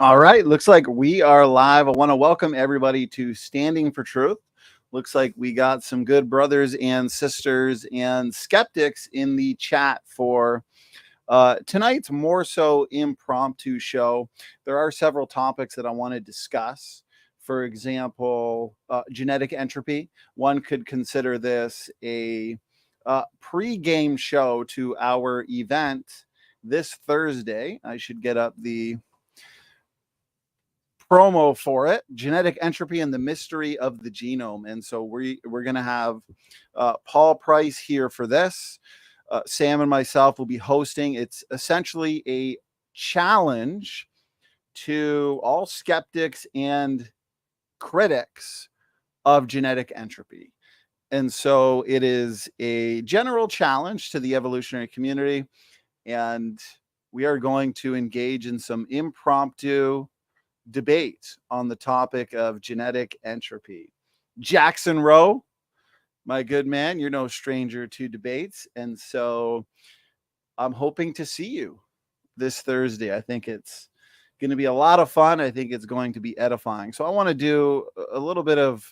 All right, looks like we are live. I want to welcome everybody to Standing for Truth. Looks like we got some good brothers and sisters and skeptics in the chat for tonight's more so impromptu show. There are several topics that I want to discuss. For example, genetic entropy. One could consider this a pre-game show to our event this Thursday. I should get up the promo for it, genetic entropy and the mystery of the genome. And so we're going to have Paul Price here for this. Sam and myself will be hosting. It's essentially a challenge to all skeptics and critics of genetic entropy. And so it is a general challenge to the evolutionary community. And we are going to engage in some impromptu debate on the topic of genetic entropy. Jackson Rowe, my good man, you're no stranger to debates. And so I'm hoping to see you this Thursday. I think it's going to be a lot of fun. I think it's going to be edifying. So I want to do a little bit of,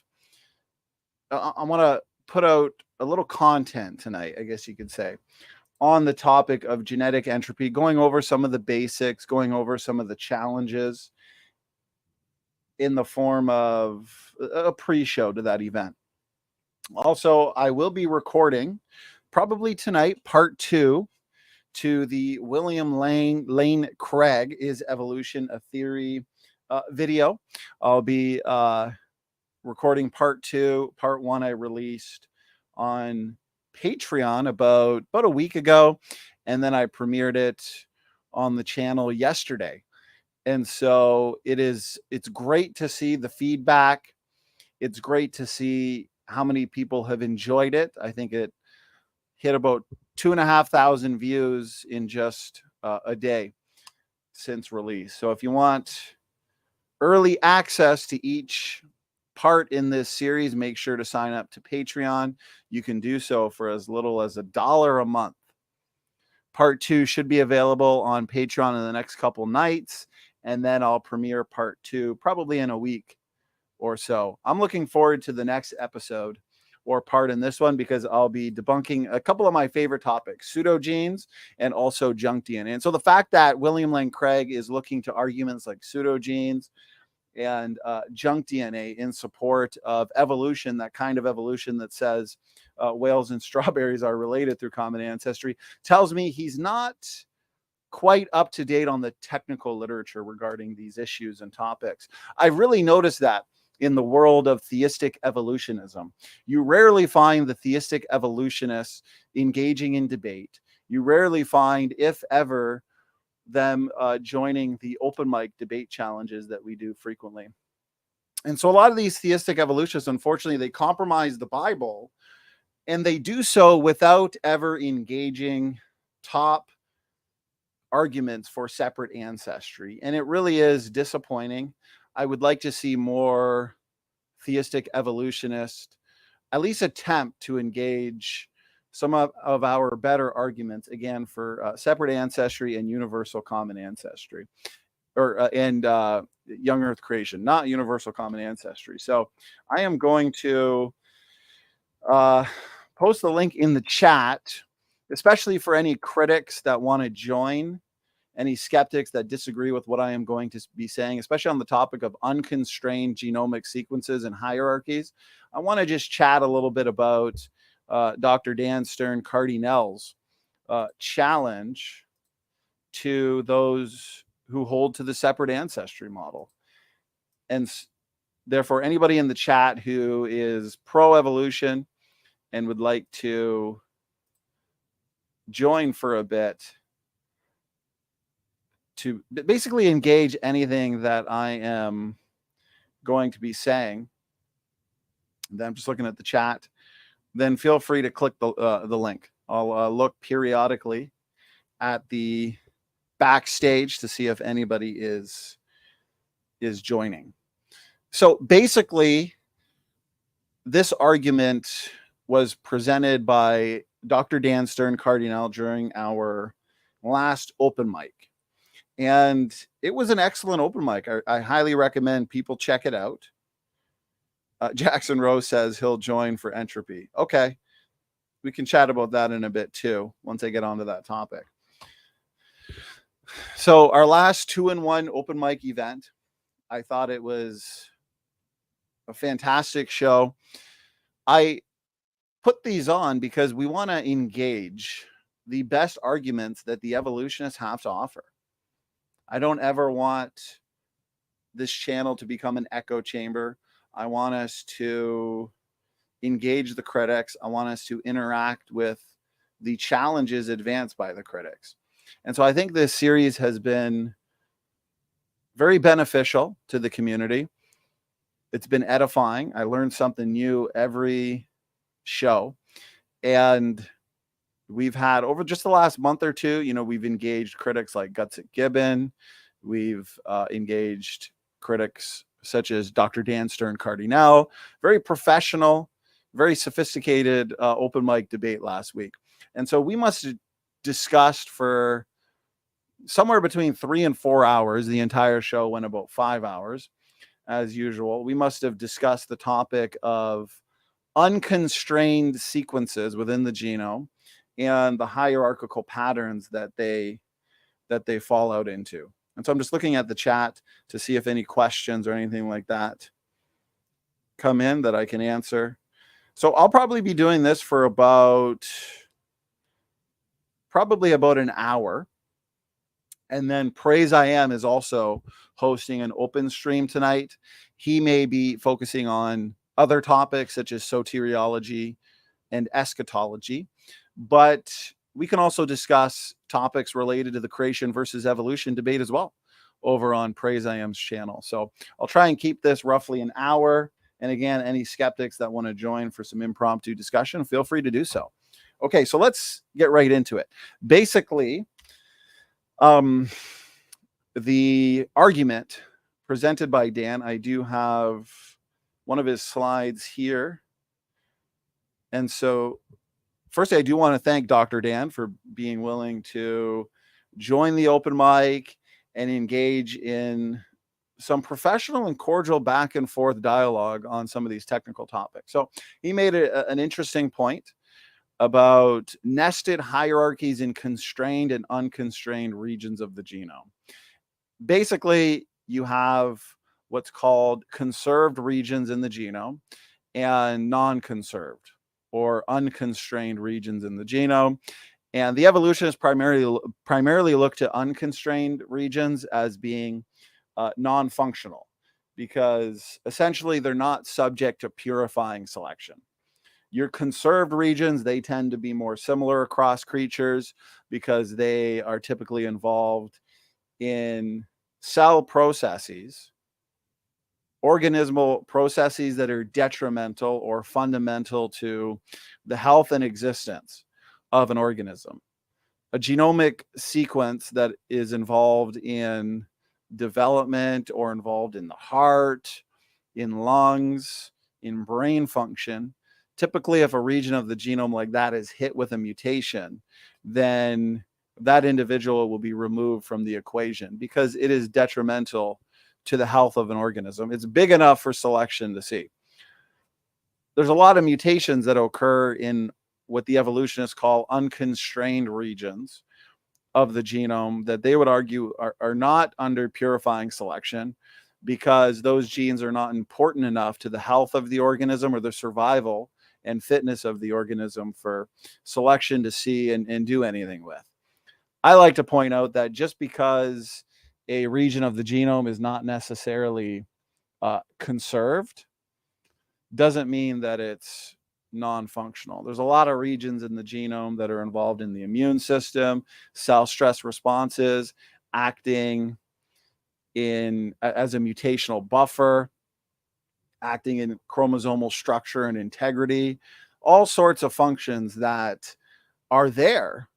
I want to put out a little content tonight, I guess you could say, on the topic of genetic entropy, going over some of the basics, going over some of the challenges in the form of a pre-show to that event. Also, I will be recording probably tonight part 2 to the William Lane Craig Is Evolution a Theory video. I'll be recording part 2. Part 1 I released on Patreon about a week ago, and then I premiered it on the channel yesterday. And so it's great to see the feedback. It's great to see how many people have enjoyed it. I think it hit about 2,500 views in just a day since release. So if you want early access to each part in this series, make sure to sign up to Patreon. You can do so for as little as $1 a month. Part 2 should be available on Patreon in the next couple nights. And then I'll premiere part 2 probably in a week or so. I'm looking forward to the next episode or part in this one because I'll be debunking a couple of my favorite topics, pseudogenes and also junk DNA. And so the fact that William Lane Craig is looking to arguments like pseudogenes and junk DNA in support of evolution, that kind of evolution that says whales and strawberries are related through common ancestry, tells me he's not quite up to date on the technical literature regarding these issues and topics. I really noticed that in the world of theistic evolutionism. You rarely find the theistic evolutionists engaging in debate. You rarely find, if ever, them joining the open mic debate challenges that we do frequently. And so a lot of these theistic evolutionists, unfortunately, they compromise the Bible, and they do so without ever engaging top arguments for separate ancestry. And it really is disappointing. I would like to see more theistic evolutionists at least attempt to engage some of our better arguments, again, for separate ancestry and universal common ancestry, and young earth creation, not universal common ancestry. So I am going to post the link in the chat, especially for any critics that want to join, any skeptics that disagree with what I am going to be saying, especially on the topic of unconstrained genomic sequences and hierarchies. I want to just chat a little bit about Dr. Dan Stern Cardinal's challenge to those who hold to the separate ancestry model. And therefore, anybody in the chat who is pro-evolution and would like to join for a bit to basically engage anything that I am going to be saying, then I'm just looking at the chat, then feel free to click the link. I'll look periodically at the backstage to see if anybody is joining. So basically, this argument was presented by Dr. Dan Stern Cardinal during our last open mic. And it was an excellent open mic. I highly recommend people check it out. Jackson Rose says he'll join for Entropy. Okay. We can chat about that in a bit too, once I get onto that topic. So our last 2-in-1 open mic event, I thought it was a fantastic show. I put these on because we want to engage the best arguments that the evolutionists have to offer. I don't ever want this channel to become an echo chamber. I want us to engage the critics. I want us to interact with the challenges advanced by the critics. And so I think this series has been very beneficial to the community. It's been edifying. I learned something new every show. And we've had, over just the last month or two, we've engaged critics like Gutsick Gibbon. We've engaged critics such as Dr. Dan Stern-Cardinal. Very professional, very sophisticated open mic debate last week. And so we must have discussed for somewhere between 3 and 4 hours. The entire show went about 5 hours, as usual. We must have discussed the topic of unconstrained sequences within the genome and the hierarchical patterns that they fall out into. And so I'm just looking at the chat to see if any questions or anything like that come in that I can answer. So I'll probably be doing this for probably about an hour. And then Praise I Am is also hosting an open stream tonight. He may be focusing on other topics such as soteriology and eschatology, but we can also discuss topics related to the creation versus evolution debate as well over on Praise I Am's channel. So I'll try and keep this roughly an hour. And again, any skeptics that want to join for some impromptu discussion, feel free to do so. Okay, so let's get right into it. Basically, the argument presented by Dan, I do have one of his slides here. And so first, I do want to thank Dr. Dan for being willing to join the open mic and engage in some professional and cordial back and forth dialogue on some of these technical topics. So he made an interesting point about nested hierarchies in constrained and unconstrained regions of the genome. Basically, you have what's called conserved regions in the genome and non-conserved or unconstrained regions in the genome. And the evolutionists primarily look to unconstrained regions as being non-functional, because essentially they're not subject to purifying selection. Your conserved regions, they tend to be more similar across creatures because they are typically involved in cell processes, organismal processes that are detrimental or fundamental to the health and existence of an organism. A genomic sequence that is involved in development or involved in the heart, in lungs, in brain function, typically if a region of the genome like that is hit with a mutation, then that individual will be removed from the equation because it is detrimental to the health of an organism. It's big enough for selection to see. There's a lot of mutations that occur in what the evolutionists call unconstrained regions of the genome that they would argue are not under purifying selection because those genes are not important enough to the health of the organism or the survival and fitness of the organism for selection to see and do anything with. I like to point out that just because a region of the genome is not necessarily conserved doesn't mean that it's non-functional. There's a lot of regions in the genome that are involved in the immune system, cell stress responses, acting as a mutational buffer, acting in chromosomal structure and integrity, all sorts of functions that are there,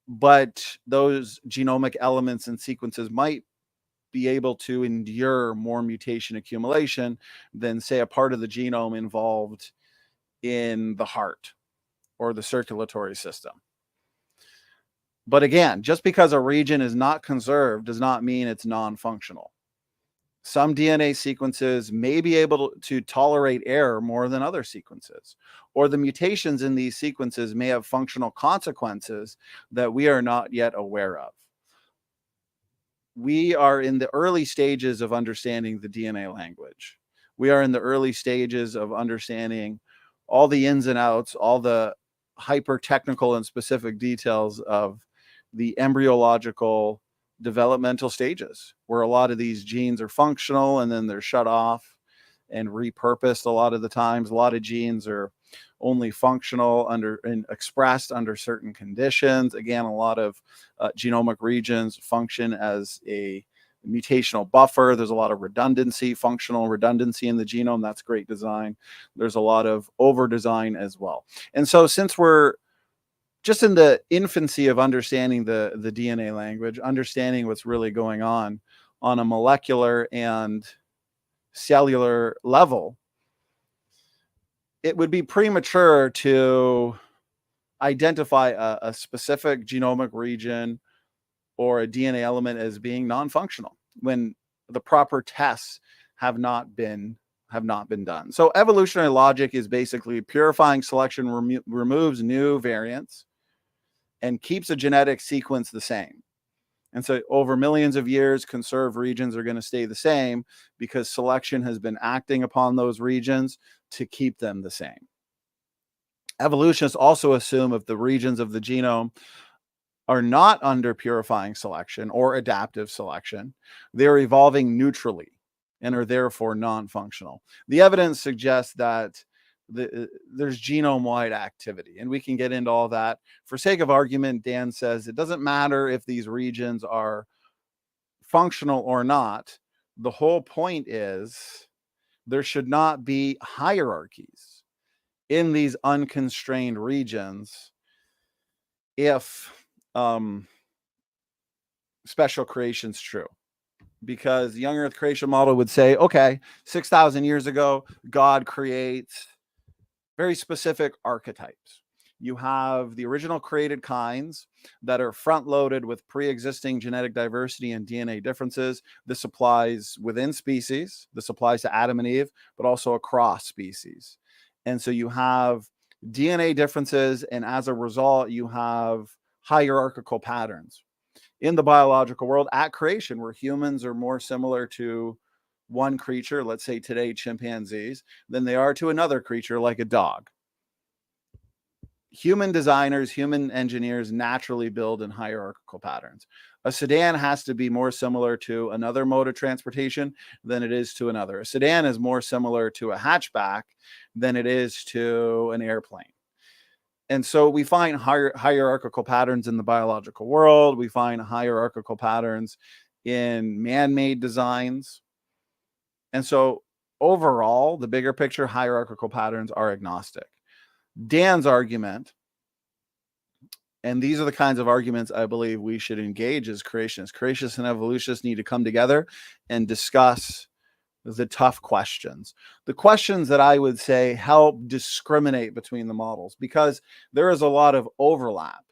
but those genomic elements and sequences might be able to endure more mutation accumulation than, say, a part of the genome involved in the heart or the circulatory system. But again, just because a region is not conserved does not mean it's non-functional. Some DNA sequences may be able to tolerate error more than other sequences, or the mutations in these sequences may have functional consequences that we are not yet aware of. We are in the early stages of understanding the DNA language. We are in the early stages of understanding all the ins and outs, all the hyper technical and specific details of the embryological developmental stages, where a lot of these genes are functional and then they're shut off and repurposed a lot of the times. A lot of genes are only functional under and expressed under certain conditions. Again, a lot of genomic regions function as a mutational buffer. There's a lot of redundancy, functional redundancy in the genome. That's great design. There's a lot of over design as well. And so since we're just in the infancy of understanding the DNA language, understanding what's really going on a molecular and cellular level, it would be premature to identify a specific genomic region or a DNA element as being non-functional when the proper tests have not been done. So evolutionary logic is basically purifying selection removes new variants and keeps a genetic sequence the same. And so over millions of years, conserved regions are going to stay the same because selection has been acting upon those regions to keep them the same. Evolutionists also assume if the regions of the genome are not under purifying selection or adaptive selection, they're evolving neutrally and are therefore non-functional. The evidence suggests that there's genome-wide activity, and we can get into all that. For sake of argument, Dan says it doesn't matter if these regions are functional or not. The whole point is there should not be hierarchies in these unconstrained regions if special creation's true. Because the young earth creation model would say, okay, 6,000 years ago, God creates very specific archetypes. You have the original created kinds that are front-loaded with pre-existing genetic diversity and DNA differences. This applies within species. This applies to Adam and Eve, but also across species. And so you have DNA differences, and as a result, you have hierarchical patterns. In the biological world, at creation, where humans are more similar to one creature, let's say today chimpanzees, than they are to another creature like a dog. Human designers, human engineers naturally build in hierarchical patterns. A sedan has to be more similar to another mode of transportation than it is to another. A sedan is more similar to a hatchback than it is to an airplane. And so we find hierarchical patterns in the biological world. We find hierarchical patterns in man-made designs. And so overall, the bigger picture, hierarchical patterns are agnostic. Dan's argument, and these are the kinds of arguments I believe we should engage as creationists. Creationists and evolutionists need to come together and discuss the tough questions. The questions that I would say help discriminate between the models, because there is a lot of overlap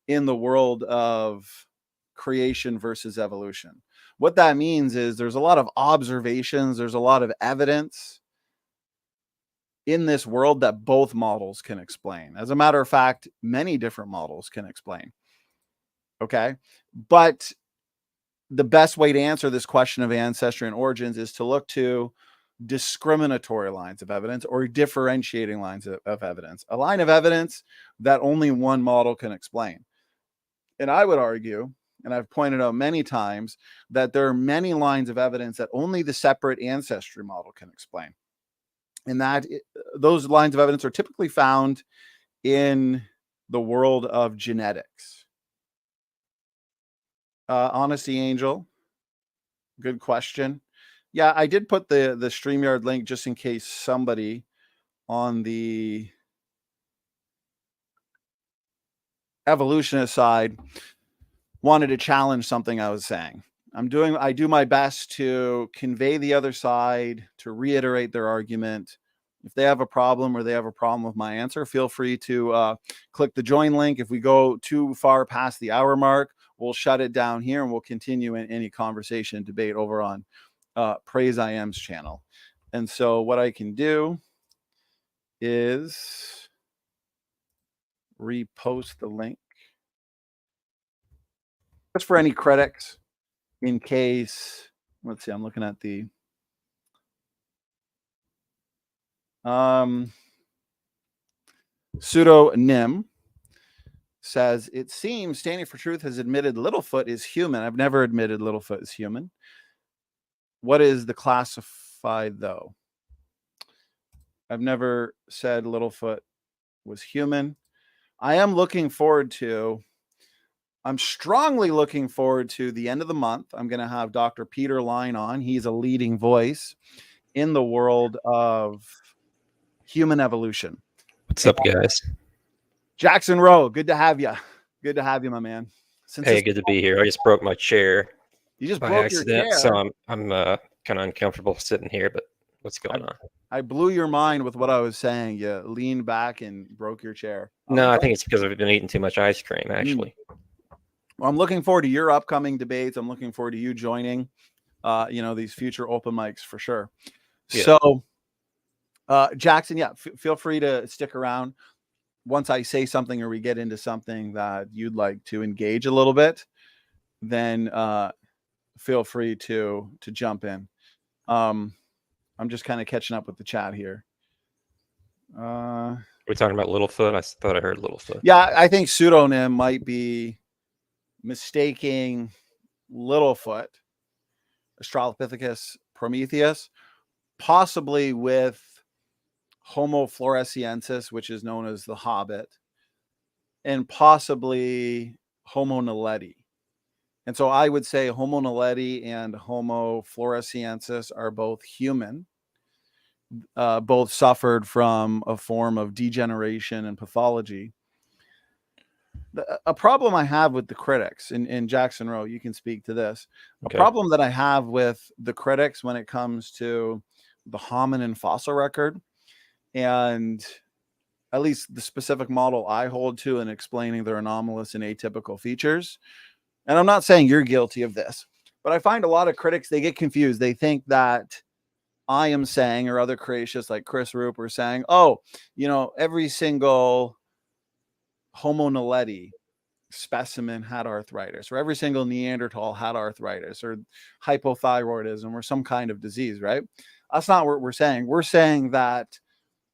in the world of creation versus evolution. What that means is there's a lot of observations, there's a lot of evidence in this world that both models can explain. As a matter of fact, many different models can explain. Okay. But the best way to answer this question of ancestry and origins is to look to discriminatory lines of evidence or differentiating lines of evidence, a line of evidence that only one model can explain. And I would argue, and I've pointed out many times, that there are many lines of evidence that only the separate ancestry model can explain. And that those lines of evidence are typically found in the world of genetics. Honesty Angel, good question. Yeah, I did put the StreamYard link just in case somebody on the evolutionist side wanted to challenge something I was saying. I do my best to convey the other side, to reiterate their argument, If they have a problem or they have a problem with my answer, feel free to click the join link. If we go too far past the hour mark, we'll shut it down here and we'll continue in any conversation debate over on Praise I Am's channel. And so what I can do is repost the link just for any critics in case. Let's see, I'm looking at the pseudonym says, it seems Standing for Truth has admitted Littlefoot is human. I've never admitted Littlefoot is human. What is the classified though? I've never said Littlefoot was human. I am looking forward to, I'm strongly looking forward to the end of the month. I'm going to have Dr. Peter Line on. He's a leading voice in the world of human evolution. What's up, guys? Jackson Rowe, good to have you. Good to have you, my man. Hey, good to be here. I just broke my chair. You just by broke accident, your chair. so I'm kind of uncomfortable sitting here, but what's going on? I blew your mind with what I was saying. You leaned back and broke your chair. No, I think it's because I've been eating too much ice cream, actually. Well, I'm looking forward to your upcoming debates. I'm looking forward to you joining, these future open mics for sure. Yeah. So, Jackson, feel free to stick around. Once I say something or we get into something that you'd like to engage a little bit, then feel free to jump in. I'm just kind of catching up with the chat here. We're talking about Littlefoot. I thought I heard Littlefoot. Yeah, I think pseudonym might be mistaking Littlefoot, Australopithecus prometheus, possibly with Homo floresiensis, which is known as the Hobbit, and possibly Homo naledi. And so I would say Homo naledi and Homo floresiensis are both human. Both suffered from a form of degeneration and pathology. A problem I have with the critics, in Jackson Rowe, you can speak to this. Okay. A problem that I have with the critics when it comes to the hominin fossil record, and at least the specific model I hold to in explaining their anomalous and atypical features. And I'm not saying you're guilty of this, but I find a lot of critics, they get confused. They think that I am saying, or other creationists like Chris Roop are saying, every single Homo naledi specimen had arthritis, or every single Neanderthal had arthritis, or hypothyroidism, or some kind of disease, right? That's not what we're saying. We're saying that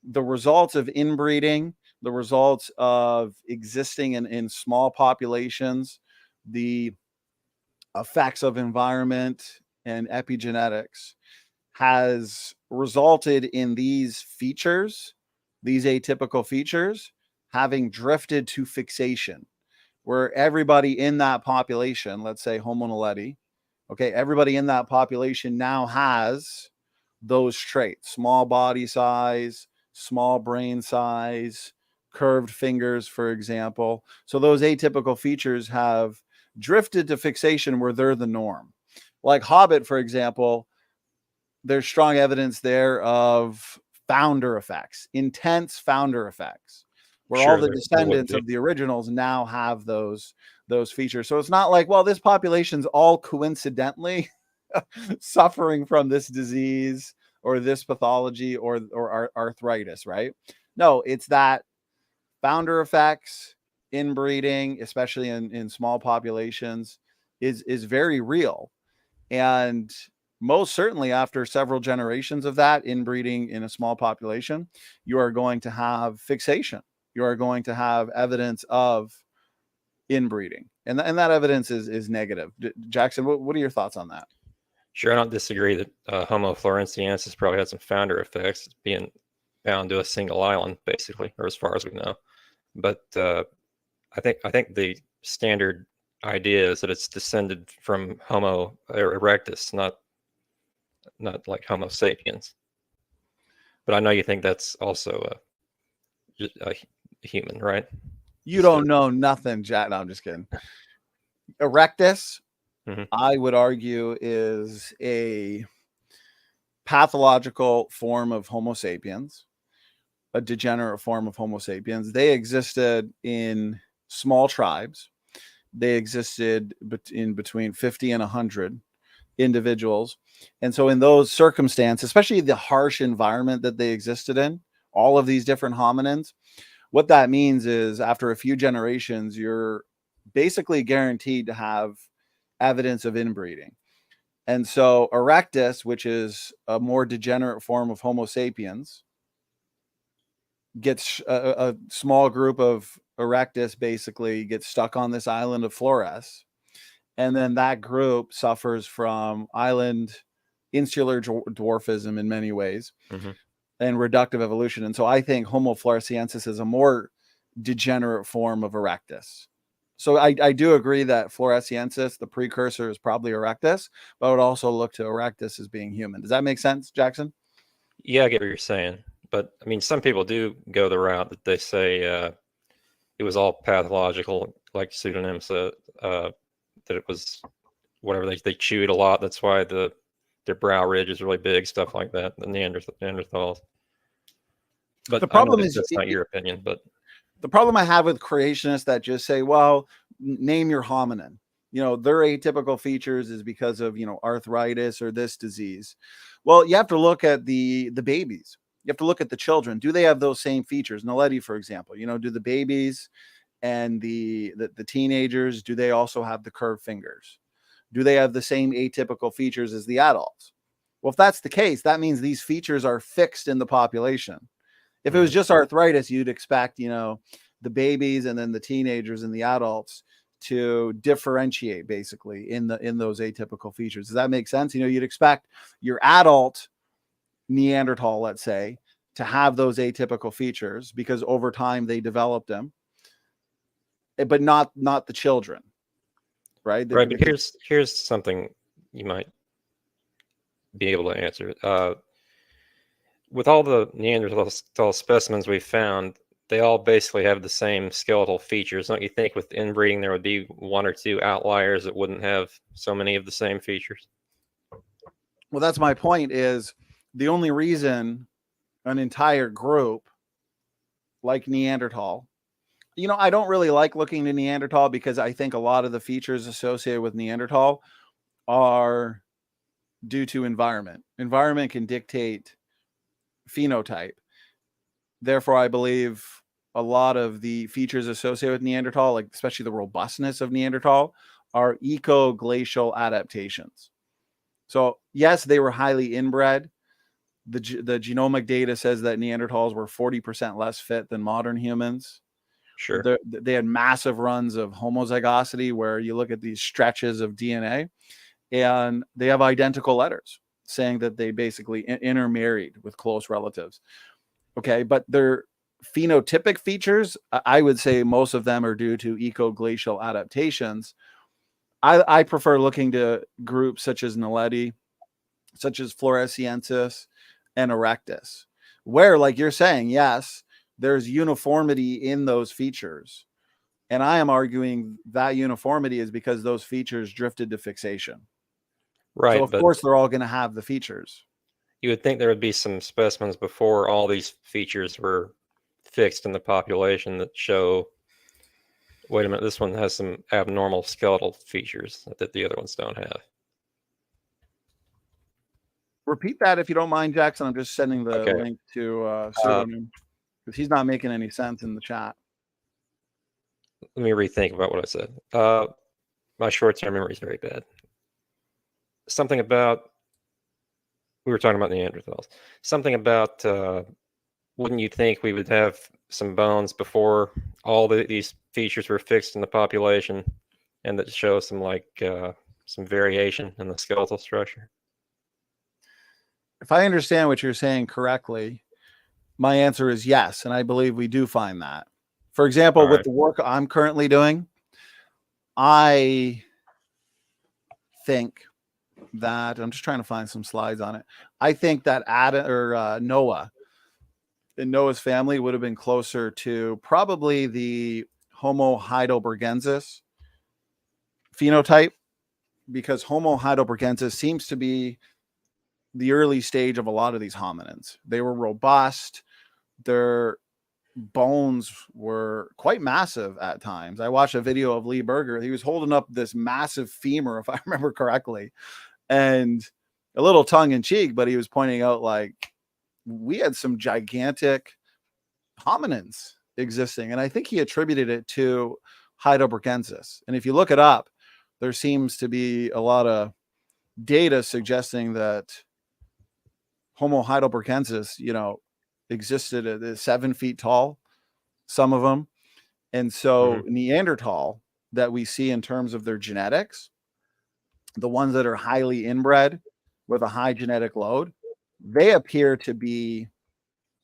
the results of inbreeding, the results of existing in small populations, the effects of environment and epigenetics has resulted in these features, these atypical features, having drifted to fixation, where everybody in that population, let's say Homo naledi, everybody in that population now has those traits: small body size, small brain size, curved fingers, for example. So those atypical features have drifted to fixation where they're the norm. Like Hobbit, for example, there's strong evidence there of founder effects, intense founder effects, where all the descendants of the originals now have those features. So it's not like, well, this population's all coincidentally suffering from this disease or this pathology or arthritis, right? No, it's that founder effects, inbreeding, especially in small populations, is very real. And most certainly after several generations of that inbreeding in a small population, you are going to have fixation. You are going to have evidence of inbreeding. And that evidence is negative. Jackson, what are your thoughts on that? Sure, I don't disagree that Homo floresiensis probably had some founder effects, being bound to a single island, basically, or as far as we know. But I think the standard idea is that it's descended from Homo erectus, not like Homo sapiens. But I know you think that's also a human, right? You don't know nothing, Jack. No, I'm just kidding. Erectus, I would argue, is a pathological form of Homo sapiens. a degenerate form of Homo sapiens. They existed in small tribes. They existed in between 50 and 100 individuals. And so in those circumstances, especially the harsh environment that they existed in, all of these different hominins, what that means is after a few generations, you're basically guaranteed to have evidence of inbreeding. And so Erectus, which is a more degenerate form of Homo sapiens, gets a small group of Erectus basically gets stuck on this island of Flores. And then that group suffers from island insular dwarfism in many ways, and reductive evolution. And so I think Homo floresiensis is a more degenerate form of Erectus. So I do agree that floresiensis, the precursor, is probably Erectus, but I would also look to Erectus as being human. Does that make sense, Jackson? Yeah, I get what you're saying. But I mean, some people do go the route that they say it was all pathological, like pseudonyms, that it was whatever, they chewed a lot. That's why their brow ridge is really big, stuff like that, the Neanderthals. But the problem is that's not your opinion, but the problem I have with creationists that just say, well, name your hominin. You know, their atypical features is because of, you know, arthritis or this disease. Well, you have to look at the babies. You have to look at the children. Do they have those same features? Naledi, for example, you know, do the babies and the teenagers, do they also have the curved fingers? Do they have the same atypical features as the adults? Well, if that's the case, that means these features are fixed in the population. If it was just arthritis, you'd expect, you know, the babies and then the teenagers and the adults to differentiate basically in those atypical features. Does that make sense? You know, you'd expect your adult Neanderthal, let's say, to have those atypical features because over time they developed them, but not the children, right? Right. But here's something you might be able to answer. With all the Neanderthal specimens we found, they all basically have the same skeletal features. Don't you think with inbreeding there would be one or two outliers that wouldn't have so many of the same features? Well, that's my point, is the only reason an entire group like Neanderthal, you know, I don't really like looking to Neanderthal because I think a lot of the features associated with Neanderthal are due to environment. Environment can dictate phenotype. Therefore, I believe a lot of the features associated with Neanderthal, like especially the robustness of Neanderthal, are eco-glacial adaptations. So yes, they were highly inbred. The genomic data says that Neanderthals were 40% less fit than modern humans. Sure. They had massive runs of homozygosity where you look at these stretches of DNA and they have identical letters saying that they basically intermarried with close relatives. Okay, but their phenotypic features, I would say most of them are due to eco-glacial adaptations. I prefer looking to groups such as Naledi, such as Floresiensis and Erectus, where, like you're saying, yes, there's uniformity in those features. And I am arguing that uniformity is because those features drifted to fixation. Right. So of course they're all going to have the features. You would think there would be some specimens before all these features were fixed in the population that show, wait a minute, this one has some abnormal skeletal features that the other ones don't have. Repeat that if you don't mind, Jackson. I'm just sending the link to pseudonym because he's not making any sense in the chat. Let me rethink about what I said. My short-term memory is very bad. Something about, we were talking about Neanderthals. Something about, wouldn't you think we would have some bones before all these features were fixed in the population, and that show some some variation in the skeletal structure? If I understand what you're saying correctly, my answer is yes, and I believe we do find that. For example, with the work I'm currently doing, I think that, I'm just trying to find some slides on it. I think that Noah and Noah's family would have been closer to probably the Homo Heidelbergensis phenotype, because Homo Heidelbergensis seems to be the early stage of a lot of these hominins. They were robust. their bones were quite massive at times. I watched a video of Lee Berger. He was holding up this massive femur, if I remember correctly, and a little tongue in cheek, but he was pointing out like we had some gigantic hominins existing. And I think he attributed it to Heidelbergensis. And if you look it up, there seems to be a lot of data suggesting that Homo heidelbergensis, existed at 7 feet tall, some of them. And so Neanderthal that we see in terms of their genetics, the ones that are highly inbred with a high genetic load, they appear to be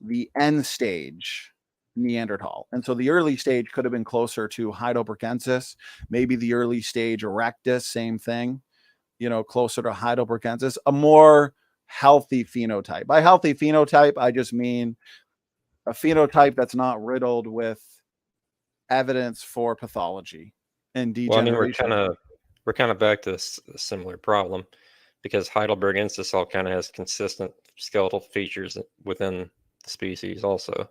the end stage Neanderthal. And so the early stage could have been closer to Heidelbergensis, maybe the early stage Erectus, same thing, closer to Heidelbergensis, a more healthy phenotype. By healthy phenotype, I just mean a phenotype that's not riddled with evidence for pathology and degeneration. Well, I mean, we're kind of back to this similar problem, because Heidelbergensis all kind of has consistent skeletal features within the species also.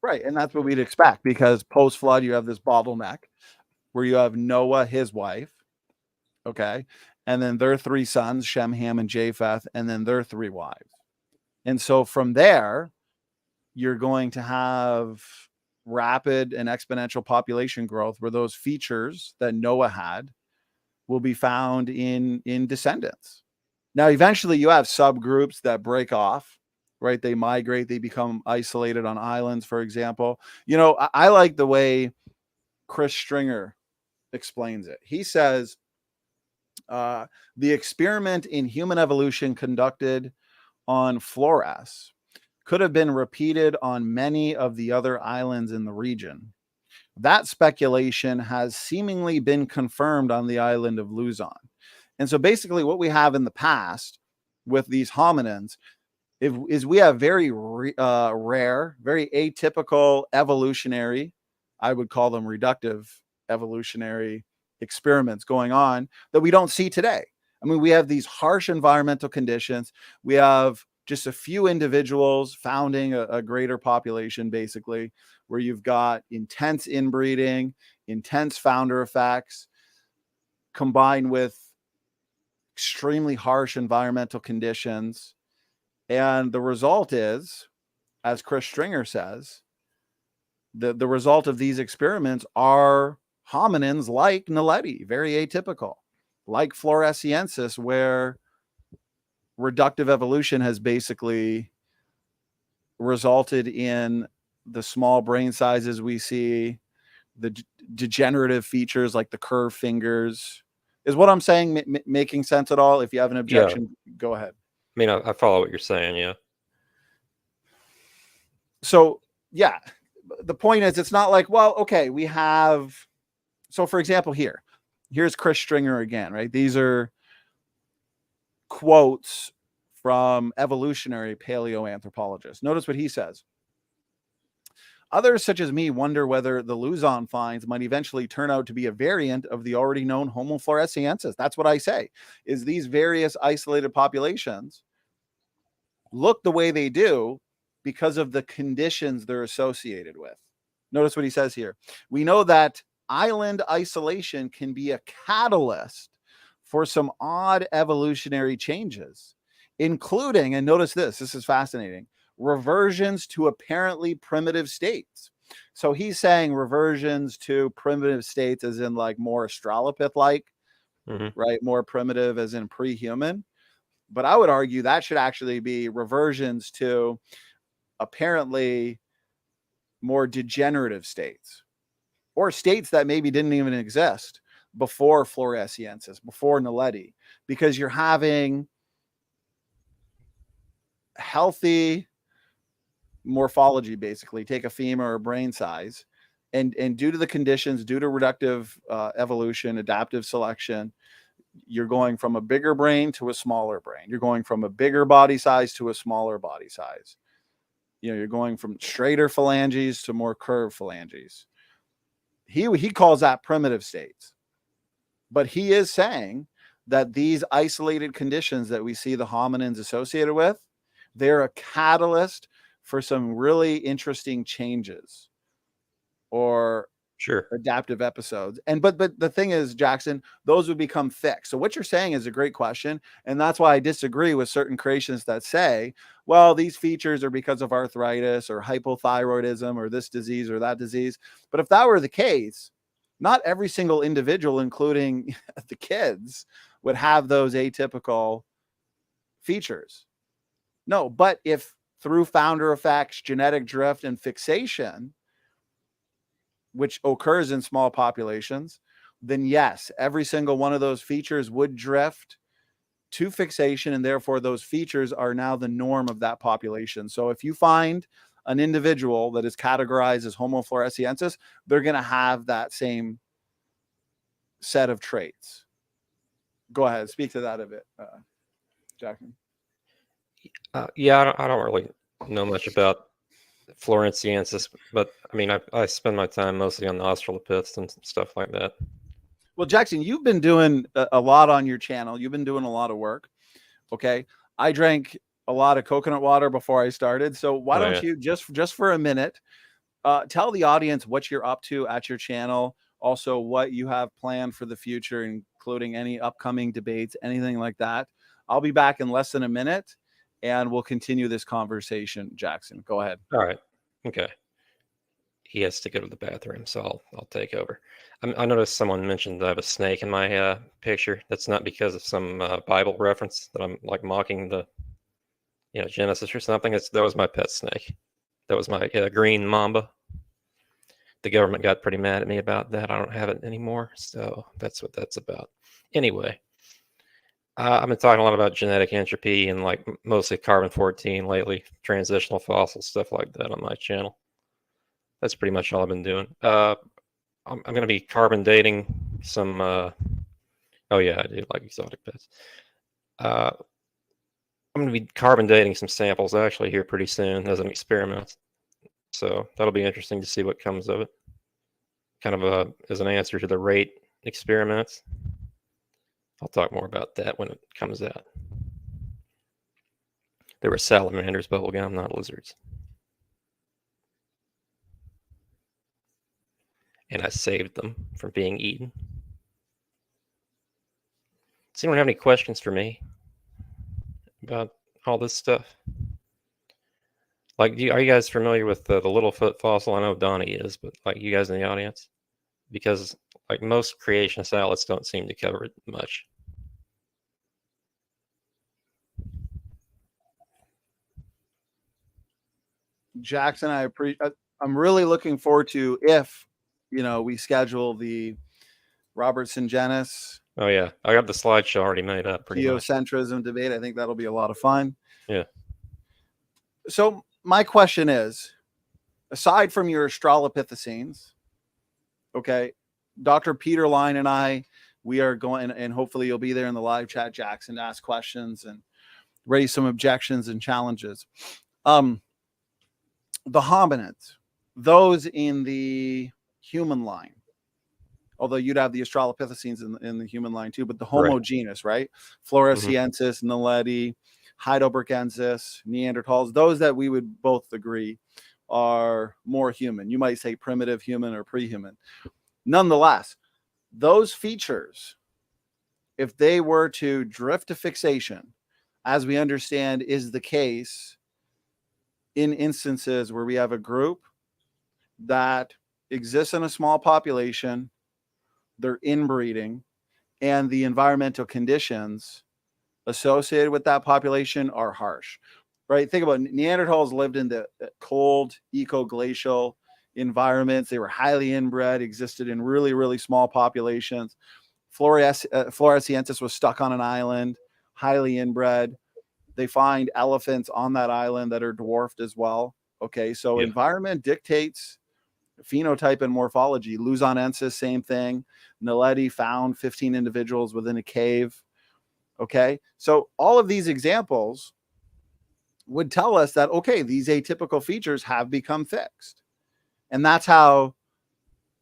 Right, and that's what we'd expect, because post-flood you have this bottleneck where you have Noah, his wife, okay, and then their 3 sons, Shem, Ham, and Japheth, and then their 3 wives. And so from there, you're going to have rapid and exponential population growth where those features that Noah had will be found in descendants. Now, eventually you have subgroups that break off, right? They migrate, they become isolated on islands, for example. I like the way Chris Stringer explains it. He says, the experiment in human evolution conducted on Flores could have been repeated on many of the other islands in the region. That speculation has seemingly been confirmed on the island of Luzon. And so basically what we have in the past with these hominins is we have very rare, very atypical evolutionary, I would call them reductive evolutionary experiments going on that we don't see today. I mean, we have these harsh environmental conditions. We have just a few individuals founding a greater population, basically, where you've got intense inbreeding, intense founder effects, combined with extremely harsh environmental conditions. And the result is, as Chris Stringer says, the result of these experiments are hominins like Naledi, very atypical, like Floresiensis, where reductive evolution has basically resulted in the small brain sizes we see, the degenerative features like the curved fingers. Is what I'm saying making sense at all? If you have an objection, go ahead. I mean, I follow what you're saying, yeah. So, yeah, the point is, it's not like, well, okay, we have... So, for example, here's Chris Stringer again, right? These are quotes from evolutionary paleoanthropologists. Notice what he says. Others, such as me, wonder whether the Luzon finds might eventually turn out to be a variant of the already known Homo floresiensis. That's what I say, is these various isolated populations look the way they do because of the conditions they're associated with. Notice what he says here. We know that island isolation can be a catalyst for some odd evolutionary changes, including, and notice this is fascinating, reversions to apparently primitive states. So he's saying reversions to primitive states as in like more Australopith-like, right? More primitive as in pre-human. But I would argue that should actually be reversions to apparently more degenerative states, or states that maybe didn't even exist before Floresiensis, before Naledi, because you're having healthy morphology, basically. Take a femur or brain size, and due to the conditions, due to reductive evolution, adaptive selection, you're going from a bigger brain to a smaller brain. You're going from a bigger body size to a smaller body size. You're going from straighter phalanges to more curved phalanges. He calls that primitive states. But he is saying that these isolated conditions that we see the hominins associated with, they're a catalyst for some really interesting changes or Sure. adaptive episodes. And but the thing is, Jackson, those would become fixed. So what you're saying is a great question, and that's why I disagree with certain creationists that say, well, these features are because of arthritis or hypothyroidism or this disease or that disease. But if that were the case, not every single individual, including the kids, would have those atypical features. No, but if through founder effects, genetic drift, and fixation, which occurs in small populations, then yes, every single one of those features would drift to fixation, and therefore those features are now the norm of that population. So if you find an individual that is categorized as Homo floresiensis, they're going to have that same set of traits. Go ahead, speak to that a bit, Jackson. Yeah, I don't really know much about Floresiensis, but I mean, I spend my time mostly on the Australopiths and stuff like that. Well, Jackson, you've been doing a lot on your channel. You've been doing a lot of work. Okay. I drank a lot of coconut water before I started. So why don't you just for a minute, tell the audience what you're up to at your channel, also what you have planned for the future, including any upcoming debates, anything like that. I'll be back in less than a minute and we'll continue this conversation. Jackson, go ahead. All right. Okay. He has to go to the bathroom, so I'll take over. I noticed someone mentioned I have a snake in my picture. That's not because of some Bible reference that I'm like mocking the, Genesis or something. That was my pet snake. That was my green mamba. The government got pretty mad at me about that. I don't have it anymore, so that's what that's about. Anyway, I've been talking a lot about genetic entropy and like mostly carbon-14 lately, transitional fossils, stuff like that on my channel. That's pretty much all I've been doing. I'm going to be carbon dating some. Oh yeah, I do like exotic pets. I'm going to be carbon dating some samples actually here pretty soon as an experiment. So that'll be interesting to see what comes of it. Kind of as an answer to the rate experiments. I'll talk more about that when it comes out. There were salamanders, bubblegum, not lizards. And I saved them from being eaten. Does anyone have any questions for me about all this stuff? Like, are you guys familiar with the Littlefoot fossil? I know Donny is, but like you guys in the audience? Because like most creationist outlets don't seem to cover it much. Jackson, I'm really looking forward to if, we schedule the Robertson Genus. Oh yeah, I got the slideshow already made up. Pretty much. Geocentrism debate. I think that'll be a lot of fun. Yeah. So my question is, aside from your Australopithecines, okay, Dr. Peter Line and I, we are going, and hopefully you'll be there in the live chat, Jackson, to ask questions and raise some objections and challenges. The hominids, those in the human line, although you'd have the Australopithecines in the human line too, but the Homo genus, right? Floresiensis, Naledi, Heidelbergensis, Neanderthals, those that we would both agree are more human. You might say primitive human or pre-human. Nonetheless, those features, if they were to drift to fixation, as we understand is the case in instances where we have a group that exists in a small population, they're inbreeding, and the environmental conditions associated with that population are harsh, right? Think about it. Neanderthals lived in the cold, ecoglacial environments. They were highly inbred, existed in really, really small populations. Floresiensis was stuck on an island, highly inbred. They find elephants on that island that are dwarfed as well. Okay, so environment dictates phenotype and morphology. Luzonensis, same thing. Naledi found 15 individuals within a cave. Okay, so all of these examples would tell us that, okay, these atypical features have become fixed. And that's how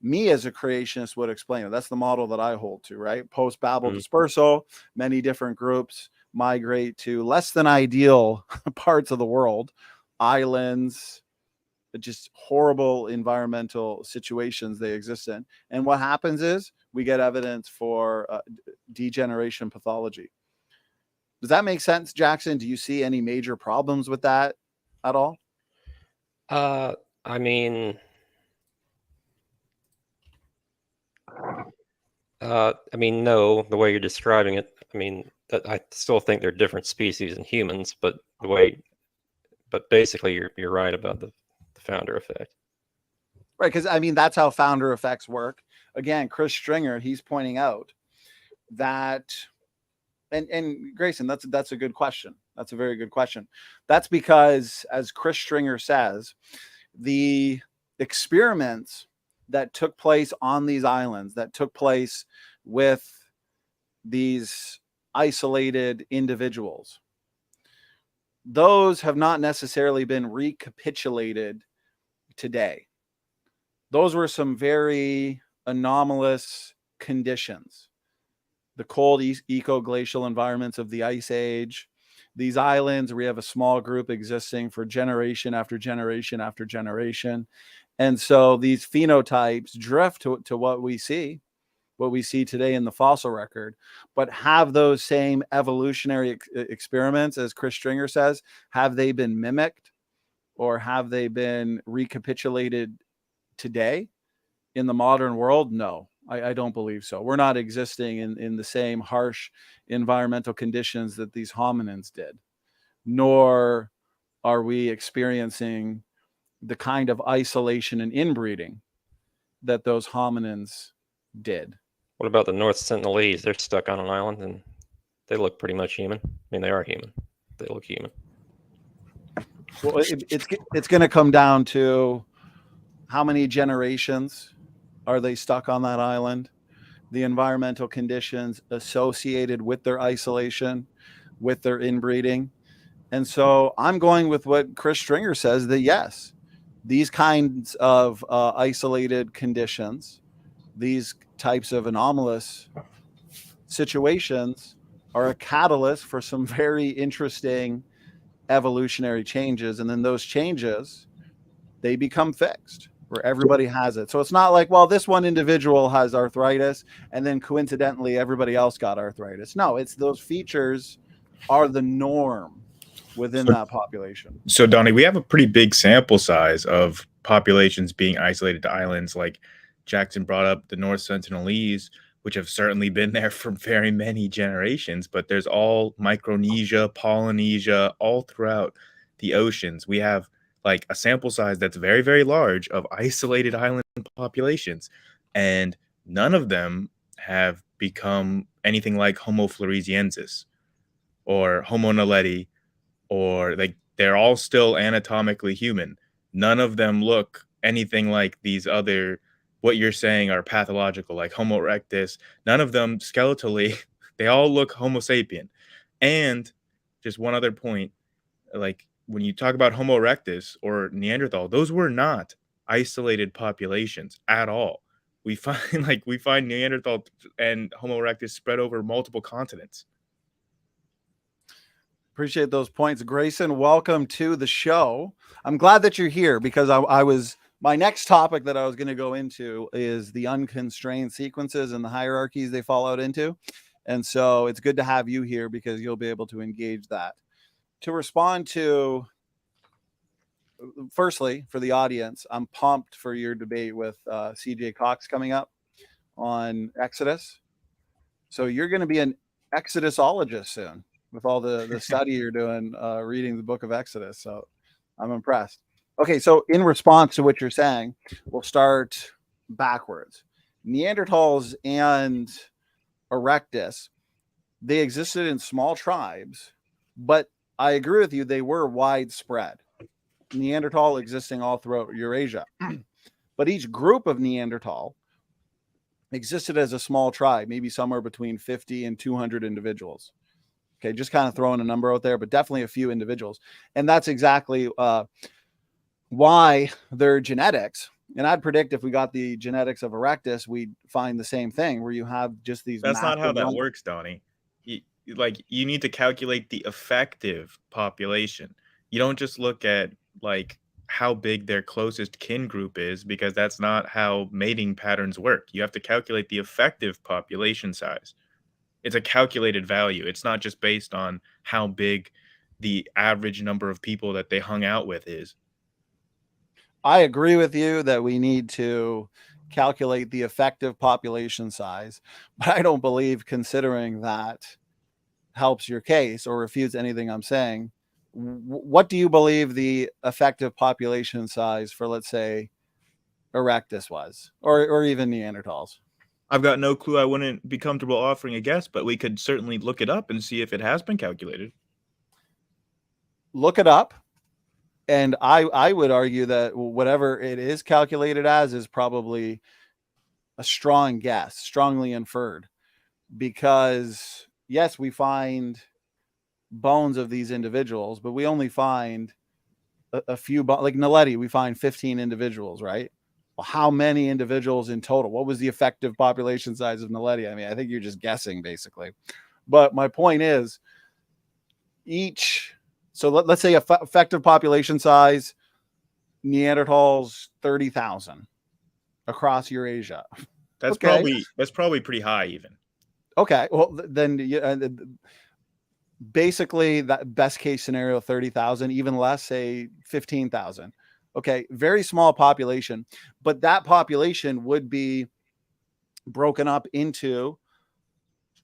me as a creationist would explain it. That's the model that I hold to, right? Post-Babel dispersal, many different groups migrate to less than ideal parts of the world, islands, just horrible environmental situations they exist in. And what happens is we get evidence for degeneration pathology. Does that make sense, Jackson? Do you see any major problems with that at all? I mean, no, the way you're describing it. I mean, I still think they're different species in humans, but basically you're right about the founder effect. Right, because I mean that's how founder effects work. Again, Chris Stringer, he's pointing out that, and Grayson, that's a good question. That's a very good question. That's because, as Chris Stringer says, the experiments that took place on these islands, that took place with these isolated individuals, those have not necessarily been recapitulated today. Those were some very anomalous conditions. The cold ecoglacial environments of the Ice Age, these islands where we have a small group existing for generation after generation after generation. And so these phenotypes drift to what we see today in the fossil record, but have those same evolutionary experiments, as Chris Stringer says, have they been mimicked or have they been recapitulated today in the modern world? No, I don't believe so. We're not existing in the same harsh environmental conditions that these hominins did, nor are we experiencing the kind of isolation and inbreeding that those hominins did. What about the North Sentinelese? They're stuck on an island and they look pretty much human. I mean, they are human. They look human. Well, it's going to come down to how many generations are they stuck on that island, the environmental conditions associated with their isolation, with their inbreeding. And so I'm going with what Chris Stringer says, that yes, these kinds of isolated conditions, these types of anomalous situations are a catalyst for some very interesting evolutionary changes. And then those changes, they become fixed, where everybody has it. So it's not like, well, this one individual has arthritis and then coincidentally everybody else got arthritis. No, it's those features are the norm within that population. So Donny, we have a pretty big sample size of populations being isolated to islands. Like Jackson brought up the North Sentinelese, which have certainly been there for very many generations, but there's all Micronesia, Polynesia, all throughout the oceans. We have like a sample size that's very, very large of isolated island populations, and none of them have become anything like Homo floresiensis or Homo naledi, or like they're all still anatomically human. None of them look anything like these other, what you're saying are pathological, like Homo erectus. None of them skeletally, they all look Homo sapien. And just one other point, like when you talk about Homo erectus or Neanderthal, those were not isolated populations at all. We find Neanderthal and Homo erectus spread over multiple continents. Appreciate those points. Grayson, welcome to the show. I'm glad that you're here because my next topic that I was going to go into is the unconstrained sequences and the hierarchies they fall out into. And so it's good to have you here because you'll be able to engage that. To respond to, firstly, for the audience, I'm pumped for your debate with CJ Cox coming up on Exodus. So you're going to be an Exodusologist soon with all the study you're doing, reading the book of Exodus. So I'm impressed. Okay, so in response to what you're saying, we'll start backwards. Neanderthals and Erectus, they existed in small tribes, but I agree with you, they were widespread. Neanderthal existing all throughout Eurasia. But each group of Neanderthal existed as a small tribe, maybe somewhere between 50 and 200 individuals. Okay, just kind of throwing a number out there, but definitely a few individuals. And that's exactly why their genetics, and I'd predict if we got the genetics of Erectus, we'd find the same thing where you have just these. That's not how that works, Donny. You need to calculate the effective population. You don't just look at like how big their closest kin group is, because that's not how mating patterns work. You have to calculate the effective population size. It's a calculated value. It's not just based on how big the average number of people that they hung out with is. I agree with you that we need to calculate the effective population size, but I don't believe considering that helps your case or refutes anything I'm saying. What do you believe the effective population size for, let's say, Erectus was, or even Neanderthals? I've got no clue. I wouldn't be comfortable offering a guess, but we could certainly look it up and see if it has been calculated. Look it up. And I would argue that whatever it is calculated as is probably a strong guess, strongly inferred, because yes, we find bones of these individuals, but we only find a few, like Naledi, we find 15 individuals, right? Well, how many individuals in total? What was the effective population size of Naledi? I mean, I think you're just guessing basically. But my point is so let's say effective population size, Neanderthals, 30,000 across Eurasia. That's okay. probably pretty high even. Okay. Well, then basically that best case scenario, 30,000, even less, say 15,000. Okay. Very small population, but that population would be broken up into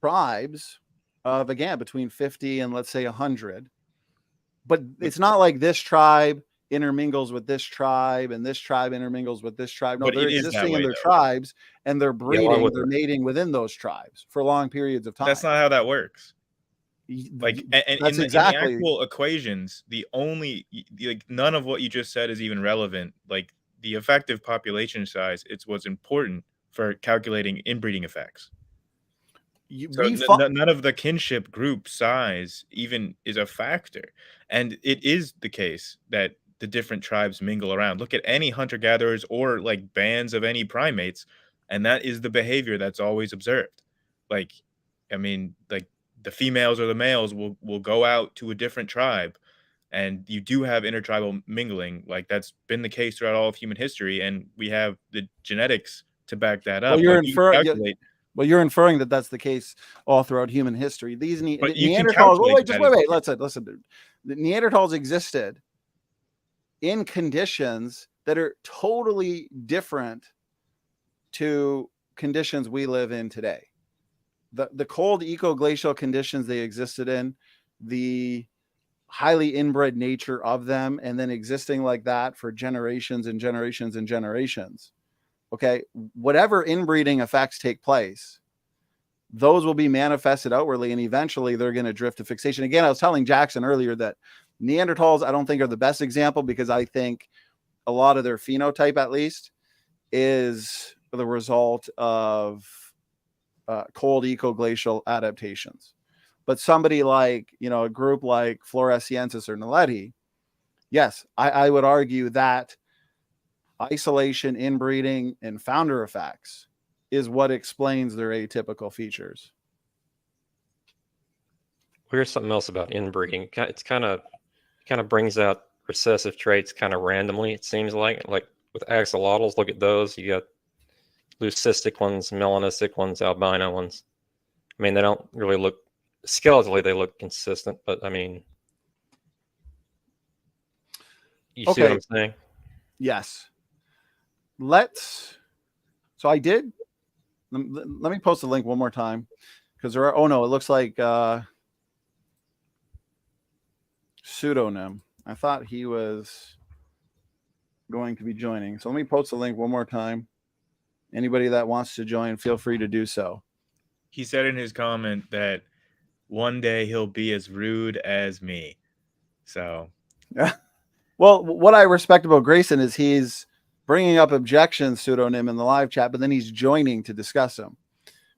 tribes of, again, between 50 and let's say 100. But it's not like this tribe intermingles with this tribe and this tribe intermingles with this tribe. No, but they're existing in their tribes and they're breeding, they're mating within those tribes for long periods of time. That's not how that works. Like, and in the actual equations, none of what you just said is even relevant. Like, the effective population size, it's what's important for calculating inbreeding effects. None of the kinship group size even is a factor. And it is the case that the different tribes mingle around. Look at any hunter-gatherers or like bands of any primates, and that is the behavior that's always observed. Like, I mean, like the females or the males will go out to a different tribe, and you do have intertribal mingling. Like, that's been the case throughout all of human history, and we have the genetics to back that up. Well, you're inferring that that's the case all throughout human history. These Neanderthals. Wait. Listen. The Neanderthals existed in conditions that are totally different to conditions we live in today. The cold ecoglacial conditions they existed in, the highly inbred nature of them, and then existing like that for generations and generations and generations. Okay, whatever inbreeding effects take place, those will be manifested outwardly, and eventually they're going to drift to fixation. Again, I was telling Jackson earlier that Neanderthals, I don't think, are the best example, because I think a lot of their phenotype, at least, is the result of cold ecoglacial adaptations. But somebody like, a group like Floresiensis or Naledi, yes, I would argue that isolation, inbreeding, and founder effects is what explains their atypical features. Here's something else about inbreeding. It's kind of brings out recessive traits kind of randomly. It seems like with axolotls, look at those. You got leucistic ones, melanistic ones, albino ones. I mean, they don't really look skeletally; they look consistent. But I mean, you see what I'm saying? Yes. So I did. Let me post the link one more time, because there are. Oh no, it looks like pseudonym. I thought he was going to be joining. So let me post the link one more time. Anybody that wants to join, feel free to do so. He said in his comment that one day he'll be as rude as me. So, well, what I respect about Grayson is he's bringing up objections, pseudonym, in the live chat, but then he's joining to discuss them.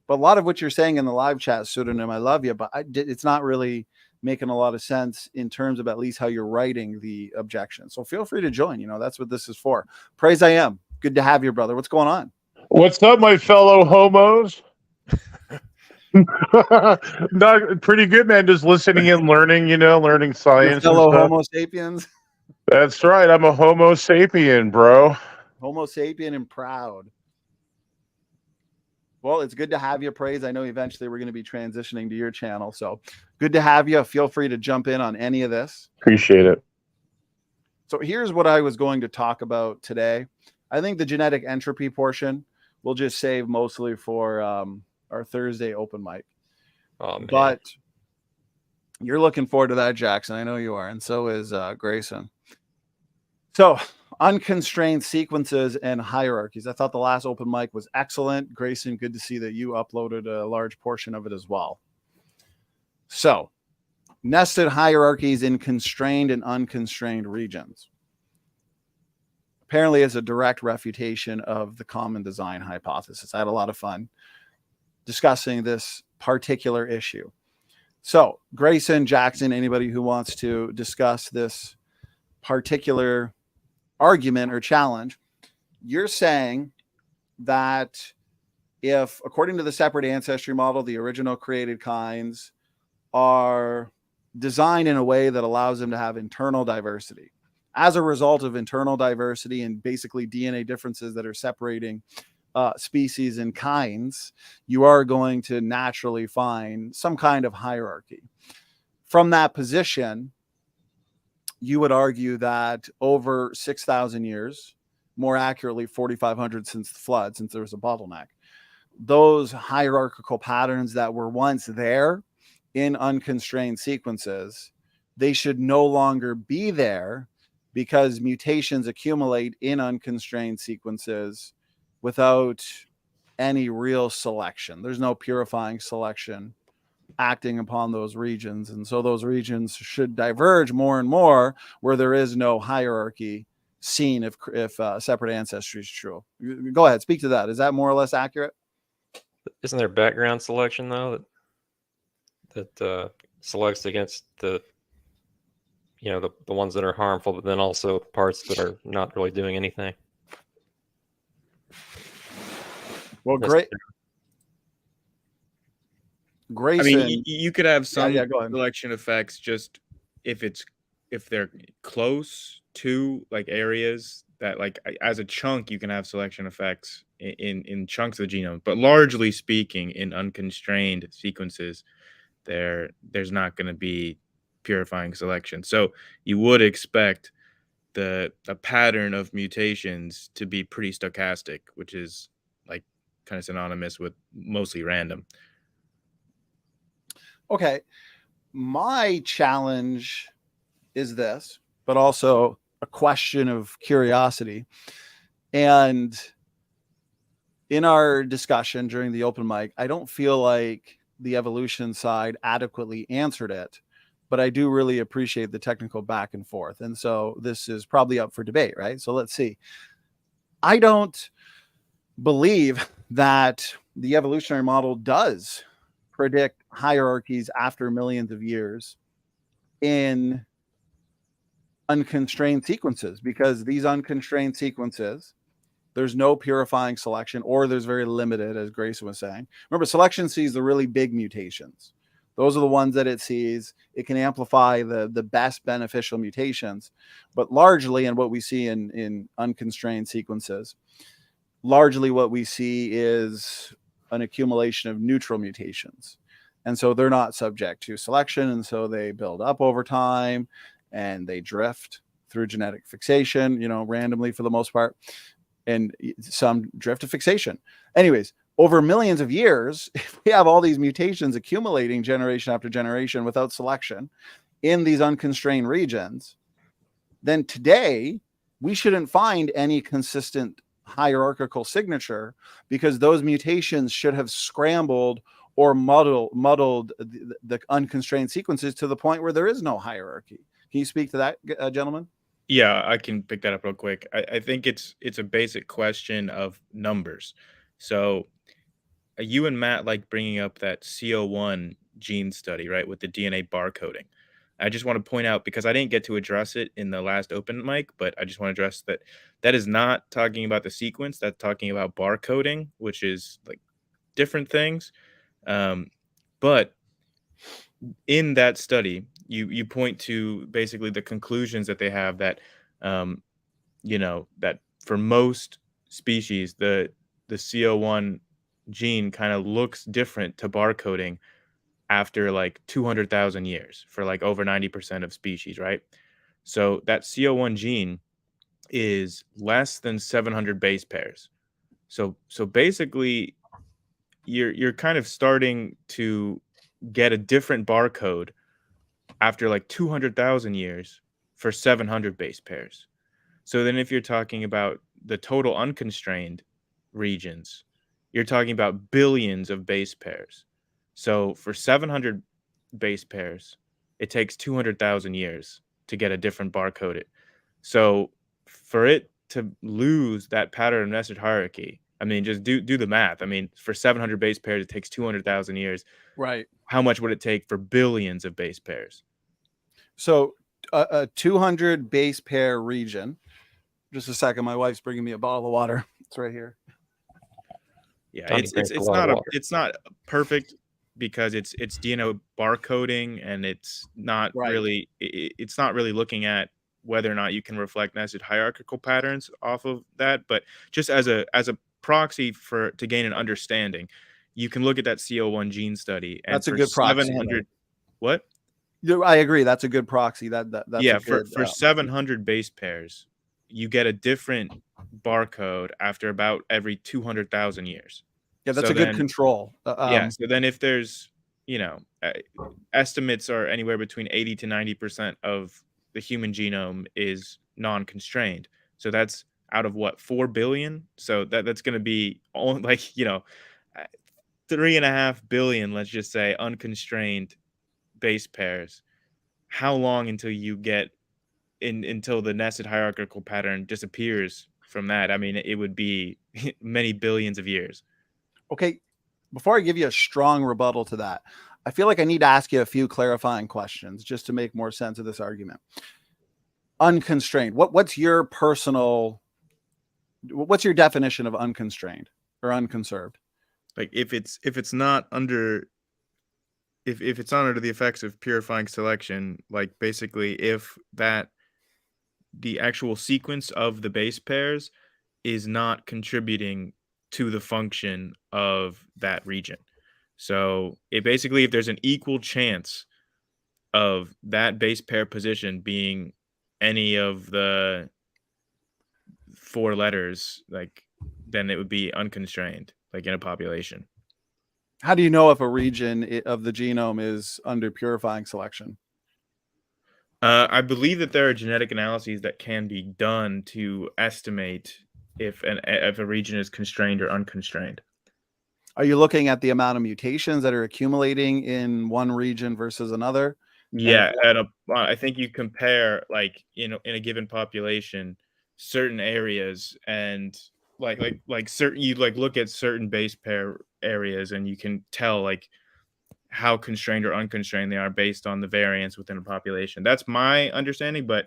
But a lot of what you're saying in the live chat, pseudonym, I love you, but it's not really making a lot of sense in terms of at least how you're writing the objection. So feel free to join. That's what this is for. Praise I am. Good to have you, brother. What's going on? What's up, my fellow homos? Not pretty good, man. Just listening and learning, learning science. Your fellow Homo sapiens. That's right. I'm a Homo sapien, bro. Homo sapien and proud. Well, it's good to have you, Praise. I know eventually we're going to be transitioning to your channel, so good to have you. Feel free to jump in on any of this. Appreciate it. So here's what I was going to talk about today. I think the genetic entropy portion we'll just save mostly for our Thursday open mic. Oh, man. But you're looking forward to that, Jackson. I know you are, and so is Grayson. So unconstrained sequences and hierarchies. I thought the last open mic was excellent. Grayson, good to see that you uploaded a large portion of it as well. So nested hierarchies in constrained and unconstrained regions. Apparently is a direct refutation of the common design hypothesis. I had a lot of fun discussing this particular issue. So Grayson, Jackson, anybody who wants to discuss this particular argument or challenge, you're saying that if, according to the separate ancestry model, the original created kinds are designed in a way that allows them to have internal diversity. As a result of internal diversity and basically DNA differences that are separating species and kinds, you are going to naturally find some kind of hierarchy. From that position, you would argue that over 6,000 years, more accurately 4,500 since the flood, since there was a bottleneck, those hierarchical patterns that were once there in unconstrained sequences, they should no longer be there because mutations accumulate in unconstrained sequences without any real selection. There's no purifying selection acting upon those regions. And so those regions should diverge more and more where there is no hierarchy seen if separate ancestry is true. Go ahead, speak to that. Is that more or less accurate? Isn't there background selection, though, that selects against the ones that are harmful, but then also parts that are not really doing anything? Well, great. Grayson, I mean, you could have some go ahead. selection effects just if they're close to like areas that, like, as a chunk, you can have selection effects in chunks of the genome. But largely speaking, in unconstrained sequences, there's not going to be purifying selection. So you would expect the pattern of mutations to be pretty stochastic, which is like kind of synonymous with mostly random. Okay, my challenge is this, but also a question of curiosity. And in our discussion during the open mic, I don't feel like the evolution side adequately answered it, but I do really appreciate the technical back and forth. And so this is probably up for debate, right? So let's see. I don't believe that the evolutionary model does predict hierarchies after millions of years in unconstrained sequences, because these unconstrained sequences, there's no purifying selection, or there's very limited, as Grayson was saying. Remember, selection sees the really big mutations. Those are the ones that it sees. It can amplify the best beneficial mutations, but largely, and what we see in unconstrained sequences, largely what we see is an accumulation of neutral mutations. And so they're not subject to selection. And so they build up over time and they drift through genetic fixation, randomly for the most part. And some drift to fixation. Anyways, over millions of years, if we have all these mutations accumulating generation after generation without selection in these unconstrained regions, then today we shouldn't find any consistent hierarchical signature, because those mutations should have scrambled or muddled the unconstrained sequences to the point where there is no hierarchy. Can you speak to that, gentlemen? Yeah, I can pick that up real quick. I think it's a basic question of numbers. So you and Matt like bringing up that CO1 gene study, right, with the DNA barcoding. I just want to point out, because I didn't get to address it in the last open mic, but I just want to address that is not talking about the sequence. That's talking about barcoding, which is like different things. But in that study, you point to basically the conclusions that they have, that that for most species, the CO1 gene kind of looks different to barcoding after like 200,000 years for like over 90% of species, right? So that CO1 gene is less than 700 base pairs. So basically you're kind of starting to get a different barcode after like 200,000 years for 700 base pairs. So then if you're talking about the total unconstrained regions, you're talking about billions of base pairs. So for 700 base pairs, it takes 200,000 years to get a different barcode. So for it to lose that pattern nested hierarchy, I mean, just do the math. I mean, for 700 base pairs, it takes 200,000 years. Right. How much would it take for billions of base pairs? So a 200 base pair region. Just a second. My wife's bringing me a bottle of water. It's right here. Yeah, Donny drinks a lot of water. it's not perfect because it's DNA barcoding, and it's not Right. really it's not really looking at whether or not you can reflect nested hierarchical patterns off of that, but just as a proxy to gain an understanding, you can look at that CO1 gene study. And that's a good proxy. 700, what? I agree. That's a good proxy. That's yeah. a good, for 700 base pairs, you get a different barcode after about every 200,000 years. Yeah, that's So a good then- control. Yeah. So then if there's, estimates are anywhere between 80 to 90% of the human genome is non-constrained. So that's out of what, 4 billion? So that's going to be only like, 3.5 billion, let's just say, unconstrained base pairs. How long until you get until the nested hierarchical pattern disappears from that? I mean, it would be many billions of years. Okay. Before I give you a strong rebuttal to that, I feel like I need to ask you a few clarifying questions just to make more sense of this argument. Unconstrained. What's your definition of unconstrained or unconserved? Like if it's not under if it's not under the effects of purifying selection, like basically if the actual sequence of the base pairs is not contributing to the function of that region. So it basically, if there's an equal chance of that base pair position being any of the 4 letters, like, then it would be unconstrained, like in a population. How do you know if a region of the genome is under purifying selection? I believe that there are genetic analyses that can be done to estimate if a region is constrained or unconstrained. Are you looking at the amount of mutations that are accumulating in one region versus another? Yeah, I think you compare, like, in a given population, certain areas, and like certain, you like look at certain base pair areas, and you can tell like how constrained or unconstrained they are based on the variance within a population. That's my understanding, but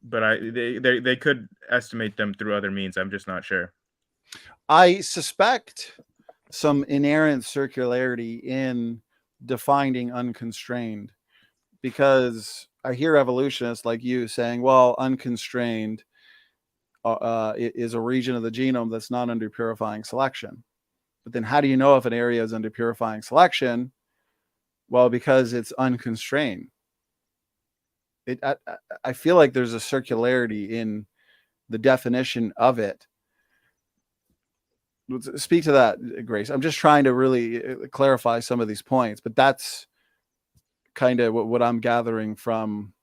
they could estimate them through other means. I'm just not sure. I suspect some inherent circularity in defining unconstrained, because I hear evolutionists like you saying, well, unconstrained is a region of the genome that's not under purifying selection. But then how do you know if an area is under purifying selection? Well, because it's unconstrained. I feel like there's a circularity in the definition of it. Speak to that, Grace. I'm just trying to really clarify some of these points, but that's kind of what I'm gathering from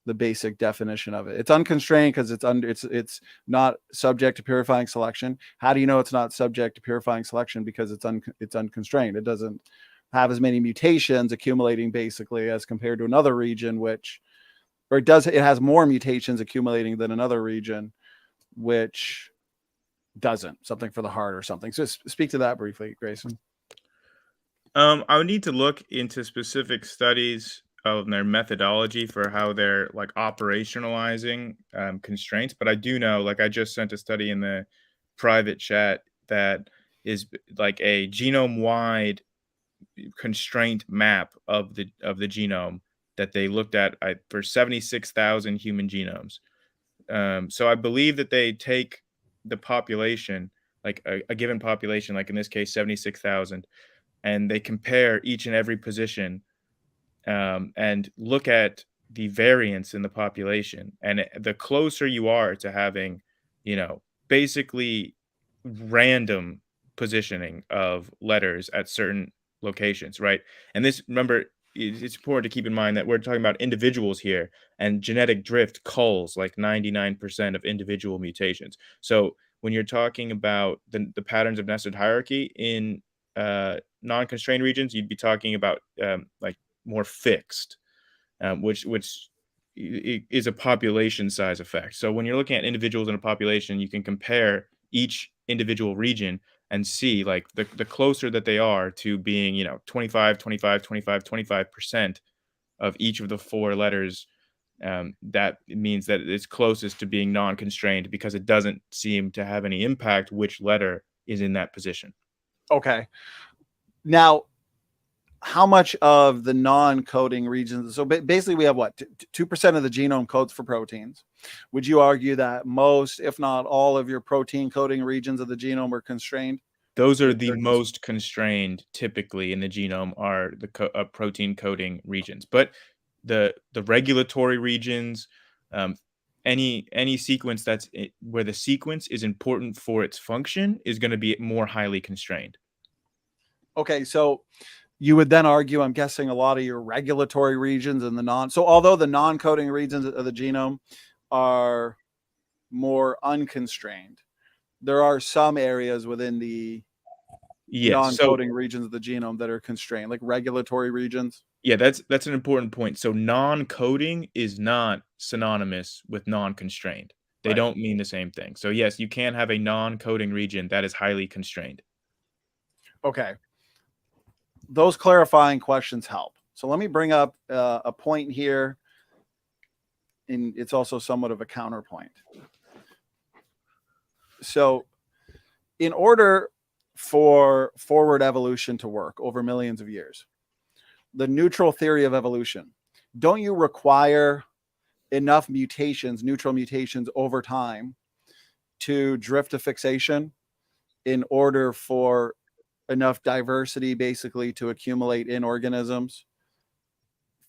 the basic definition of it. It's unconstrained because it's not subject to purifying selection. How do you know it's not subject to purifying selection? Because it's unconstrained. It doesn't have as many mutations accumulating basically as compared to another region, it has more mutations accumulating than another region, which doesn't. Something for the heart or something. So speak to that briefly, Grayson. I would need to look into specific studies of their methodology for how they're like operationalizing constraints. But I do know, like, I just sent a study in the private chat that is like a genome-wide constraint map of the genome that they looked at for 76,000 human genomes. So I believe that they take the population, like a given population, like in this case, 76,000, and they compare each and every position and look at the variance in the population. And the closer you are to having, basically random positioning of letters at certain locations, right? And this, remember, it's important to keep in mind that we're talking about individuals here, and genetic drift culls like 99% of individual mutations. So when you're talking about the patterns of nested hierarchy in non-constrained regions, you'd be talking about like more fixed, which is a population size effect. So when you're looking at individuals in a population, you can compare each individual region and see like the closer that they are to being, 25, 25, 25, 25% of each of the four letters. That means that it's closest to being non-constrained because it doesn't seem to have any impact which letter is in that position. Okay. Now, how much of the non-coding regions? So basically we have what, 2% of the genome codes for proteins. Would you argue that most, if not all, of your protein coding regions of the genome are constrained? Those are the most constrained typically in the genome, are the protein coding regions. But the regulatory regions, any sequence where the sequence is important for its function is going to be more highly constrained. Okay, so you would then argue, I'm guessing, a lot of your regulatory regions and so although the non-coding regions of the genome are more unconstrained, there are some areas within the non-coding regions of the genome that are constrained, like regulatory regions. Yeah, that's an important point. So non-coding is not synonymous with non-constrained. They don't mean the same thing. So yes, you can have a non-coding region that is highly constrained. Okay. Those clarifying questions help. So let me bring up a point here, and it's also somewhat of a counterpoint. So in order for forward evolution to work over millions of years, the neutral theory of evolution, don't you require enough mutations, neutral mutations over time to drift to fixation in order for enough diversity basically to accumulate in organisms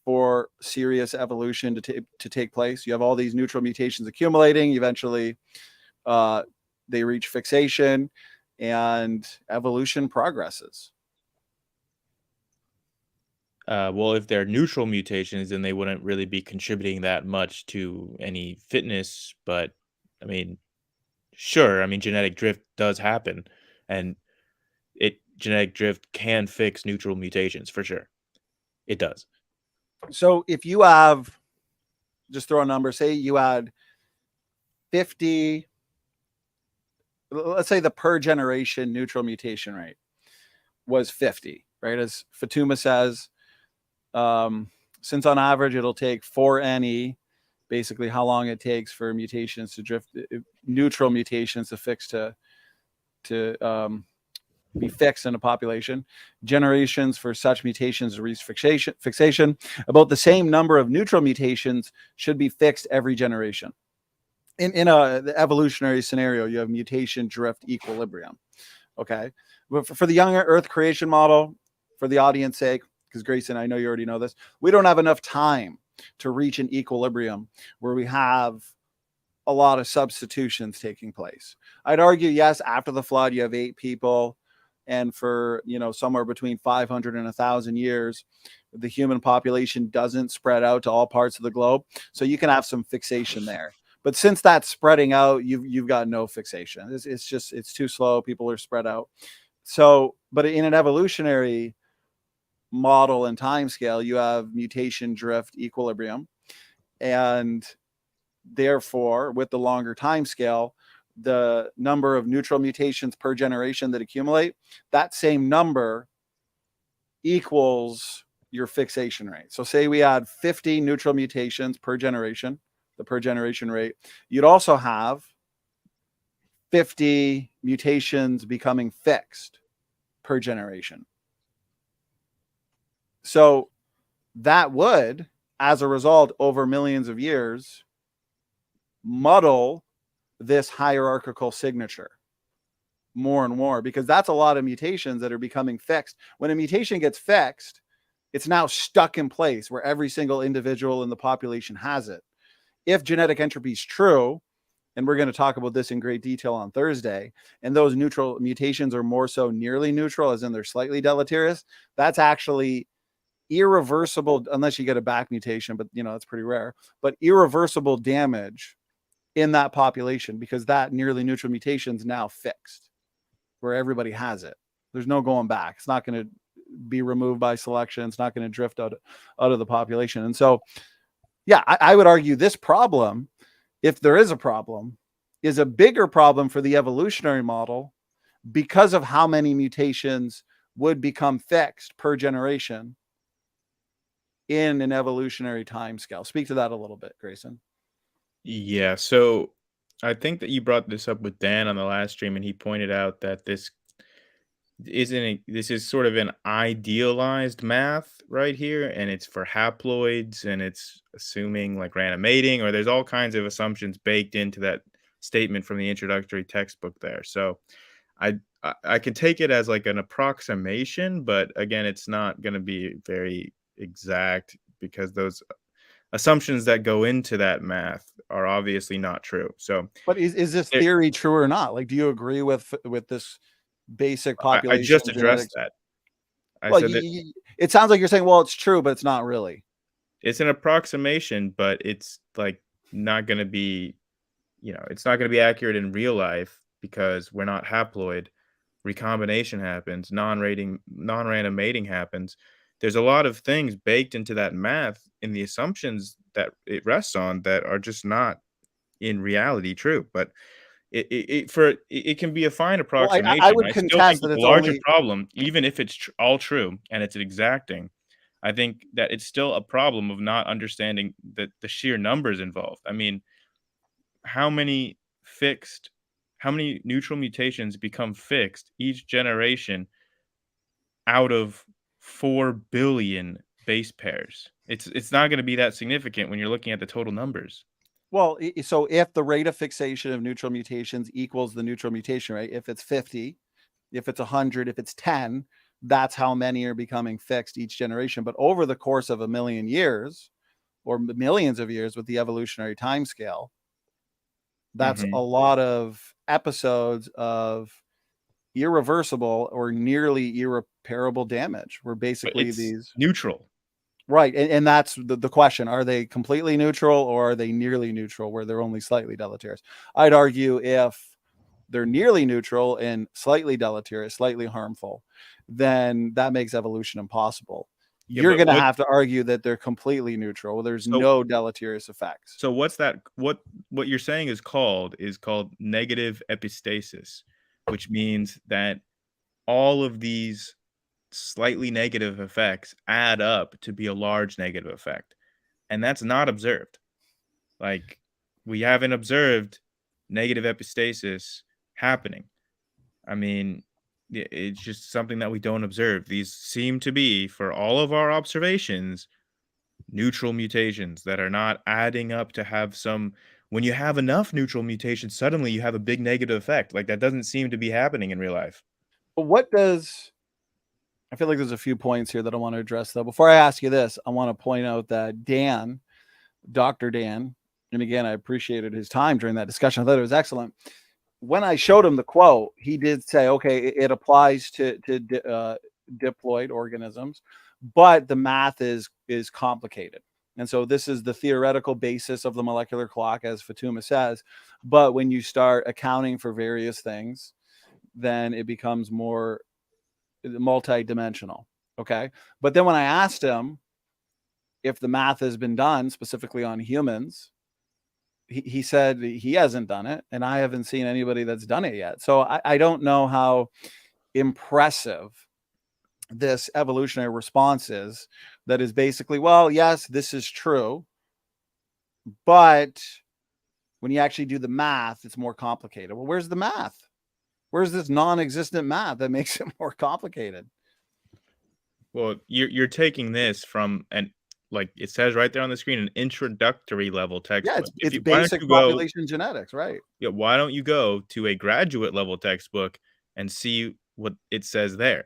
for serious evolution to take place? You have all these neutral mutations accumulating. Eventually they reach fixation and evolution progresses. Well, if they're neutral mutations, then they wouldn't really be contributing that much to any fitness. But I mean, sure. I mean, genetic drift does happen, and genetic drift can fix neutral mutations for sure. It does. So if you have, just throw a number, say you had 50, let's say the per generation neutral mutation rate was 50, right? As Fatuma says, since on average it'll take 4 NE, basically how long it takes for mutations to drift, neutral mutations to fix to be fixed in a population, generations for such mutations to reach fixation, about the same number of neutral mutations should be fixed every generation. In the evolutionary scenario, you have mutation drift equilibrium. Okay, but for the young Earth creation model, for the audience sake, because Grayson, I know you already know this, we don't have enough time to reach an equilibrium where we have a lot of substitutions taking place. I'd argue, yes, after the flood, you have 8 people. And for, somewhere between 500 and 1,000 years, the human population doesn't spread out to all parts of the globe. So you can have some fixation there. But since that's spreading out, you've got no fixation. It's too slow. People are spread out. So, but in an evolutionary model and time scale, you have mutation drift equilibrium. And therefore, with the longer time scale, the number of neutral mutations per generation that accumulate, that same number equals your fixation rate. So say we had 50 neutral mutations per generation, the per generation rate, you'd also have 50 mutations becoming fixed per generation. So that would as a result, over millions of years, muddle this hierarchical signature more and more, because that's a lot of mutations that are becoming fixed. When a mutation gets fixed, it's now stuck in place where every single individual in the population has it. If genetic entropy is true, and we're going to talk about this in great detail on Thursday, and those neutral mutations are more so nearly neutral, as in they're slightly deleterious, that's actually irreversible, unless you get a back mutation, but it's pretty rare, but irreversible damage in that population, because that nearly neutral mutation is now fixed where everybody has it. There's no going back. It's not going to be removed by selection. It's not going to drift out of the population. And so, yeah, I would argue this problem, if there is a problem, is a bigger problem for the evolutionary model because of how many mutations would become fixed per generation in an evolutionary time scale. Speak to that a little bit, Grayson. Yeah, so I think that you brought this up with Dan on the last stream, and he pointed out that this is sort of an idealized math right here, and it's for haploids, and it's assuming like random mating, or there's all kinds of assumptions baked into that statement from the introductory textbook there. So I can take it as like an approximation, but again, it's not going to be very exact, because those assumptions that go into that math are obviously not true. So, but is this theory true or not? Like, do you agree with this basic population? I just addressed that. I said that it sounds like you're saying, well, it's true, but it's not really. It's an approximation, but it's like not going to be, it's not going to be accurate in real life, because we're not haploid. Recombination happens, non-random mating happens. There's a lot of things baked into that math in the assumptions that it rests on that are just not in reality true. But it can be a fine approximation. Well, I would contest that it's a larger problem, even if it's all true and it's exacting. I think that it's still a problem of not understanding the sheer numbers involved. I mean, how many neutral mutations become fixed each generation out of 4 billion base pairs? It's not going to be that significant when you're looking at the total numbers. Well, so if the rate of fixation of neutral mutations equals the neutral mutation rate, if it's 50, if it's 100, if it's 10, that's how many are becoming fixed each generation. But over the course of a million years or millions of years with the evolutionary time scale, that's a lot of episodes of irreversible or nearly irreparable damage. Where basically these neutral. Right. And that's the question. Are they completely neutral, or are they nearly neutral where they're only slightly deleterious? I'd argue if they're nearly neutral and slightly deleterious, slightly harmful, then that makes evolution impossible. Yeah, you're going to have to argue that they're completely neutral. There's no deleterious effects. So what's that? What you're saying is called negative epistasis, which means that all of these slightly negative effects add up to be a large negative effect, and that's not observed. Like, we haven't observed negative epistasis happening. I mean, it's just something that we don't observe. These seem to be, for all of our observations, neutral mutations that are not adding up to have some. When you have enough neutral mutations, suddenly you have a big negative effect. Like, that doesn't seem to be happening in real life. But I feel like there's a few points here that I want to address, though. Before I ask you this, I want to point out that Dr. Dan, and again, I appreciated his time during that discussion. I thought it was excellent. When I showed him the quote, he did say, okay, it applies to diploid organisms, but the math is complicated. And so this is the theoretical basis of the molecular clock, as Fatuma says. But when you start accounting for various things, then it becomes more multi-dimensional. Okay. But then when I asked him if the math has been done specifically on humans, he said he hasn't done it, and I haven't seen anybody that's done it yet. So I don't know how impressive this evolutionary response is, that is basically, well, yes, this is true, but when you actually do the math, it's more complicated. Well, where's the math? Where's this non-existent math that makes it more complicated? Well, you're taking this from like it says right there on the screen, an introductory level textbook. Yeah, it's Why don't basic you go? population genetics, right? Yeah, why don't you go to a graduate level textbook and see what it says there?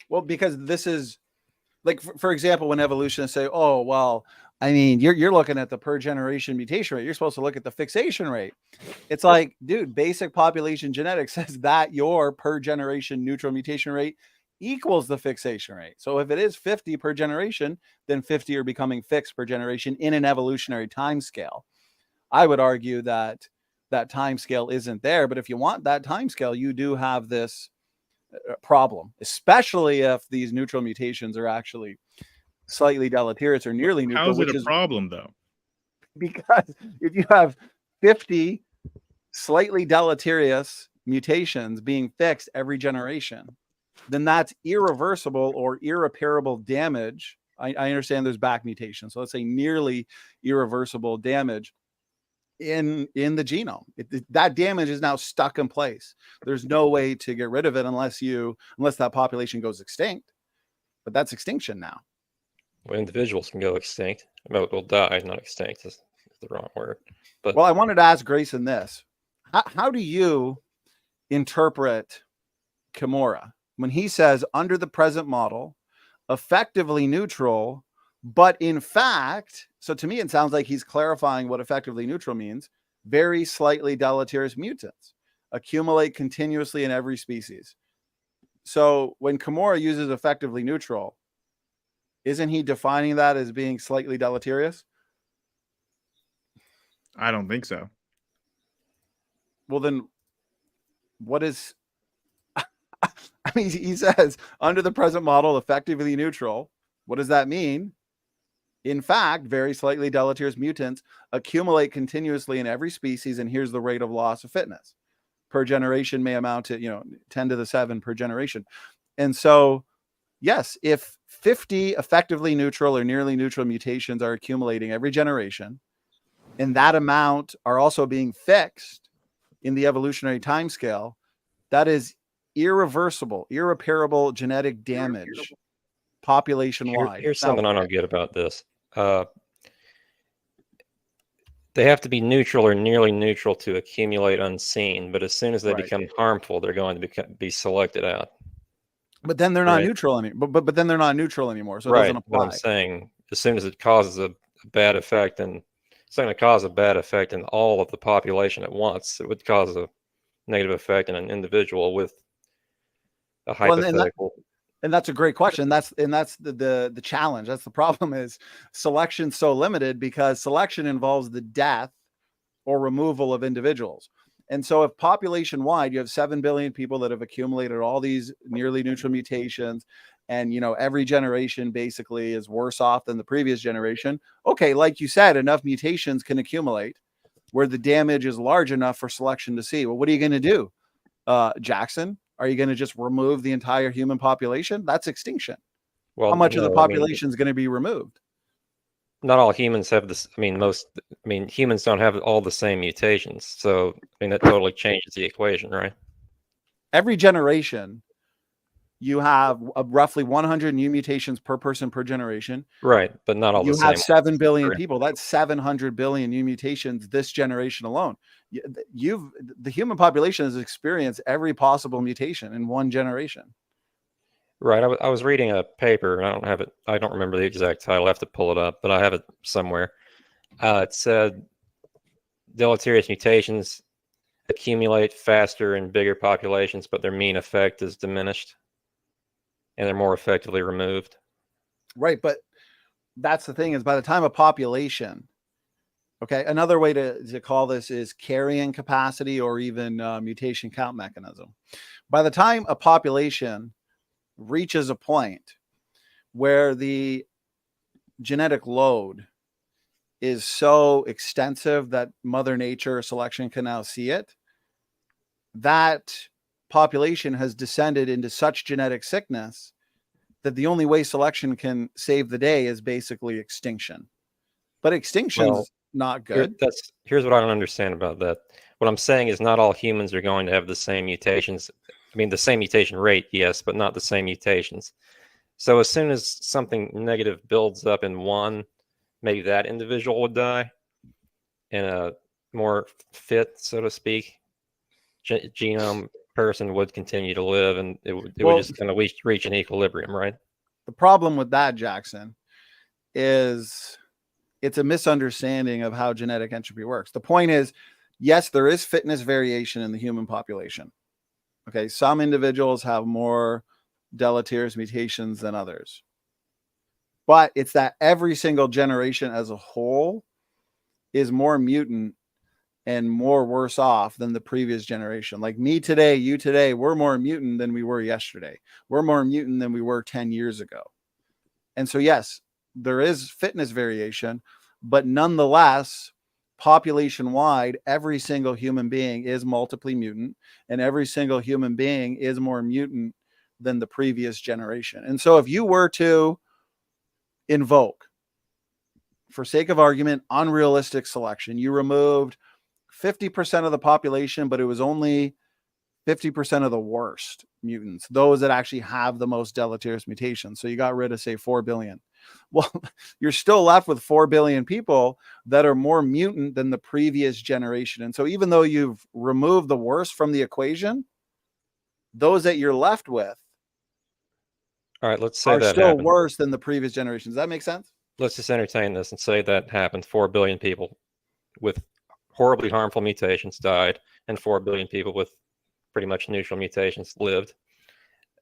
Well, because this is like, for example, when evolutionists say, "Oh, well, I mean, you're looking at the per generation mutation rate. You're supposed to look at the fixation rate." It's like, dude, basic population genetics says that your per generation neutral mutation rate equals the fixation rate. So if it is 50 per generation, then 50 are becoming fixed per generation in an evolutionary time scale. I would argue that that time scale isn't there, but if you want that time scale, you do have this problem, especially if these neutral mutations are actually slightly deleterious or nearly neutral. How's it a problem though? Because if you have 50 slightly deleterious mutations being fixed every generation, then that's irreversible or irreparable damage. I understand there's back mutation, so let's say nearly irreversible damage in the genome. That damage is now stuck in place. There's no way to get rid of it unless that population goes extinct. But that's extinction now. Well, individuals can go extinct. Well, will die, not extinct is the wrong word. But well, I wanted to ask Grayson this. How do you interpret Kimura when he says under the present model, effectively neutral, but in fact, so to me, it sounds like he's clarifying what effectively neutral means. Very slightly deleterious mutants accumulate continuously in every species. So when Kimura uses effectively neutral, isn't he defining that as being slightly deleterious? I don't think so. Well, then what is... I mean, he says, under the present model, effectively neutral. What does that mean? In fact, very slightly deleterious mutants accumulate continuously in every species, and here's the rate of loss of fitness. Per generation may amount to, 10 to the 7 per generation. And so, yes, if 50 effectively neutral or nearly neutral mutations are accumulating every generation, and that amount are also being fixed in the evolutionary timescale, that is irreversible, irreparable genetic damage population-wide. Here's something I don't get about this. They have to be neutral or nearly neutral to accumulate unseen, but as soon as they become harmful, they're going to be selected out. But then they're not neutral anymore. But then they're not neutral anymore, so it doesn't apply. What I'm saying, as soon as it causes a bad effect, and it's going to cause a bad effect in all of the population at once, it would cause a negative effect in an individual with a hypothetical. And that's a great question. That's the challenge. That's the problem, is selection so limited because selection involves the death or removal of individuals. And so if population wide, you have 7 billion people that have accumulated all these nearly neutral mutations, and every generation basically is worse off than the previous generation. Okay, like you said, enough mutations can accumulate where the damage is large enough for selection to see. Well, what are you going to do, Jackson? Are you going to just remove the entire human population? That's extinction. Well, how much of the population is going to be removed? Not all humans have this. Humans don't have all the same mutations. So, that totally changes the equation, right? Every generation, you have roughly 100 new mutations per person per generation. Right, but not all the same. You have 7 billion people. That's 700 billion new mutations this generation alone. The human population has experienced every possible mutation in one generation. Right. I was reading a paper, and I don't have it. I don't remember the exact title. I have to pull it up, but I have it somewhere. It said deleterious mutations accumulate faster in bigger populations, but their mean effect is diminished, and they're more effectively removed. Right, but that's the thing, is by the time a population, okay, another way to call this is carrying capacity or even mutation count mechanism. By the time a population reaches a point where the genetic load is so extensive that Mother Nature selection can now see it, that population has descended into such genetic sickness that the only way selection can save the day is basically extinction. But extinction's not good. Here's what I don't understand about that. What I'm saying is not all humans are going to have the same mutations. The same mutation rate, yes, but not the same mutations. So as soon as something negative builds up in one, maybe that individual would die, and a more fit, so to speak, genome person would continue to live, and it would just kind of reach an equilibrium, right? The problem with that, Jackson, is it's a misunderstanding of how genetic entropy works. The point is, yes, there is fitness variation in the human population. Okay, some individuals have more deleterious mutations than others. But it's that every single generation as a whole is more mutant and more worse off than the previous generation. Like me today, you today, we're more mutant than we were yesterday. We're more mutant than we were 10 years ago. And so, yes, there is fitness variation, but nonetheless, population-wide, every single human being is multiply mutant, and every single human being is more mutant than the previous generation. And so if you were to invoke, for sake of argument, unrealistic selection, you removed 50% of the population, but it was only 50% of the worst mutants, those that actually have the most deleterious mutations. So you got rid of, say, 4 billion. Well, you're still left with 4 billion people that are more mutant than the previous generation. And so even though you've removed the worst from the equation, those that you're left with All right, let's say are that still happened. worse than the previous generation. Does that make sense? Let's just entertain this and say that happened. 4 billion people with horribly harmful mutations died, and 4 billion people with pretty much neutral mutations lived.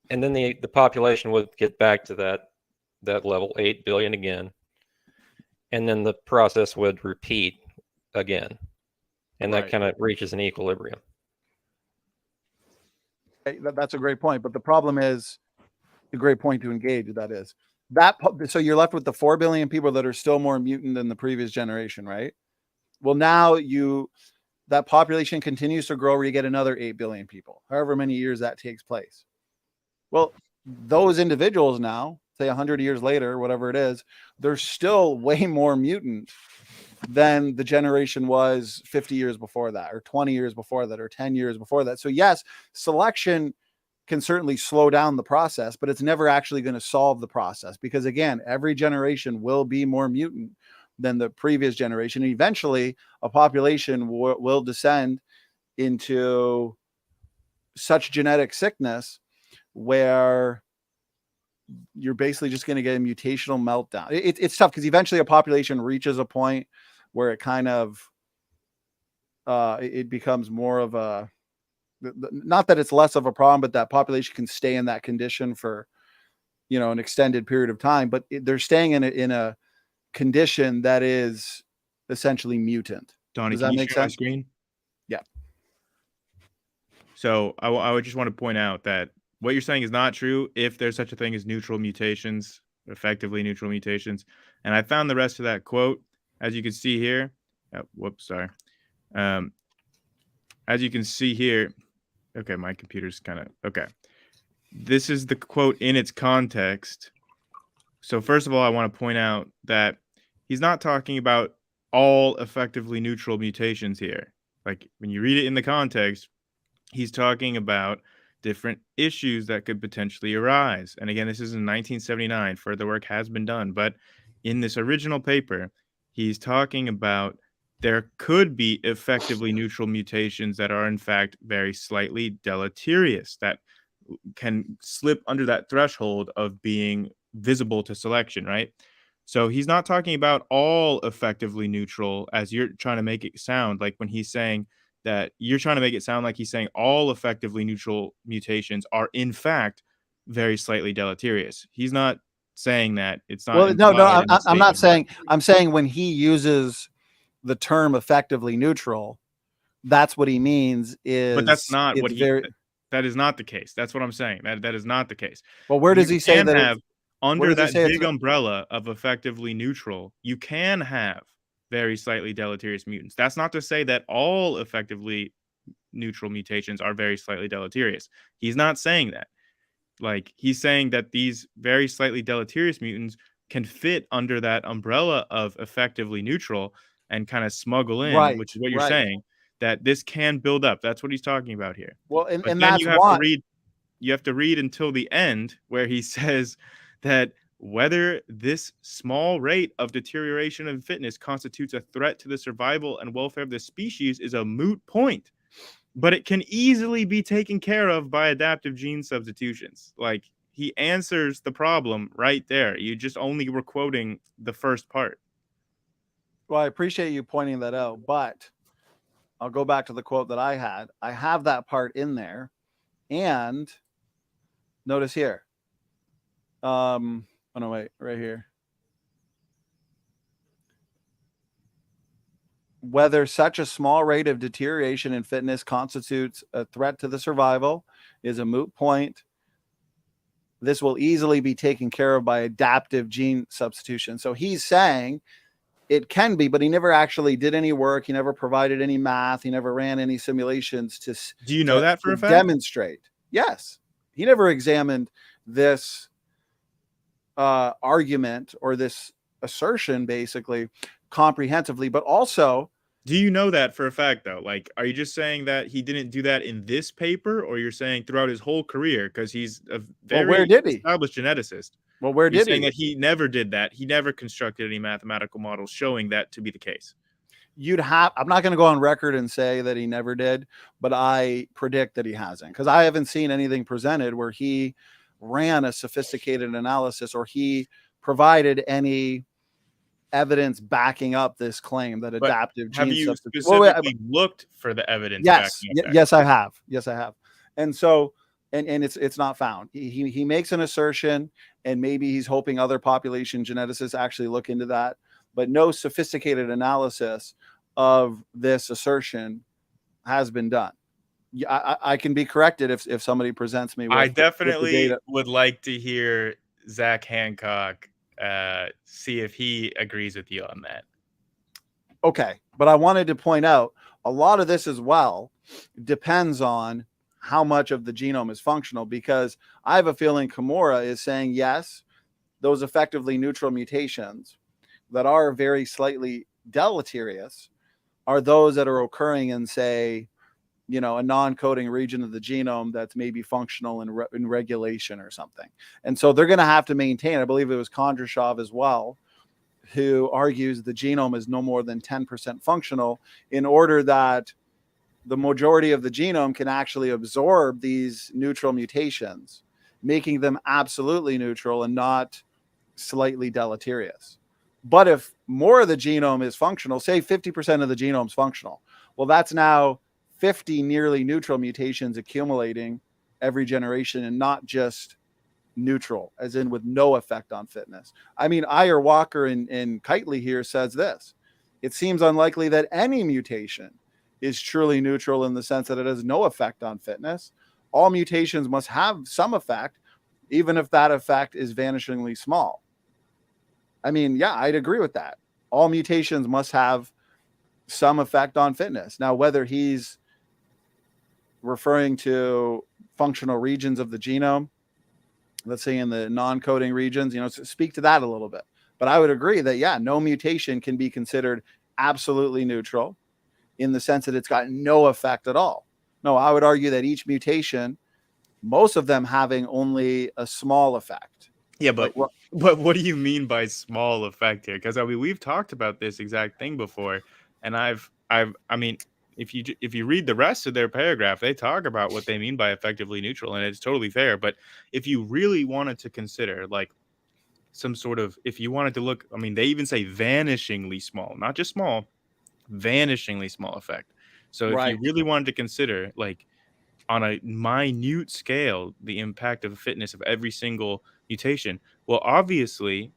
And then the population would get back to that level, 8 billion again. And then the process would repeat again. And that kind of reaches an equilibrium. That's a great point. But the problem is, a great point to engage, that is. So you're left with the 4 billion people that are still more mutant than the previous generation, right? Well, now that population continues to grow where you get another 8 billion people, however many years that takes place. Well, those individuals now, say 100 years later, whatever it is, they're still way more mutant than the generation was 50 years before that, or 20 years before that, or 10 years before that. So yes, selection can certainly slow down the process, but it's never actually going to solve the process, because again, every generation will be more mutant than the previous generation. And eventually a population will descend into such genetic sickness where you're basically just going to get a mutational meltdown. It's tough because eventually a population reaches a point where it kind of, it becomes more of a, not that it's less of a problem, but that population can stay in that condition for, an extended period of time, but they're staying in a condition that is essentially mutant. Donny, does that make sense? My screen? Yeah. So I would just want to point out that what you're saying is not true if there's such a thing as neutral mutations, effectively neutral mutations. And I found the rest of that quote, as you can see here. Sorry. As you can see here. Okay, my computer's kind of, okay. This is the quote in its context. So first of all, I want to point out that he's not talking about all effectively neutral mutations here. Like when you read it in the context, he's talking about different issues that could potentially arise. And again, this is in 1979. Further work has been done. But in this original paper, he's talking about there could be effectively neutral mutations that are in fact very slightly deleterious, that can slip under that threshold of being visible to selection, right? So he's not talking about all effectively neutral as you're trying to make it sound, like when he's saying that you're trying to make it sound like he's saying all effectively neutral mutations are in fact very slightly deleterious. He's not saying that. It's not. Well, no, I'm not saying. I'm saying when he uses the term effectively neutral, that's what he means. But that's not what that is not the case. That's what I'm saying. That is not the case. Well, where does he say that? Have under that big umbrella of effectively neutral, you can have very slightly deleterious mutants. That's not to say that all effectively neutral mutations are very slightly deleterious. He's not saying that. Like, he's saying that these very slightly deleterious mutants can fit under that umbrella of effectively neutral and kind of smuggle in, which is what you're saying, that this can build up. That's what he's talking about here. Well, and then that's you have to read until the end where he says that whether this small rate of deterioration in fitness constitutes a threat to the survival and welfare of the species is a moot point, but it can easily be taken care of by adaptive gene substitutions. Like, he answers the problem right there. You just only were quoting the first part. Well, I appreciate you pointing that out, but I'll go back to the quote that I had. I have that part in there, and notice here. Oh no, wait, right here. Whether such a small rate of deterioration in fitness constitutes a threat to the survival is a moot point. This will easily be taken care of by adaptive gene substitution. So he's saying it can be, but he never actually did any work. He never provided any math. He never ran any simulations to. Do you know that for a fact? Demonstrate. Yes. He never examined this argument or this assertion basically comprehensively, but also. Do you know that for a fact, though? Like, are you just saying that he didn't do that in this paper, or you're saying throughout his whole career? Because he's a very established geneticist. Well, where You're did saying he? that he never did that. He never constructed any mathematical models showing that to be the case. I'm not going to go on record and say that he never did, but I predict that he hasn't, because I haven't seen anything presented where he ran a sophisticated analysis or he provided any evidence backing up this claim that adaptive gene substitution. Have you specifically looked for the evidence? Yes, yes, I have. Yes, I have. And so, and it's not found. He makes an assertion, and maybe he's hoping other population geneticists actually look into that, but no sophisticated analysis of this assertion has been done. I can be corrected if somebody presents me with. I definitely would like to hear Zach Hancock see if he agrees with you on that. Okay, but I wanted to point out a lot of this as well depends on how much of the genome is functional, because I have a feeling Kimura is saying yes, those effectively neutral mutations that are very slightly deleterious are those that are occurring in, say, a non-coding region of the genome that's maybe functional in regulation or something. And so they're going to have to maintain, I believe it was Kondrashov as well, who argues the genome is no more than 10% functional, in order that the majority of the genome can actually absorb these neutral mutations, making them absolutely neutral and not slightly deleterious. But if more of the genome is functional, say 50% of the genome is functional, well, that's now 50 nearly neutral mutations accumulating every generation, and not just neutral, as in with no effect on fitness. I mean, Iyer, Walker, and Kitely here says this: it seems unlikely that any mutation is truly neutral in the sense that it has no effect on fitness. All mutations must have some effect, even if that effect is vanishingly small. I mean, yeah, I'd agree with that. All mutations must have some effect on fitness. Now, whether he's referring to functional regions of the genome, let's say in the non-coding regions, speak to that a little bit. But I would agree that, yeah, no mutation can be considered absolutely neutral in the sense that it's got no effect at all. No, I would argue that each mutation, most of them having only a small effect. Yeah, but what do you mean by small effect here? Because I mean, we've talked about this exact thing before, and I mean, if you read the rest of their paragraph, they talk about what they mean by effectively neutral, and it's totally fair. But if you really wanted to consider like some sort of, if you wanted to look, I mean, they even say vanishingly small, not just small, vanishingly small effect. So if you really wanted to consider like on a minute scale the impact of the fitness of every single mutation, well, obviously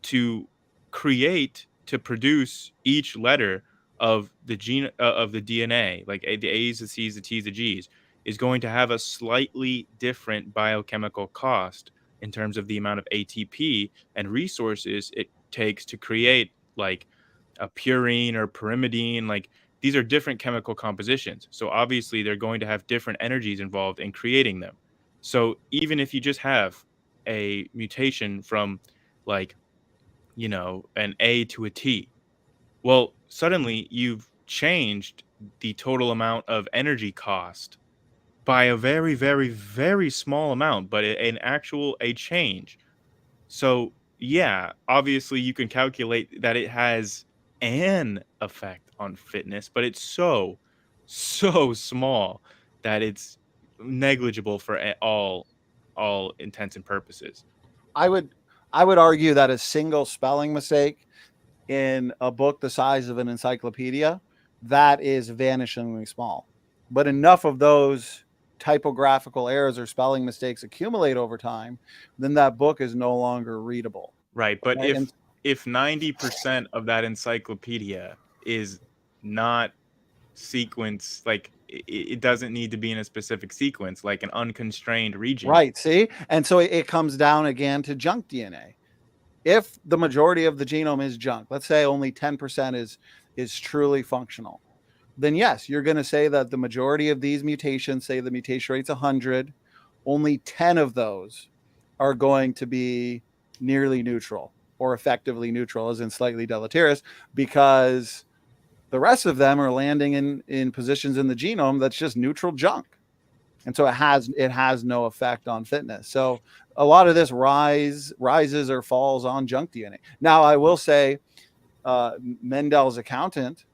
to produce each letter of the gene of the DNA, like the A's, the C's, the T's, the G's, is going to have a slightly different biochemical cost in terms of the amount of ATP and resources it takes to create like a purine or pyrimidine. Like, these are different chemical compositions. So obviously they're going to have different energies involved in creating them. So even if you just have a mutation from like, an A to a T, well, suddenly you've changed the total amount of energy cost by a very, very, very small amount, but a change So yeah, obviously you can calculate that it has an effect on fitness, but it's so small that it's negligible for all intents and purposes. I would argue that a single spelling mistake in a book the size of an encyclopedia, that is vanishingly small. But enough of those typographical errors or spelling mistakes accumulate over time, then that book is no longer readable. Right, but Right? And if 90% of that encyclopedia is not sequence, like it doesn't need to be in a specific sequence, like an unconstrained region. right, see? And so it comes down again to junk DNA. If the majority of the genome is junk, let's say only 10% is truly functional, then yes, you're going to say that the majority of these mutations, say the mutation rate's 100, only 10 of those are going to be nearly neutral or effectively neutral, as in slightly deleterious, because the rest of them are landing in positions in the genome that's just neutral junk. And so it has no effect on fitness. So a lot of this rises or falls on junk DNA. Now, I will say Mendel's accountant,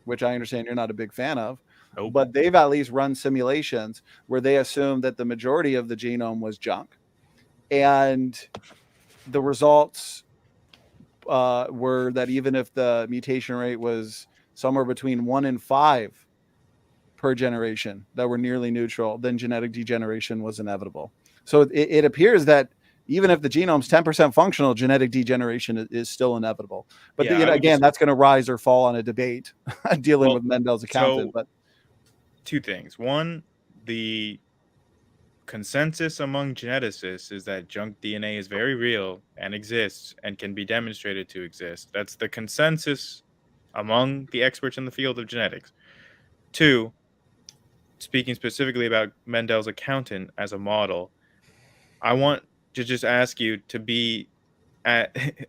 which I understand you're not a big fan of, Nope. but they've at least run simulations where they assumed that the majority of the genome was junk. And the results were that even if the mutation rate was somewhere between 1 and 5 per generation that were nearly neutral, then genetic degeneration was inevitable. So it appears that even if the genome's 10% functional, genetic degeneration is still inevitable. But Yeah, again, that's going to rise or fall on a debate dealing with Mendel's accountant. So but two things. One, the consensus among geneticists is that junk DNA is very real and exists and can be demonstrated to exist. That's the consensus among the experts in the field of genetics. Two, speaking specifically about Mendel's accountant as a model, I want to just ask you to be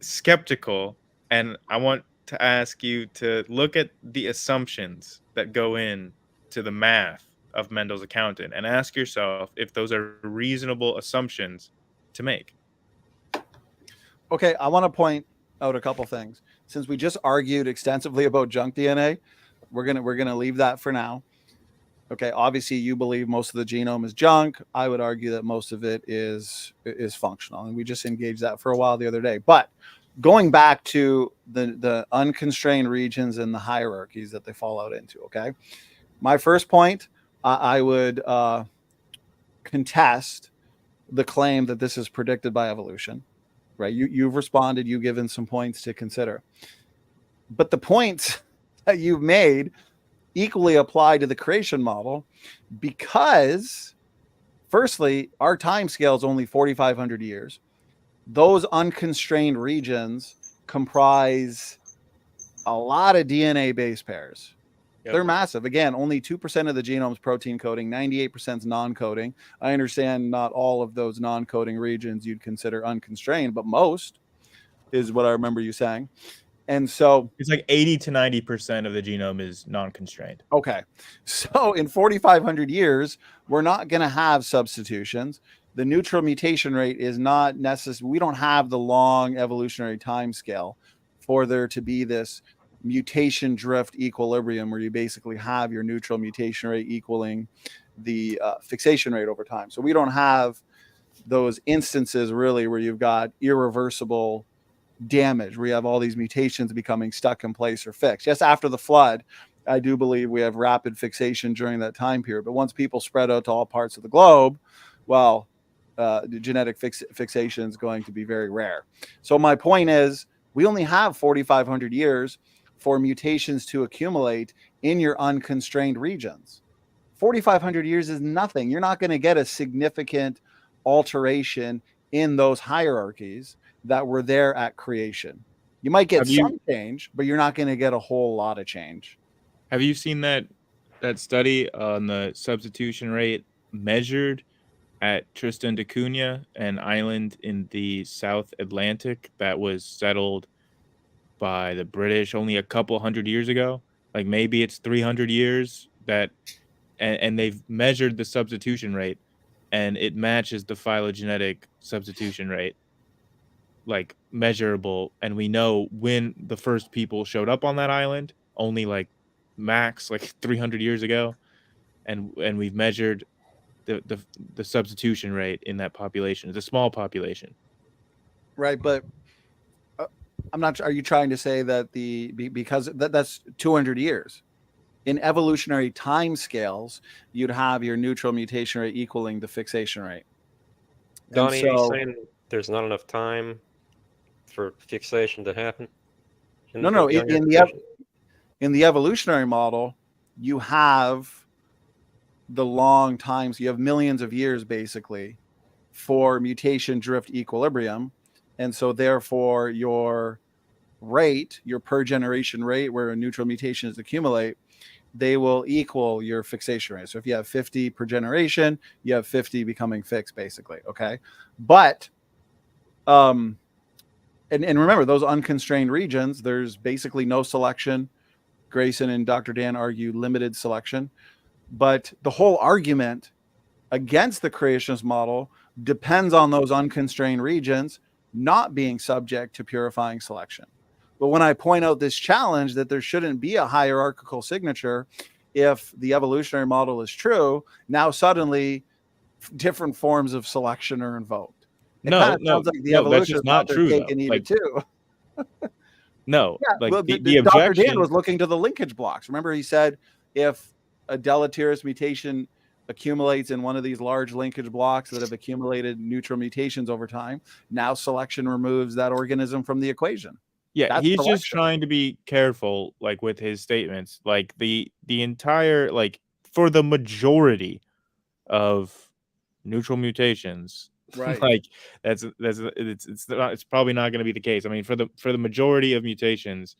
skeptical, and I want to ask you to look at the assumptions that go in to the math of Mendel's accountant and ask yourself if those are reasonable assumptions to make. okay, I want to point out a couple things. Since we just argued extensively about junk DNA, we're gonna leave that for now. Okay, obviously you believe most of the genome is junk. I would argue that most of it is functional, and we just engaged that for a while the other day. But going back to the unconstrained regions and the hierarchies that they fall out into, okay? My first point, I would contest the claim that this is predicted by evolution, right? You've responded, you've given some points to consider. But the points that you've made equally apply to the creation model, because firstly, our time scale is only 4,500 years. Those unconstrained regions comprise a lot of DNA base pairs. Yep. They're massive. Again, only 2% of the genome is protein coding, 98% is non-coding. I understand not all of those non-coding regions you'd consider unconstrained, but most is what I remember you saying. And so it's like 80 to 90% of the genome is non-constrained. Okay. So in 4,500 years, we're not going to have substitutions. The neutral mutation rate is not necessary. We don't have the long evolutionary time scale for there to be this mutation drift equilibrium where you basically have your neutral mutation rate equaling the fixation rate over time. So we don't have those instances really where you've got irreversible damage, where you have all these mutations becoming stuck in place or fixed. Yes, after the flood, I do believe we have rapid fixation during that time period. But once people spread out to all parts of the globe, well, the genetic fixation is going to be very rare. So my point is, we only have 4,500 years for mutations to accumulate in your unconstrained regions. 4,500 years is nothing. You're not going to get a significant alteration in those hierarchies that were there at creation. You might get some change, but you're not going to get a whole lot of change. Have you seen that study on the substitution rate measured at Tristan da Cunha, an island in the South Atlantic that was settled by the British only a couple hundred years ago? Like maybe it's 300 years that, and they've measured the substitution rate, and it matches the phylogenetic substitution rate. like measurable, and we know when the first people showed up on that island, only like max like 300 years ago, and we've measured the substitution rate in that population. It's a small population. Right, but I'm not. Are you trying to say that because that's 200 years? In evolutionary time scales, you'd have your neutral mutation rate equaling the fixation rate. Donny, are you saying there's not enough time for fixation to happen? No. In the evolutionary model, you have the long times. You have millions of years basically for mutation drift equilibrium, and so therefore your rate, your per generation rate, where neutral mutations accumulate, they will equal your fixation rate. So if you have 50 per generation, you have 50 becoming fixed, basically. Okay. But, and remember, those unconstrained regions, there's basically no selection. Grayson and Dr. Dan argue limited selection. But the whole argument against the creationist model depends on those unconstrained regions not being subject to purifying selection. But when I point out this challenge that there shouldn't be a hierarchical signature, if the evolutionary model is true, now suddenly different forms of selection are invoked. No, sounds like the that's just not true. Cake and eat it too. No, yeah, like well, the objection. Dr. Dan was looking to the linkage blocks. Remember, he said if a deleterious mutation accumulates in one of these large linkage blocks that have accumulated neutral mutations over time, now selection removes that organism from the equation. Yeah, That's he's selection. just trying to be careful, like with his statements. Like the entire, like for the majority of neutral mutations, right? Like it's probably not going to be the case. I mean, for the majority of mutations,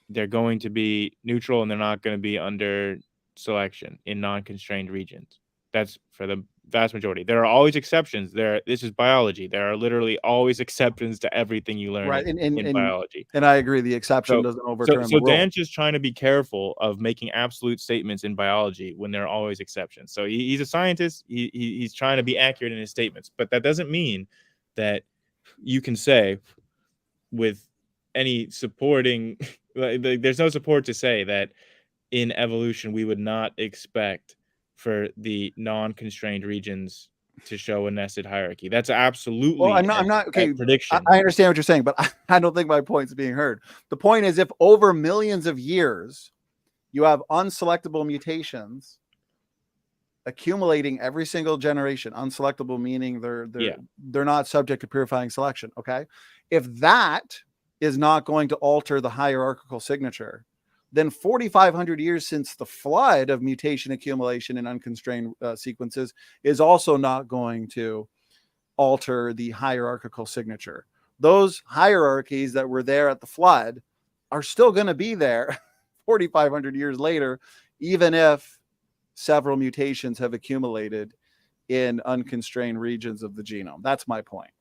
they're going to be neutral and they're not going to be under selection in non-constrained regions. That's for the vast majority. There are always exceptions. This is biology. There are literally always exceptions to everything you learn in biology. And I agree, the exception doesn't overturn the rule. Dan's just trying to be careful of making absolute statements in biology when there are always exceptions. So he's a scientist. He's trying to be accurate in his statements, but that doesn't mean that you can say with any supporting, there's no support to say that in evolution we would not expect for the non-constrained regions to show a nested hierarchy. That's absolutely well, I'm not okay. Prediction. I understand what you're saying, but I don't think my point's being heard. The point is, if over millions of years you have unselectable mutations accumulating every single generation, unselectable meaning they're not subject to purifying selection. Okay, if that is not going to alter the hierarchical signature, then 4,500 years since the flood of mutation accumulation in unconstrained sequences is also not going to alter the hierarchical signature. Those hierarchies that were there at the flood are still going to be there 4,500 years later, even if several mutations have accumulated in unconstrained regions of the genome. That's my point.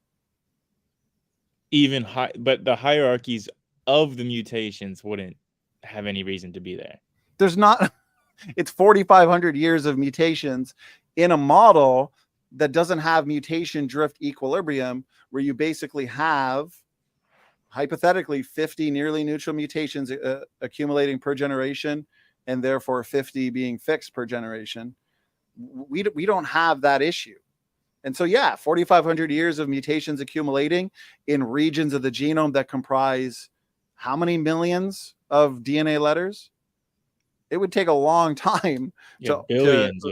But the hierarchies of the mutations wouldn't have any reason to be there. There's not. It's 4,500 years of mutations in a model that doesn't have mutation drift equilibrium, where you basically have hypothetically 50 nearly neutral mutations accumulating per generation, and therefore 50 being fixed per generation. We don't have that issue. And so, 4,500 years of mutations accumulating in regions of the genome that comprise how many millions of DNA letters? It would take a long time to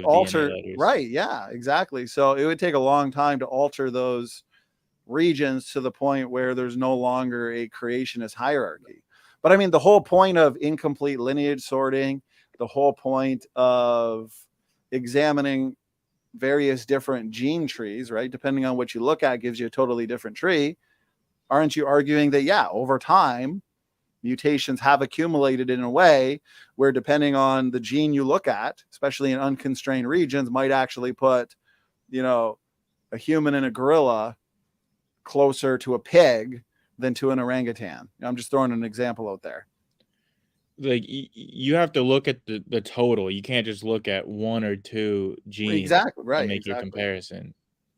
alter. Right. Yeah, exactly. So it would take a long time to alter those regions to the point where there's no longer a creationist hierarchy. But I mean, the whole point of incomplete lineage sorting, the whole point of examining various different gene trees, right? Depending on what you look at gives you a totally different tree. Aren't you arguing that, over time, mutations have accumulated in a way where, depending on the gene you look at, especially in unconstrained regions, might actually put, a human and a gorilla closer to a pig than to an orangutan? I'm just throwing an example out there. Like, you have to look at the total. You can't just look at one or two genes to make your comparison.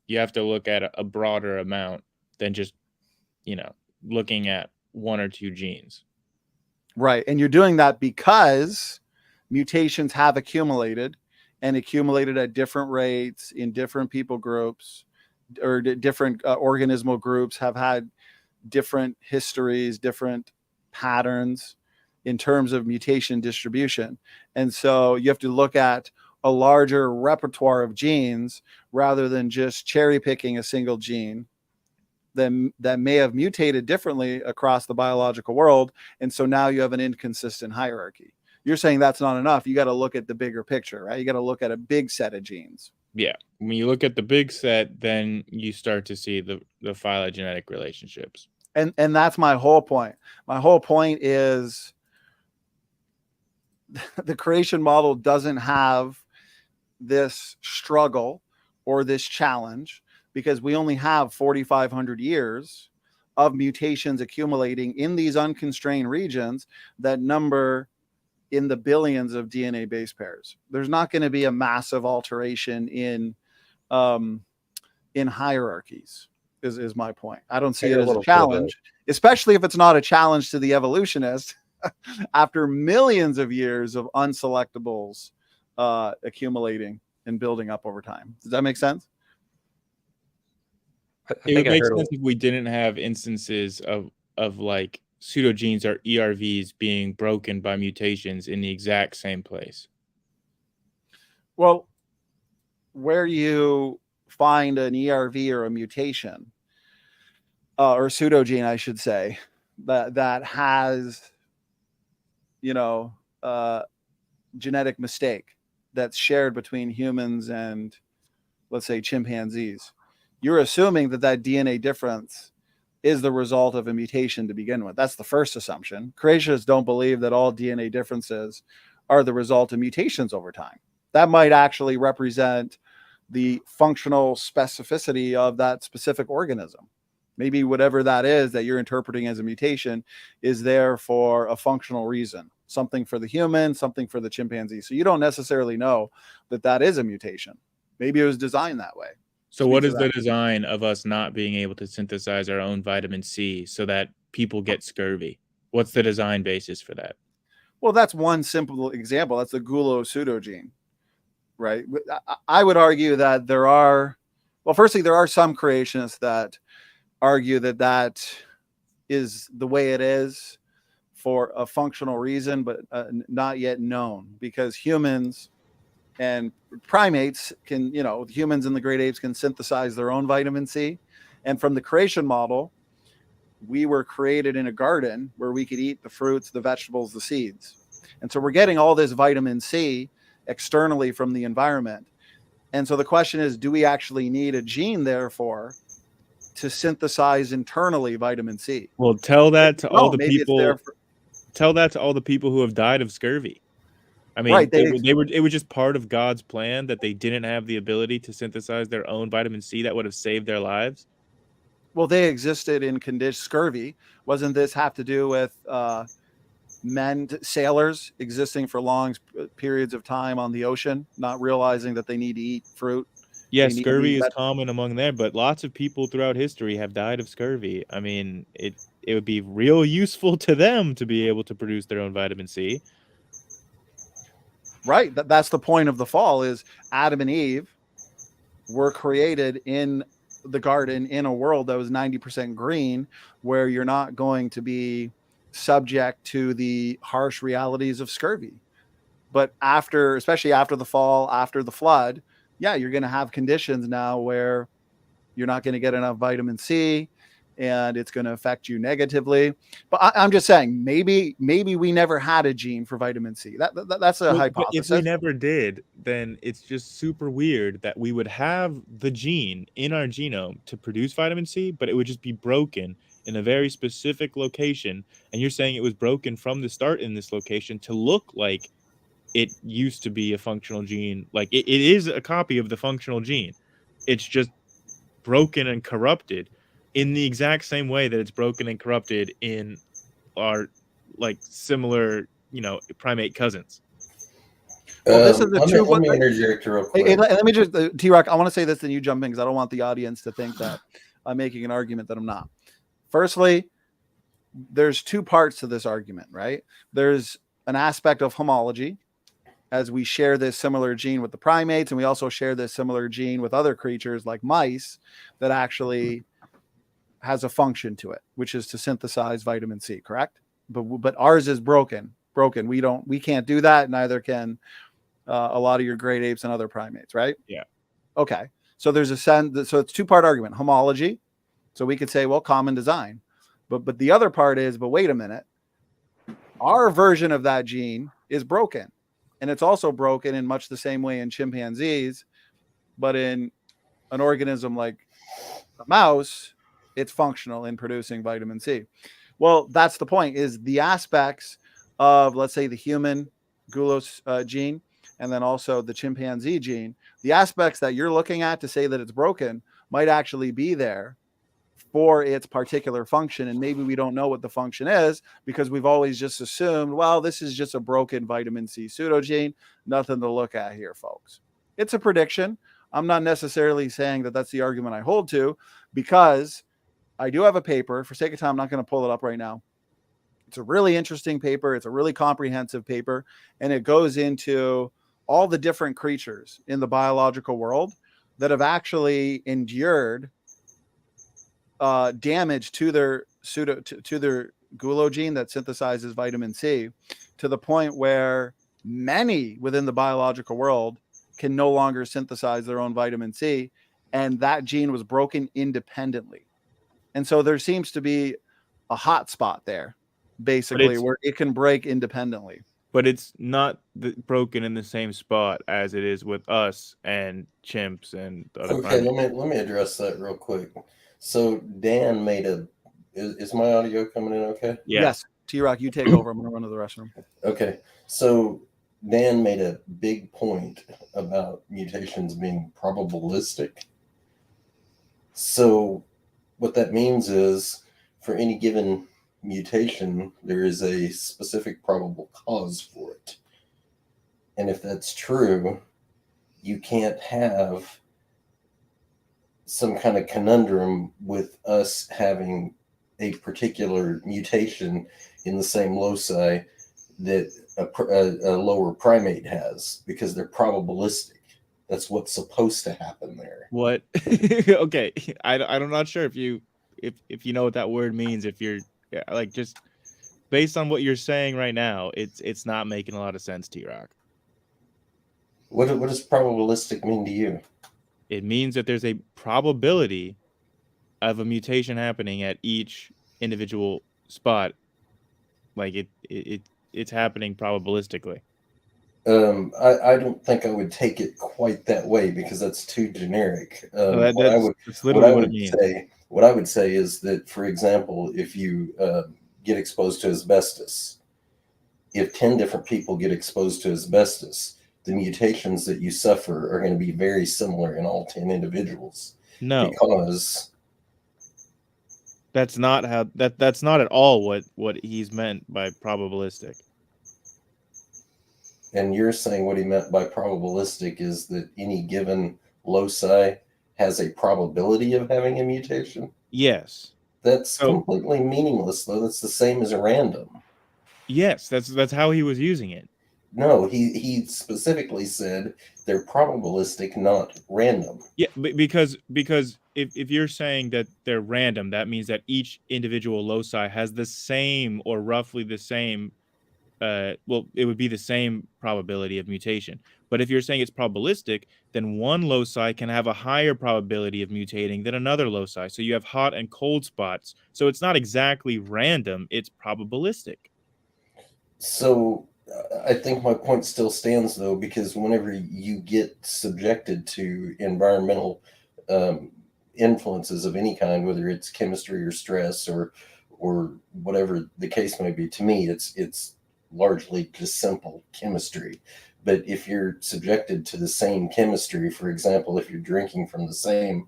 You have to look at a broader amount than just looking at one or two genes. Right. And you're doing that because mutations have accumulated and accumulated at different rates in different people groups, or different organismal groups have had different histories, different patterns in terms of mutation distribution. And so you have to look at a larger repertoire of genes rather than just cherry picking a single gene that may have mutated differently across the biological world. And so now you have an inconsistent hierarchy. You're saying that's not enough. You got to look at the bigger picture, right? You got to look at a big set of genes. Yeah. When you look at the big set, then you start to see the phylogenetic relationships. And that's my whole point. My whole point is the creation model doesn't have this struggle or this challenge because we only have 4,500 years of mutations accumulating in these unconstrained regions that number in the billions of DNA base pairs. There's not going to be a massive alteration in hierarchies, is my point. I don't see it as a challenge, especially if it's not a challenge to the evolutionist after millions of years of unselectables accumulating and building up over time. Does that make sense? It would make sense if we didn't have instances of like pseudogenes or ERVs being broken by mutations in the exact same place. Well, where you find an ERV or a mutation or pseudogene, I should say, that has, genetic mistake that's shared between humans and, let's say, chimpanzees. You're assuming that DNA difference is the result of a mutation to begin with. That's the first assumption. Creationists don't believe that all DNA differences are the result of mutations over time. That might actually represent the functional specificity of that specific organism. Maybe whatever that is that you're interpreting as a mutation is there for a functional reason, something for the human, something for the chimpanzee. So you don't necessarily know that is a mutation. Maybe it was designed that way. So what is the design of us not being able to synthesize our own vitamin C so that people get scurvy? What's the design basis for that? Well, that's one simple example. That's the GULO pseudogene, right? I would argue that firstly, there are some creationists that argue that is the way it is for a functional reason, but not yet known, because humans and primates can, humans and the great apes can synthesize their own vitamin C. And from the creation model, we were created in a garden where we could eat the fruits, the vegetables, the seeds. And so we're getting all this vitamin C externally from the environment. And so the question is, do we actually need a gene, therefore, to synthesize internally vitamin C? Well, tell that to all the people. Tell that to all the people who have died of scurvy. I mean, right, it was just part of God's plan that they didn't have the ability to synthesize their own vitamin C that would have saved their lives. Well, they existed in scurvy. Wasn't this have to do with sailors existing for long periods of time on the ocean, not realizing that they need to eat fruit? Yes, scurvy is common among them, but lots of people throughout history have died of scurvy. I mean, it would be real useful to them to be able to produce their own vitamin C. Right. That's the point of the fall, is Adam and Eve were created in the garden in a world that was 90% green, where you're not going to be subject to the harsh realities of scurvy. But especially after the fall, after the flood, you're going to have conditions now where you're not going to get enough vitamin C, and it's going to affect you negatively. But I'm just saying, maybe we never had a gene for vitamin C. That's a hypothesis. If we never did, then it's just super weird that we would have the gene in our genome to produce vitamin C, but it would just be broken in a very specific location. And you're saying it was broken from the start in this location to look like it used to be a functional gene. Like it is a copy of the functional gene. It's just broken and corrupted in the exact same way that it's broken and corrupted in our similar, primate cousins. Well, this is let me interject real quick. Hey, let me just, T-Rock, I want to say this, and you jump in, because I don't want the audience to think that I'm making an argument that I'm not. Firstly, there's two parts to this argument, right? There's an aspect of homology, as we share this similar gene with the primates, and we also share this similar gene with other creatures like mice that actually has a function to it, which is to synthesize vitamin C, correct? But ours is broken. We can't do that. Neither can a lot of your great apes and other primates, right? Yeah. Okay. So there's so it's two-part argument, homology. So we could say, well, common design. But the other part is, but wait a minute, our version of that gene is broken. And it's also broken in much the same way in chimpanzees, but in an organism like a mouse, it's functional in producing vitamin C. Well, that's the point, is the aspects of, let's say, the human GULO gene, and then also the chimpanzee gene, the aspects that you're looking at to say that it's broken might actually be there for its particular function. And maybe we don't know what the function is because we've always just assumed, well, this is just a broken vitamin C pseudogene. Nothing to look at here, folks. It's a prediction. I'm not necessarily saying that that's the argument I hold to, because I do have a paper. For sake of time, I'm not going to pull it up right now. It's a really interesting paper. It's a really comprehensive paper, and it goes into all the different creatures in the biological world that have actually endured damage to their to their GULO gene that synthesizes vitamin C, to the point where many within the biological world can no longer synthesize their own vitamin C, and that gene was broken independently. And so there seems to be a hot spot there, basically, where it can break independently. But it's not broken in the same spot as it is with us and chimps and other Okay, primates. let me address that real quick. So Dan made is my audio coming in okay? Yeah. Yes, T-Rock, you take over. I'm going to run to the restroom. Okay, so Dan made a big point about mutations being probabilistic. So what that means is, for any given mutation, there is a specific probable cause for it. And if that's true, you can't have some kind of conundrum with us having a particular mutation in the same loci that a lower primate has, because they're probabilistic. That's what's supposed to happen there. What? Okay, I'm not sure if you know what that word means. If you're like, just based on what you're saying right now, it's not making a lot of sense, T-Rock. What does probabilistic mean to you? It means that there's a probability of a mutation happening at each individual spot. Like it's happening probabilistically. I don't think I would take it quite that way, because that's too generic. That's literally what it means. What I would say is that, for example, if you get exposed to asbestos, if 10 different people get exposed to asbestos, the mutations that you suffer are going to be very similar in all 10 individuals. No, because that's not how that's not at all what he's meant by probabilistic. And you're saying what he meant by probabilistic is that any given loci has a probability of having a mutation? Yes. That's completely meaningless, though. That's the same as a random. Yes, that's how he was using it. No, he specifically said they're probabilistic, not random. Yeah, because if you're saying that they're random, that means that each individual loci has the same or roughly the same, well, it would be the same probability of mutation. But if you're saying it's probabilistic, then one loci can have a higher probability of mutating than another loci. So you have hot and cold spots. So it's not exactly random, it's probabilistic. So I think my point still stands, though, because whenever you get subjected to environmental influences of any kind, whether it's chemistry or stress or whatever the case may be, to me, it's largely just simple chemistry. But if you're subjected to the same chemistry, for example, if you're drinking from the same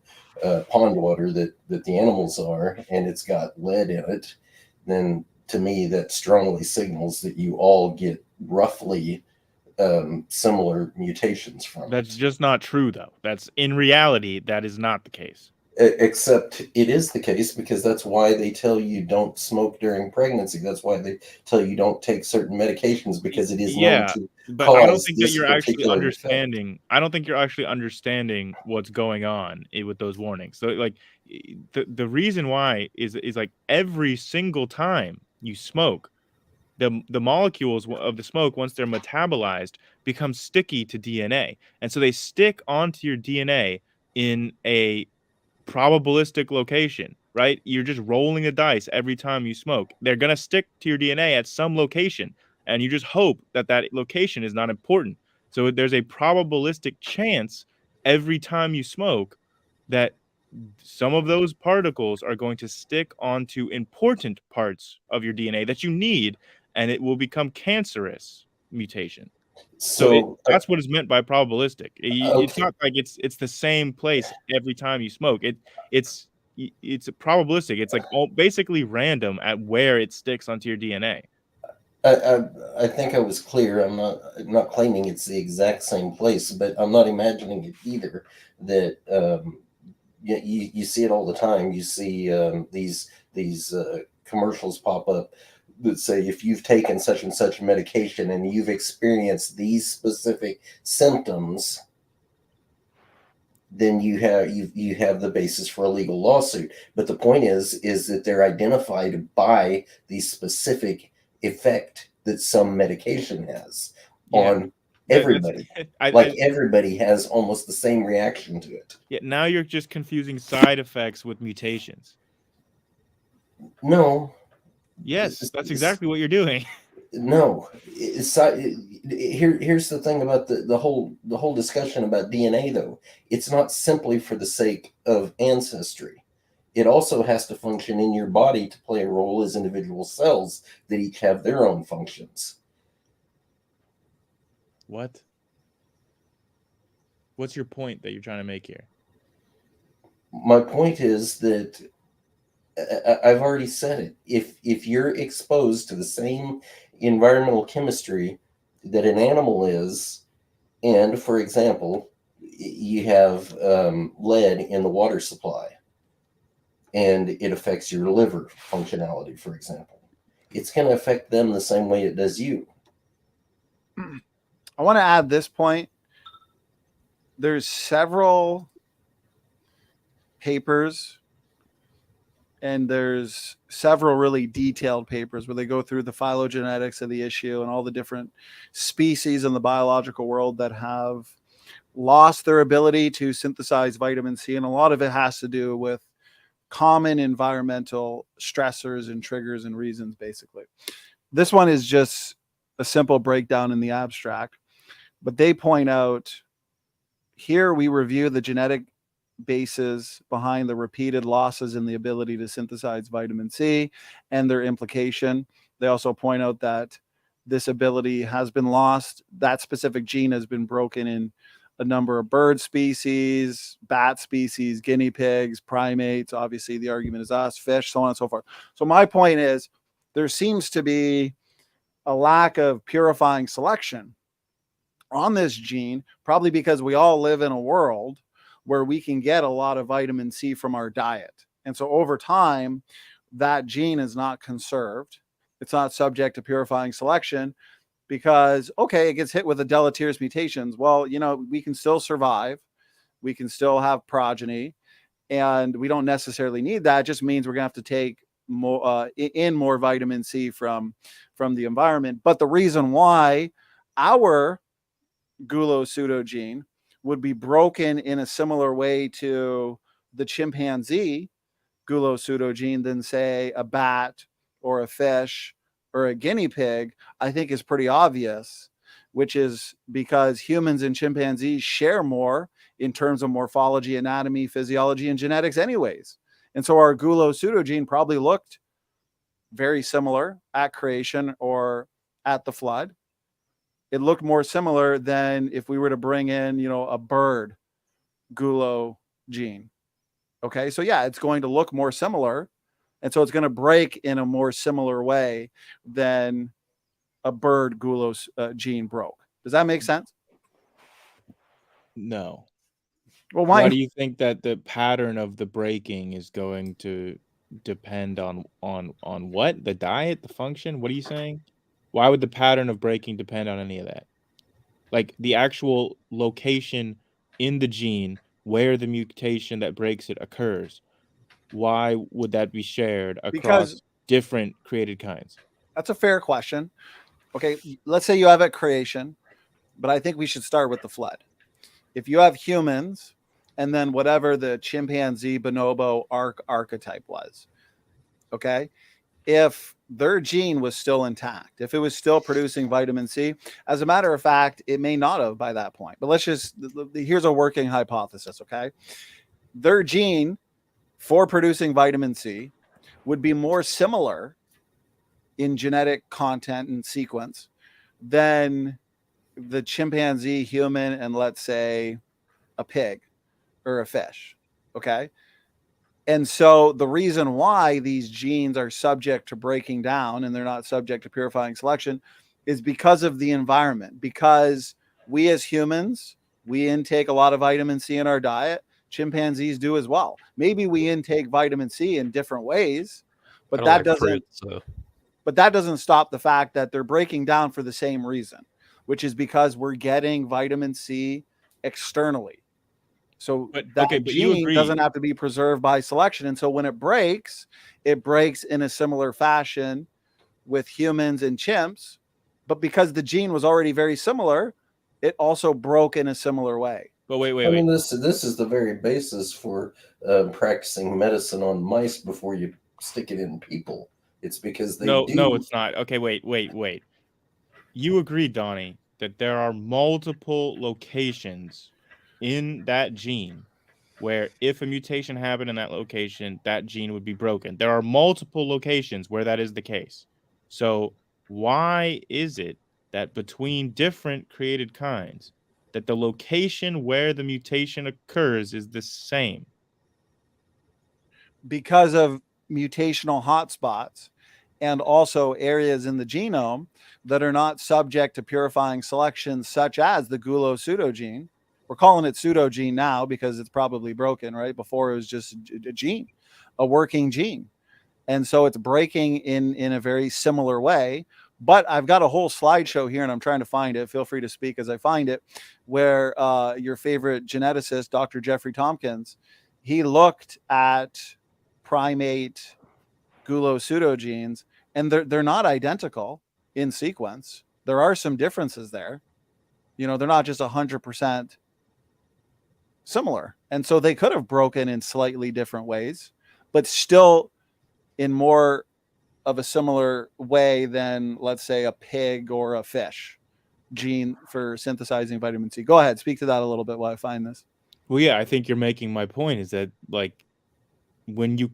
pond water that the animals are, and it's got lead in it, then to me, that strongly signals that you all get roughly similar mutations from That's it. just not true, though. That's in reality, that is not the case. Except it is the case, because that's why they tell you don't smoke during pregnancy. That's why they tell you don't take certain medications, because it is known Yeah, to but I don't cause think that this you're actually particular effect. understanding. I don't think you're actually understanding what's going on with those warnings. So, like, the reason why is like every single time you smoke, the molecules of the smoke, once they're metabolized, become sticky to DNA, and so they stick onto your DNA in a probabilistic location, right? You're just rolling a dice every time you smoke. They're going to stick to your DNA at some location, and you just hope that that location is not important. So there's a probabilistic chance every time you smoke that some of those particles are going to stick onto important parts of your DNA that you need, and it will become cancerous mutation. So That's what is meant by probabilistic. It's okay, not like it's the same place every time you smoke. It's it's probabilistic. It's like basically random at where it sticks onto your DNA. I think I was clear. I'm not claiming it's the exact same place, but I'm not imagining it either. That you see it all the time. You see these commercials pop up that say, if you've taken such and such medication and you've experienced these specific symptoms, then you have the basis for a legal lawsuit. But the point is that they're identified by the specific effect that some medication has on everybody. Everybody has almost the same reaction to it. Yeah, now you're just confusing side effects with mutations. No. Yes, that's exactly what you're doing. No. Here's the thing about the whole discussion about DNA, though. It's not simply for the sake of ancestry. It also has to function in your body to play a role as individual cells that each have their own functions. What? What's your point that you're trying to make here? My point is that I've already said it. If you're exposed to the same environmental chemistry that an animal is, and for example, you have lead in the water supply, and it affects your liver functionality, for example, it's going to affect them the same way it does you. I want to add this point. There's several papers, and there's several really detailed papers where they go through the phylogenetics of the issue and all the different species in the biological world that have lost their ability to synthesize vitamin C. And a lot of it has to do with common environmental stressors and triggers and reasons, basically. This one is just a simple breakdown in the abstract, but they point out here we review the genetic bases behind the repeated losses in the ability to synthesize vitamin C and their implication. They also point out that this ability has been lost. That specific gene has been broken in a number of bird species, bat species, guinea pigs, primates. Obviously, the argument is us, fish, so on and so forth. So my point is there seems to be a lack of purifying selection on this gene, probably because we all live in a world where we can get a lot of vitamin C from our diet. And so over time, that gene is not conserved. It's not subject to purifying selection because, okay, it gets hit with the deleterious mutations. Well, we can still survive. We can still have progeny, and we don't necessarily need that. It just means we're going to have to take more vitamin C from the environment. But the reason why our GULO pseudogene would be broken in a similar way to the chimpanzee GULO pseudogene than, say, a bat or a fish or a guinea pig, I think is pretty obvious, which is because humans and chimpanzees share more in terms of morphology, anatomy, physiology, and genetics anyways. And so our GULO pseudogene probably looked very similar at creation or at the flood. It looked more similar than if we were to bring in, a bird GULO gene. Okay, so yeah, it's going to look more similar. And so it's going to break in a more similar way than a bird GULO gene broke. Does that make sense? No. Well, Why why? do you think that the pattern of the breaking is going to depend on what? The diet, the function? What are you saying? Why would the pattern of breaking depend on any of that? Like the actual location in the gene where the mutation that breaks it occurs. Why would that be shared Because across different created kinds? that's a fair question. Okay, let's say you have at creation, but I think we should start with the flood. If you have humans and then whatever the chimpanzee bonobo archetype was, okay, if their gene was still intact, if it was still producing vitamin C, as a matter of fact, it may not have by that point. But here's a working hypothesis, okay? Their gene for producing vitamin C would be more similar in genetic content and sequence than the chimpanzee, human, and let's say a pig or a fish. Okay. And so the reason why these genes are subject to breaking down and they're not subject to purifying selection is because of the environment. Because we as humans, we intake a lot of vitamin C in our diet. Chimpanzees do as well. Maybe we intake vitamin C in different ways, but that doesn't but that doesn't stop the fact that they're breaking down for the same reason, which is because we're getting vitamin C externally. So that gene doesn't have to be preserved by selection. And so when it breaks in a similar fashion with humans and chimps. But because the gene was already very similar, it also broke in a similar way. But wait. I mean, this is the very basis for practicing medicine on mice before you stick it in people. It's because they do. No, it's not. Okay, wait. You agree, Donny, that there are multiple locations in that gene where if a mutation happened in that location, that gene would be broken. There are multiple locations where that is the case. So why is it that between different created kinds, that the location where the mutation occurs is the same? Because of mutational hotspots and also areas in the genome that are not subject to purifying selection, such as the GULO pseudogene. We're calling it pseudogene now because it's probably broken, right? Before it was just a gene, a working gene. And so it's breaking in a very similar way. But I've got a whole slideshow here and I'm trying to find it. Feel free to speak as I find it, where your favorite geneticist, Dr. Jeffrey Tompkins, he looked at primate GULO pseudogenes, and they're not identical in sequence. There are some differences there. You know, they're not just 100% similar. And so they could have broken in slightly different ways, but still in more of a similar way than, let's say, a pig or a fish gene for synthesizing vitamin C. Go ahead, speak to that a little bit while I find this. Well, yeah, I think you're making my point is that, like, when you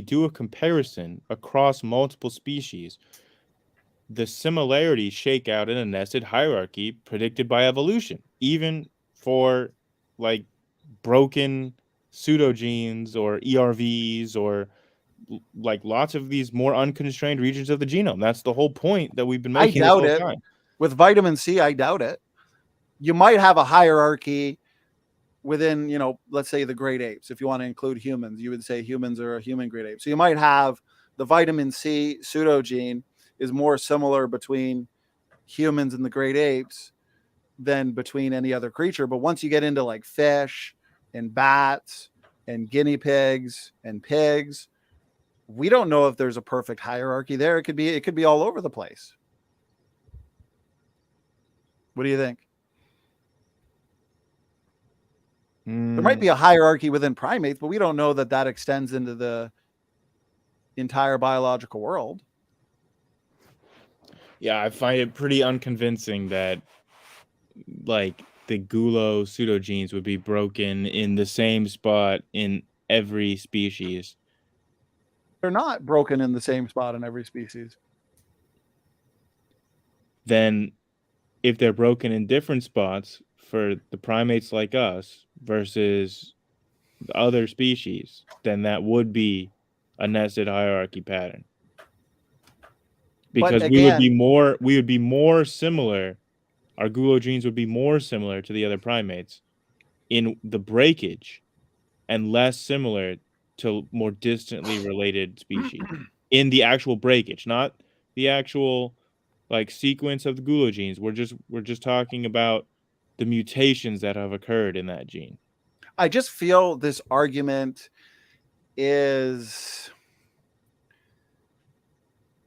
do a comparison across multiple species, the similarities shake out in a nested hierarchy predicted by evolution, even for like broken pseudogenes or ERVs or like lots of these more unconstrained regions of the genome. That's the whole point that we've been making. I doubt it. Time. With vitamin C, I doubt it. You might have a hierarchy within, you know, let's say the great apes. If you want to include humans, you would say humans are a human great ape. So you might have the vitamin C pseudogene is more similar between humans and the great apes than between any other creature. But once you get into like fish and bats and guinea pigs and pigs, we don't know if there's a perfect hierarchy there. It could be all over the place. What do you think? There might be a hierarchy within primates, but we don't know that that extends into the entire biological world. Yeah, I find it pretty unconvincing that like the GULO pseudogenes would be broken in the same spot in every species. They're not broken in the same spot in every species. Then if they're broken in different spots for the primates like us versus the other species, then that would be a nested hierarchy pattern. Because we would be more similar, our GULO genes would be more similar to the other primates in the breakage and less similar to more distantly related species in the actual breakage, not the actual like sequence of the GULO genes. We're just talking about the mutations that have occurred in that gene. I just feel this argument is,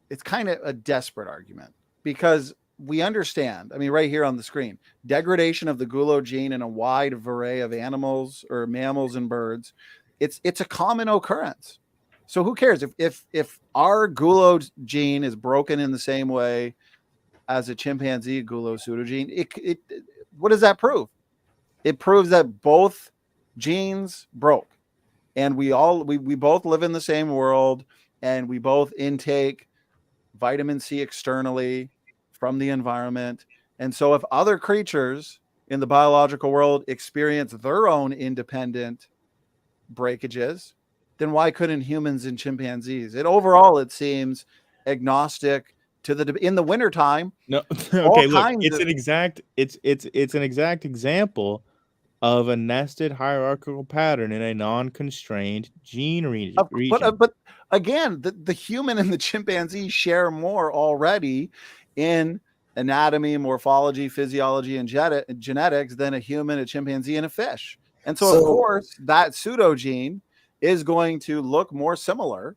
it's kind of a desperate argument, because we understand, I mean, right here on the screen, degradation of the GULO gene in a wide array of animals or mammals and birds. It's a common occurrence. So who cares if our GULO gene is broken in the same way as a chimpanzee GULO pseudogene? It what does that prove? It proves that both genes broke, and we both live in the same world, and we both intake vitamin C externally from the environment. And so if other creatures in the biological world experience their own independent breakages, then why couldn't humans and chimpanzees? Overall, it seems agnostic to in the wintertime. No, okay, look, it's an exact example of a nested hierarchical pattern in a non-constrained gene region. But again, the human and the chimpanzee share more already in anatomy, morphology, physiology, and genetics than a human, a chimpanzee, and a fish. And so of course, that pseudogene is going to look more similar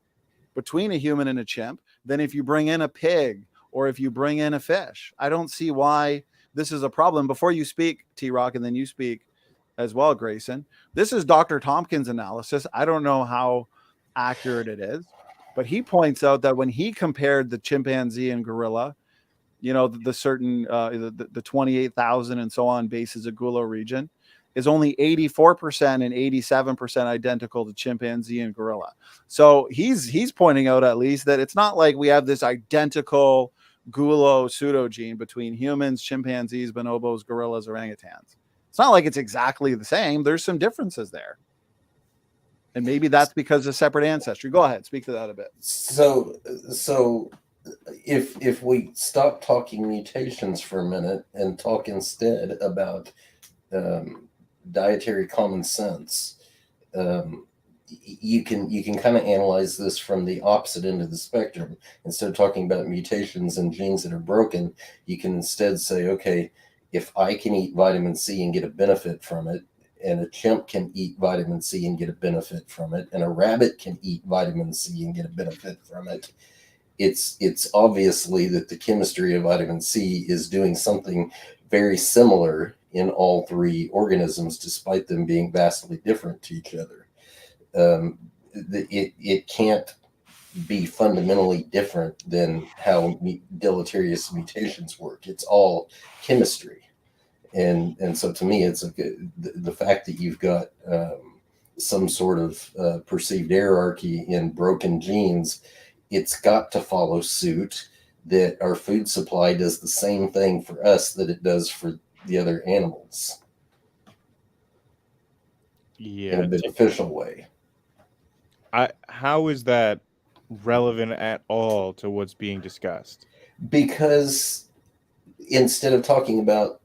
between a human and a chimp than if you bring in a pig or if you bring in a fish. I don't see why this is a problem. Before you speak, T-Rock, and then you speak as well, Grayson, this is Dr. Tompkins' analysis. I don't know how accurate it is, but he points out that when he compared the chimpanzee and gorilla, you know, the certain the 28,000 and so on bases of GULO region is only 84% and 87% identical to chimpanzee and gorilla. So he's pointing out at least that it's not like we have this identical GULO pseudogene between humans, chimpanzees, bonobos, gorillas, orangutans. It's not like it's exactly the same. There's some differences there. And maybe that's because of separate ancestry. Go ahead, speak to that a bit. So if we stop talking mutations for a minute and talk instead about dietary common sense, you can kind of analyze this from the opposite end of the spectrum. Instead of talking about mutations and genes that are broken, you can instead say, okay, if I can eat vitamin C and get a benefit from it, and a chimp can eat vitamin C and get a benefit from it, and a rabbit can eat vitamin C and get a benefit from it, it's obviously that the chemistry of vitamin C is doing something very similar in all three organisms, despite them being vastly different to each other. It can't be fundamentally different than how deleterious mutations work. It's all chemistry. And so to me, it's like the fact that you've got some sort of perceived hierarchy in broken genes, it's got to follow suit that our food supply does the same thing for us that it does for the other animals. Yeah, in a beneficial way. How is that relevant at all to what's being discussed? Because instead of talking about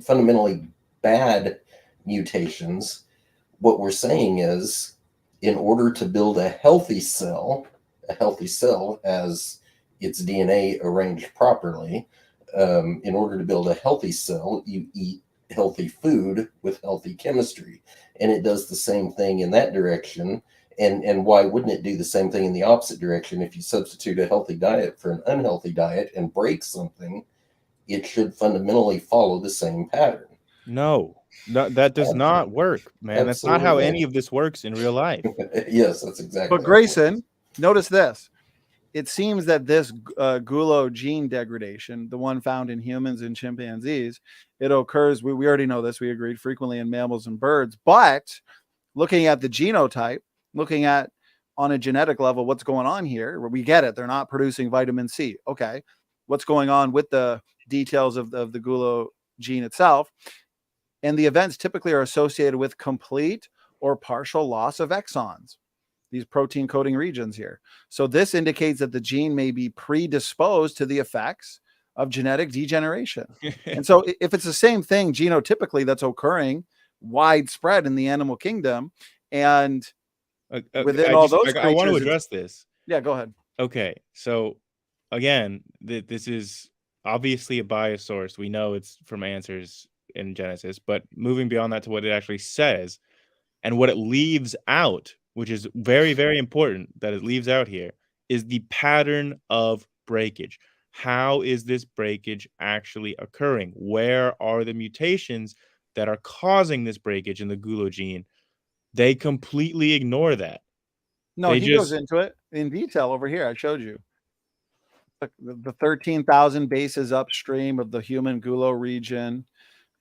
fundamentally bad mutations, what we're saying is, in order to build a healthy cell as its DNA arranged properly, in order to build a healthy cell, you eat healthy food with healthy chemistry. And it does the same thing in that direction. And why wouldn't it do the same thing in the opposite direction? If you substitute a healthy diet for an unhealthy diet and break something, it should fundamentally follow the same pattern. No, that does not work, man. That's not how any of this works in real life. Yes, that's exactly. But Grayson, notice this. It seems that this GULO gene degradation, the one found in humans and chimpanzees, it occurs, we already know this, we agreed, frequently in mammals and birds. But looking at the genotype, looking at on a genetic level what's going on here, we get it. They're not producing vitamin C. Okay. What's going on with the details of the GULO gene itself? And the events typically are associated with complete or partial loss of exons, these protein coding regions here. So this indicates that the gene may be predisposed to the effects of genetic degeneration. And so if it's the same thing genotypically that's occurring widespread in the animal kingdom. And within I all just those I want to creatures, address this. yeah, go ahead. Okay, so again, this is obviously a biased source. We know it's from answers in Genesis, but moving beyond that to what it actually says and what it leaves out, which is very, very important that it leaves out here, is the pattern of breakage. How is this breakage actually occurring? Where are the mutations that are causing this breakage in the GULO gene? They completely ignore that. No, he goes into it in detail over here. I showed you the 13,000 bases upstream of the human GULO region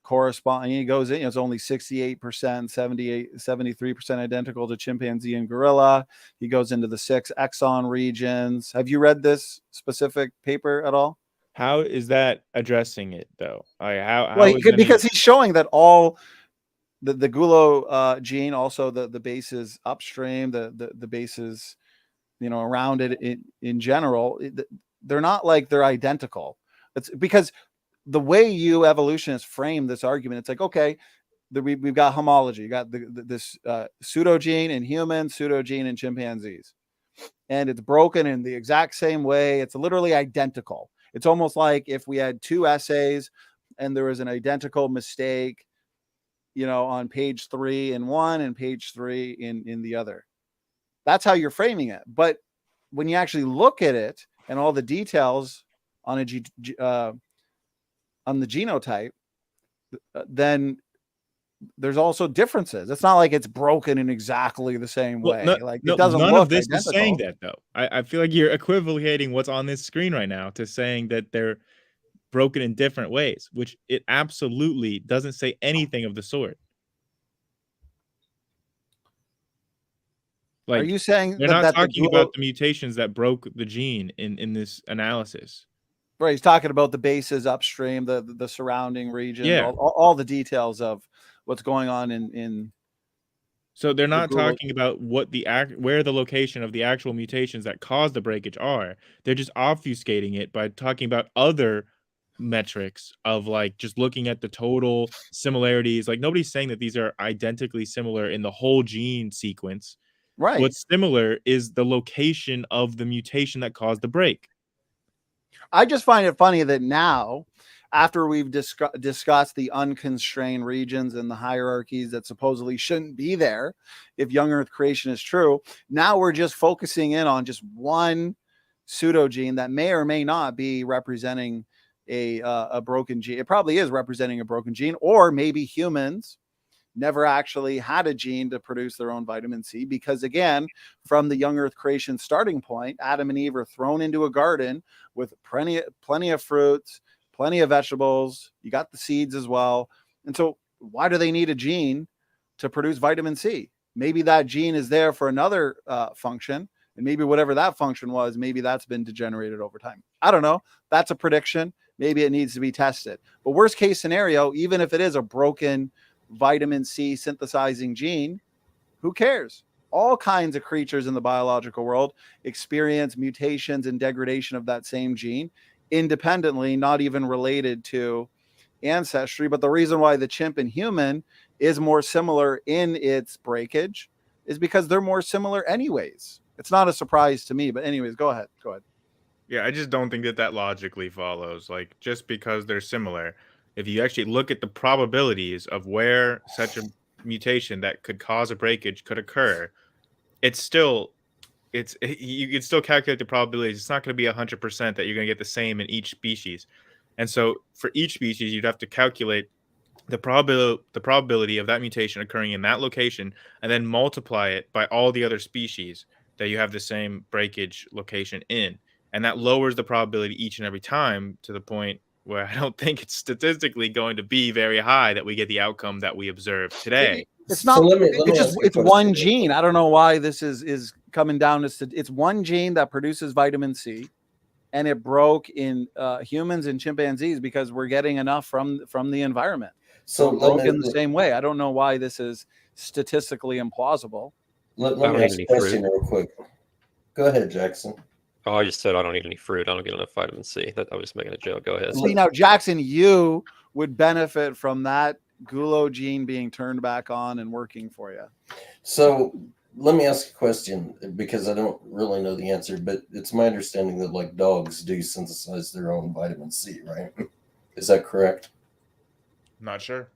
corresponding. He goes in, it's only 68%, 73% identical to chimpanzee and gorilla. He goes into the 6 exon regions. Have you read this specific paper at all? How is that addressing it, though? Because he's showing that all the GULO gene, also the bases upstream, the bases, around it in general, they're not like they're identical. It's because the way you evolutionists frame this argument, it's like, okay, we've got homology. You got this pseudogene in humans, pseudogene in chimpanzees, and it's broken in the exact same way. It's literally identical. It's almost like if we had 2 essays and there was an identical mistake, on page 3 in one and page 3 in the other. That's how you're framing it. But when you actually look at it and all the details on on the genotype, then there's also differences. It's not like it's broken in exactly the same way. It doesn't none look of this identical. is saying that, though. I feel like you're equivocating what's on this screen right now to saying that they're broken in different ways, which it absolutely doesn't say anything of the sort. Are you saying they're not talking about the mutations that broke the gene in this analysis? Right, he's talking about the bases upstream, the surrounding region, yeah, all the details of what's going on in. So they're not talking about where the location of the actual mutations that cause the breakage are. They're just obfuscating it by talking about other metrics of just looking at the total similarities. Nobody's saying that these are identically similar in the whole gene sequence. Right. What's similar is the location of the mutation that caused the break. I just find it funny that now, after we've discussed the unconstrained regions and the hierarchies that supposedly shouldn't be there if young Earth creation is true, now we're just focusing in on just one pseudogene that may or may not be representing a broken gene. It probably is representing a broken gene, or maybe humans never actually had a gene to produce their own vitamin C, because again, from the young Earth creation starting point, Adam and Eve are thrown into a garden with plenty of fruits, plenty of vegetables. You got the seeds as well. And so why do they need a gene to produce vitamin C? Maybe that gene is there for another function, and maybe whatever that function was, maybe that's been degenerated over time. I don't know. That's a prediction. Maybe it needs to be tested. But worst case scenario, even if it is a broken vitamin C synthesizing gene, who cares? All kinds of creatures in the biological world experience mutations and degradation of that same gene independently, not even related to ancestry. But the reason why the chimp and human is more similar in its breakage is because they're more similar anyways. It's not a surprise to me, but anyways, go ahead. Yeah, I just don't think that logically follows. Just because they're similar, if you actually look at the probabilities of where such a mutation that could cause a breakage could occur, you can still calculate the probabilities. It's not going to be 100% that you're going to get the same in each species. And so for each species, you'd have to calculate the probability of that mutation occurring in that location, and then multiply it by all the other species that you have the same breakage location in. And that lowers the probability each and every time to the point where I don't think it's statistically going to be very high that we get the outcome that we observe today. It's not. It's one gene. I don't know why this is coming down to. It's one gene that produces vitamin C, and it broke in humans and chimpanzees because we're getting enough from the environment. So it broke in the same way. I don't know why this is statistically implausible. Let me ask a question real quick. Go ahead, Jackson. Oh, I just said I don't eat any fruit. I don't get enough vitamin C. I was making a joke. Go ahead. See, now, Jackson, you would benefit from that GULO gene being turned back on and working for you. So let me ask a question, because I don't really know the answer, but it's my understanding that like dogs do synthesize their own vitamin C, right? Is that correct? Not sure.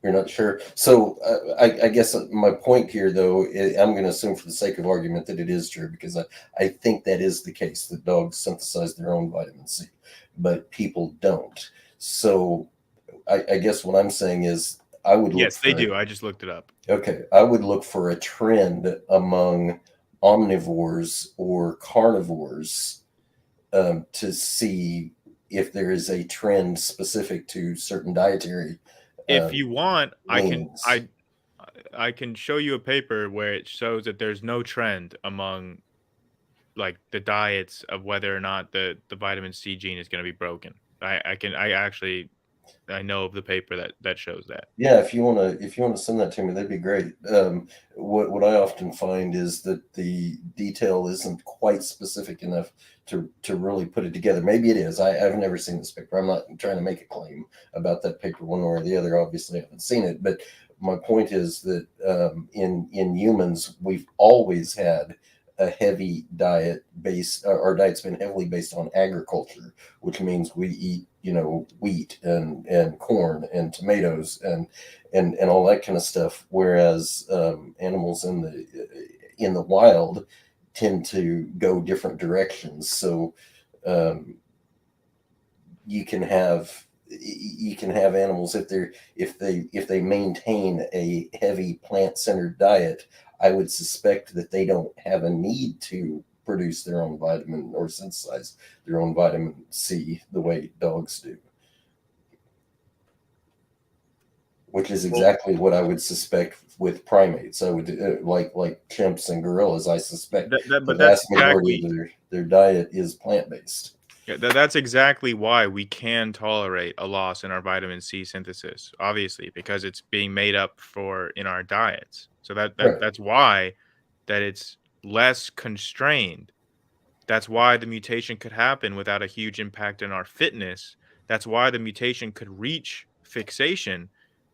You're not sure. So I guess my point here, though, I'm going to assume for the sake of argument that it is true, because I think that is the case, that dogs synthesize their own vitamin C, but people don't. So I guess what I'm saying is I would look Yes, they do. I just looked it up. Okay, I would look for a trend among omnivores or carnivores to see if there is a trend specific to certain dietary. If you want, lanes. I can show you a paper where it shows that there's no trend among like the diets of whether or not the vitamin C gene is going to be broken. I know of the paper that shows that. Yeah, if you want to send that to me, that'd be great. What I often find is that the detail isn't quite specific enough to really put it together. Maybe it is. I've never seen this paper. I'm not trying to make a claim about that paper one way or the other. Obviously, I haven't seen it. But my point is that in humans, we've always had a heavy diet base. Our diet's been heavily based on agriculture, which means we eat, wheat and corn and tomatoes and all that kind of stuff. Whereas animals in the wild tend to go different directions. So you can have animals if they maintain a heavy plant-centered diet. I would suspect that they don't have a need to produce their own vitamin or synthesize their own vitamin C the way dogs do. Which is exactly what I would suspect with primates. I would like chimps and gorillas. I suspect the vast majority of their diet is plant-based. Yeah, that's exactly why we can tolerate a loss in our vitamin C synthesis, obviously, because it's being made up for in our diets. So that's why that it's less constrained. That's why the mutation could happen without a huge impact on our fitness. That's why the mutation could reach fixation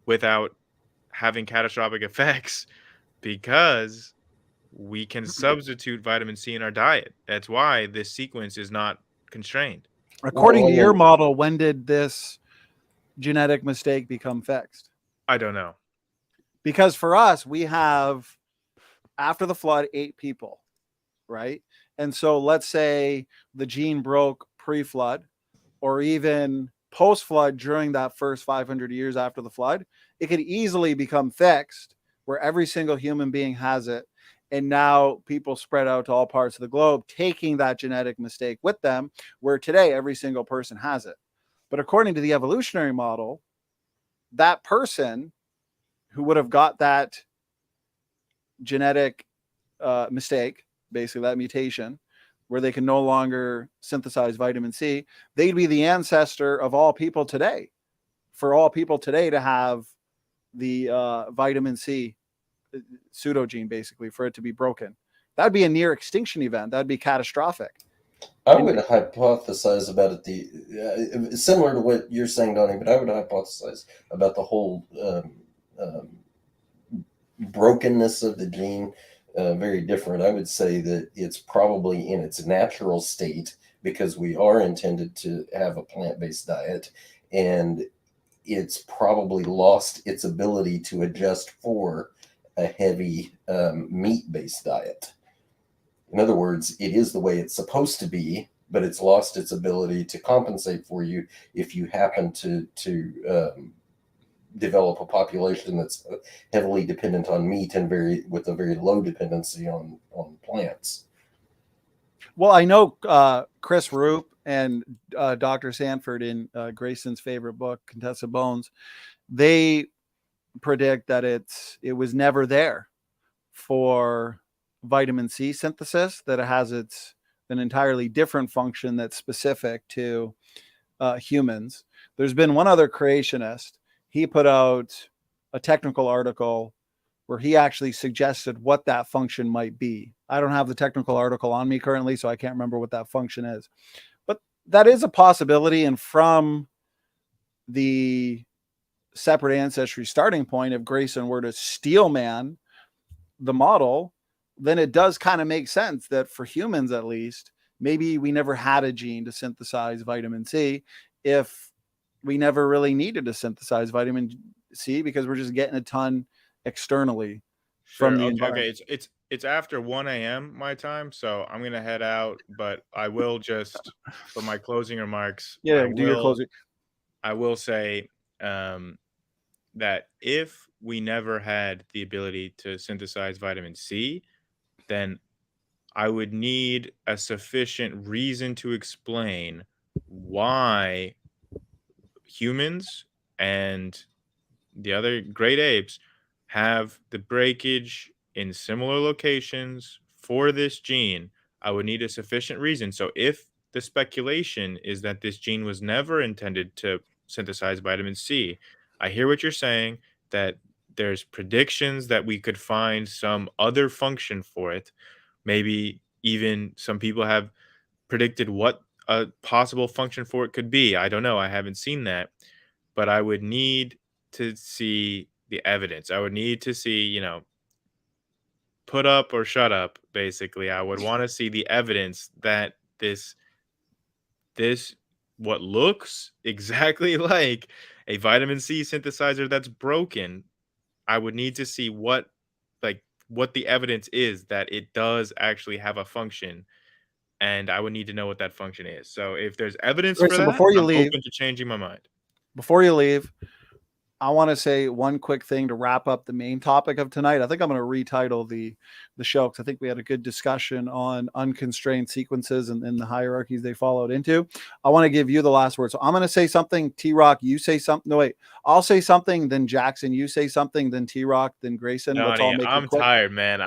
without having catastrophic effects, because we can substitute vitamin C in our diet. That's why this sequence is not constrained. According to your model, when did this genetic mistake become fixed? I don't know. Because for us, we have, after the flood, 8 people, right? And so let's say the gene broke pre-flood, or even post-flood during that first 500 years after the flood, it could easily become fixed where every single human being has it. And now people spread out to all parts of the globe, taking that genetic mistake with them, where today every single person has it. But according to the evolutionary model, that person who would have got that genetic mistake, basically that mutation, where they can no longer synthesize vitamin C, they'd be the ancestor of all people today. For all people today to have the vitamin C pseudogene, basically, for it to be broken, that'd be a near extinction event. That'd be catastrophic. I would hypothesize about it similar to what you're saying, Donny, but I would hypothesize about the whole brokenness of the gene. Very different. I would say that it's probably in its natural state, because we are intended to have a plant-based diet, and it's probably lost its ability to adjust for a heavy meat-based diet. In other words, it is the way it's supposed to be, but it's lost its ability to compensate for you if you happen to develop a population that's heavily dependent on meat and with a very low dependency on plants. Well, I know Chris Roop and Dr. Sanford in Grayson's favorite book, Contested Bones, they predict that it was never there for vitamin C synthesis, that it has an entirely different function that's specific to humans. There's been one other creationist. He put out a technical article where he actually suggested what that function might be. I don't have the technical article on me currently, so I can't remember what that function is. But that is a possibility. And from the separate ancestry starting point, if Grayson were to steel man the model, then it does kind of make sense that for humans, at least, maybe we never had a gene to synthesize vitamin C if we never really needed to synthesize vitamin C because we're just getting a ton externally from the environment. Okay. It's after 1 a.m. my time, so I'm gonna head out. But I will just, for my closing remarks, Yeah, do your closing. I will say that if we never had the ability to synthesize vitamin C, then I would need a sufficient reason to explain why humans and the other great apes have the breakage in similar locations for this gene. I would need a sufficient reason. So if the speculation is that this gene was never intended to synthesize vitamin C, I hear what you're saying, that there's predictions that we could find some other function for it. Maybe even some people have predicted what a possible function for it could be. I don't know. I haven't seen that. But I would need to see the evidence. I would need to see, put up or shut up, basically. I would want to see the evidence that this what looks exactly like a vitamin C synthesizer that's broken. I would need to see what the evidence is that it does actually have a function, and I would need to know what that function is. So if there's evidence for that, before you I'm leave, open to changing my mind. Before you leave, I want to say one quick thing to wrap up the main topic of tonight. I think I'm going to retitle the show because I think we had a good discussion on unconstrained sequences and the hierarchies they followed into. I want to give you the last word. So I'm going to say something. T-Rock, you say something. No, wait. I'll say something. Then Jackson, you say something. Then T-Rock, then Grayson. Donny, Let's all make I'm it quick. tired, man.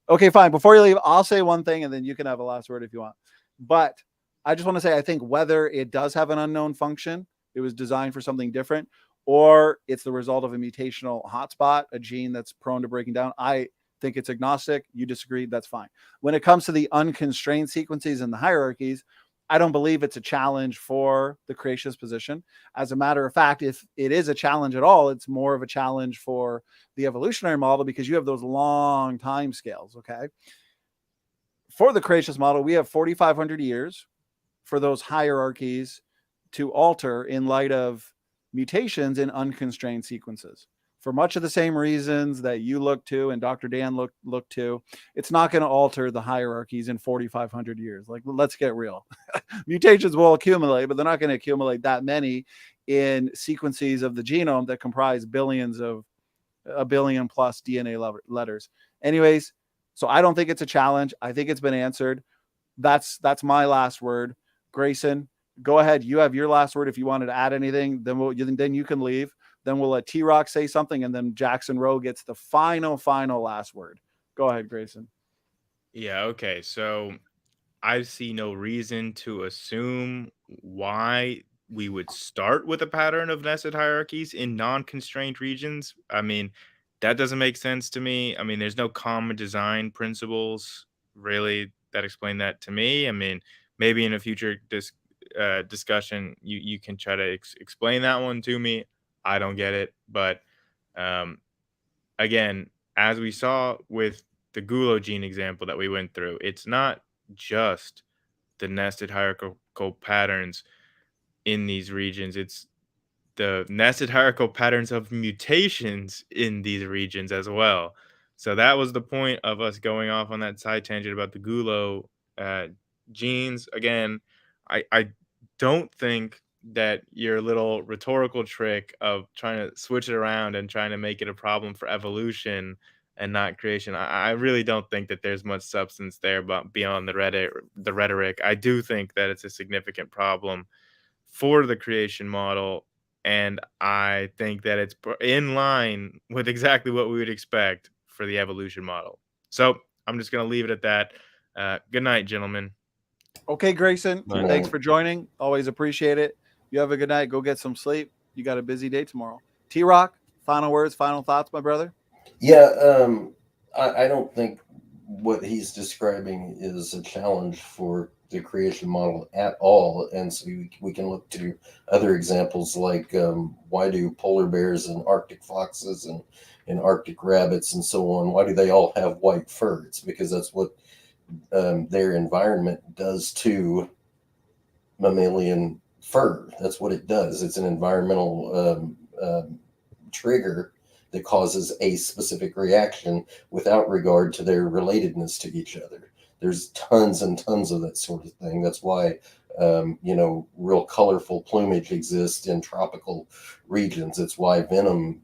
Okay, fine. Before you leave, I'll say one thing and then you can have a last word if you want. But I just want to say, I think whether it does have an unknown function, it was designed for something different, or it's the result of a mutational hotspot, a gene that's prone to breaking down. I think it's agnostic. You disagree, that's fine. When it comes to the unconstrained sequences and the hierarchies, I don't believe it's a challenge for the creationist position. As a matter of fact, if it is a challenge at all, it's more of a challenge for the evolutionary model because you have those long time scales, okay? For the creationist model, we have 4,500 years for those hierarchies to alter in light of mutations in unconstrained sequences. For much of the same reasons that you look to and Dr. Dan look to, it's not going to alter the hierarchies in 4,500 years. Like, let's get real. Mutations will accumulate, but they're not going to accumulate that many in sequences of the genome that comprise billions of a billion plus DNA letters. Anyways, so I don't think it's a challenge. I think it's been answered. That's my last word. Grayson, go ahead. You have your last word. If you wanted to add anything, then you can leave. Then we'll let T-Rock say something, and then Jackson Rowe gets the final last word. Go ahead, Grayson. Yeah, okay. So I see no reason to assume why we would start with a pattern of nested hierarchies in non-constrained regions. I mean, that doesn't make sense to me. I mean, there's no common design principles really that explain that to me. I mean, maybe in a future discussion, you can try to explain that one to me. I don't get it. But again, as we saw with the GULO gene example that we went through, it's not just the nested hierarchical patterns in these regions. It's the nested hierarchical patterns of mutations in these regions as well. So that was the point of us going off on that side tangent about the GULO genes. Again, I don't think that your little rhetorical trick of trying to switch it around and trying to make it a problem for evolution and not creation, I really don't think that there's much substance there, but beyond the rhetoric, I do think that it's a significant problem for the creation model, and I think that it's in line with exactly what we would expect for the evolution model. So I'm just going to leave it at that. Good night, gentlemen. Okay, Grayson, Good night. thanks for joining. Always appreciate it. You have a good night. Go get some sleep. You got a busy day tomorrow. T-Rock, final words, final thoughts, my brother? Yeah, I don't think what he's describing is a challenge for the creation model at all. And so we can look to other examples like why do polar bears and Arctic foxes and Arctic rabbits and so on, why do they all have white fur? It's because that's what their environment does to mammalian fur. That's what it does. It's an environmental trigger that causes a specific reaction without regard to their relatedness to each other. There's tons and tons of that sort of thing. That's why, real colorful plumage exists in tropical regions. It's why venom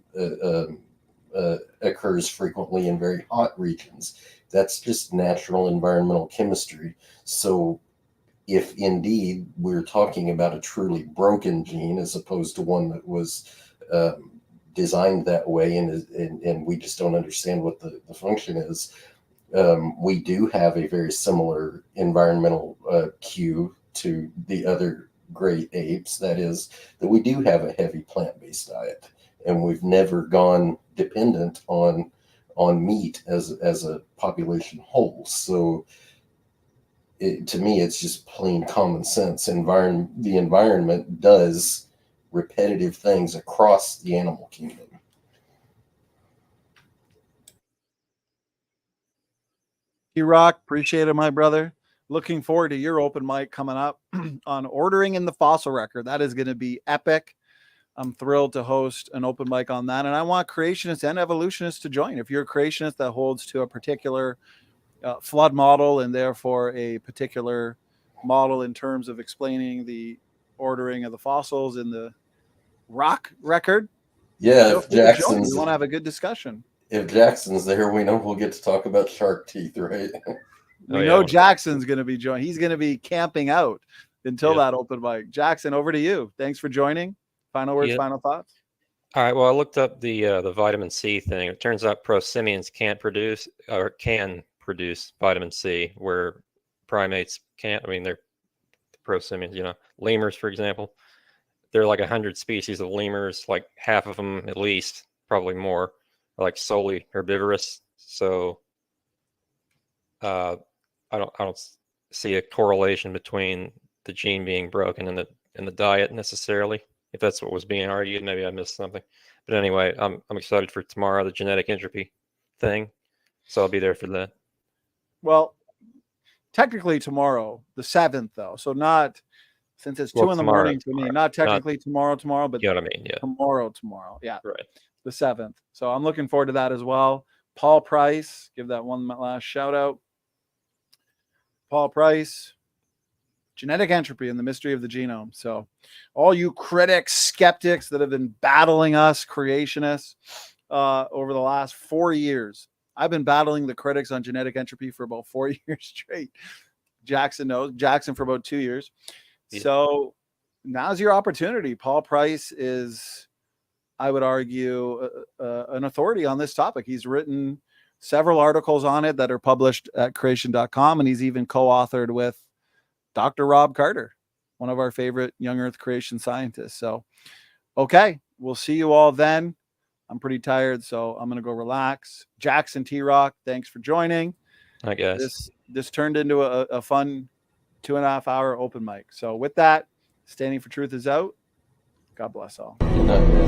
occurs frequently in very hot regions. That's just natural environmental chemistry. So if indeed we're talking about a truly broken gene as opposed to one that was designed that way and we just don't understand what the function is, we do have a very similar environmental cue to the other great apes. That is that we do have a heavy plant-based diet, and we've never gone dependent on meat as a population whole. So to me, it's just plain common sense. The environment does repetitive things across the animal kingdom. Rock, appreciate it, my brother. Looking forward to your open mic coming up on ordering in the fossil record. That is going to be epic. I'm thrilled to host an open mic on that. And I want creationists and evolutionists to join. If you're a creationist that holds to a particular flood model and therefore a particular model in terms of explaining the ordering of the fossils in the rock record, yeah, if Jackson's, you want to have a good discussion. If Jackson's there, we know we'll get to talk about shark teeth, right? We know Jackson's going to be joining. He's going to be camping out until that open mic. Jackson, over to you. Thanks for joining. Final words, final thoughts. All right. Well, I looked up the vitamin C thing. It turns out prosimians can't produce or can produce vitamin C, where primates can't. I mean, they're prosimians. Lemurs, for example. There are like 100 species of lemurs. Like half of them, at least, probably more, are like solely herbivorous. So I don't see a correlation between the gene being broken and the diet necessarily. If that's what was being argued, maybe I missed something. But anyway, I'm excited for tomorrow, the genetic entropy thing. So I'll be there for that. Well, technically tomorrow, the 7th, though. So not, since it's 2 in the morning to me, not technically tomorrow, but you know what I mean? Yeah. Tomorrow. Yeah. Right. The 7th. So I'm looking forward to that as well. Paul Price, give that one last shout out. Paul Price, genetic entropy and the mystery of the genome. So all you critics, skeptics that have been battling us creationists over the last 4 years. I've been battling the critics on genetic entropy for about 4 years straight. Jackson knows. Jackson for about 2 years. Yeah. So now's your opportunity. Paul Price is, I would argue, an authority on this topic. He's written several articles on it that are published at creation.com, and he's even co-authored with Dr. Rob Carter, one of our favorite young earth creation scientists. So, okay, we'll see you all then. I'm pretty tired, so I'm going to go relax. Jackson, T-Rock, thanks for joining. Hi, guys. This turned into a fun 2.5 hour open mic. So with that, Standing for Truth is out. God bless all. Good night, man.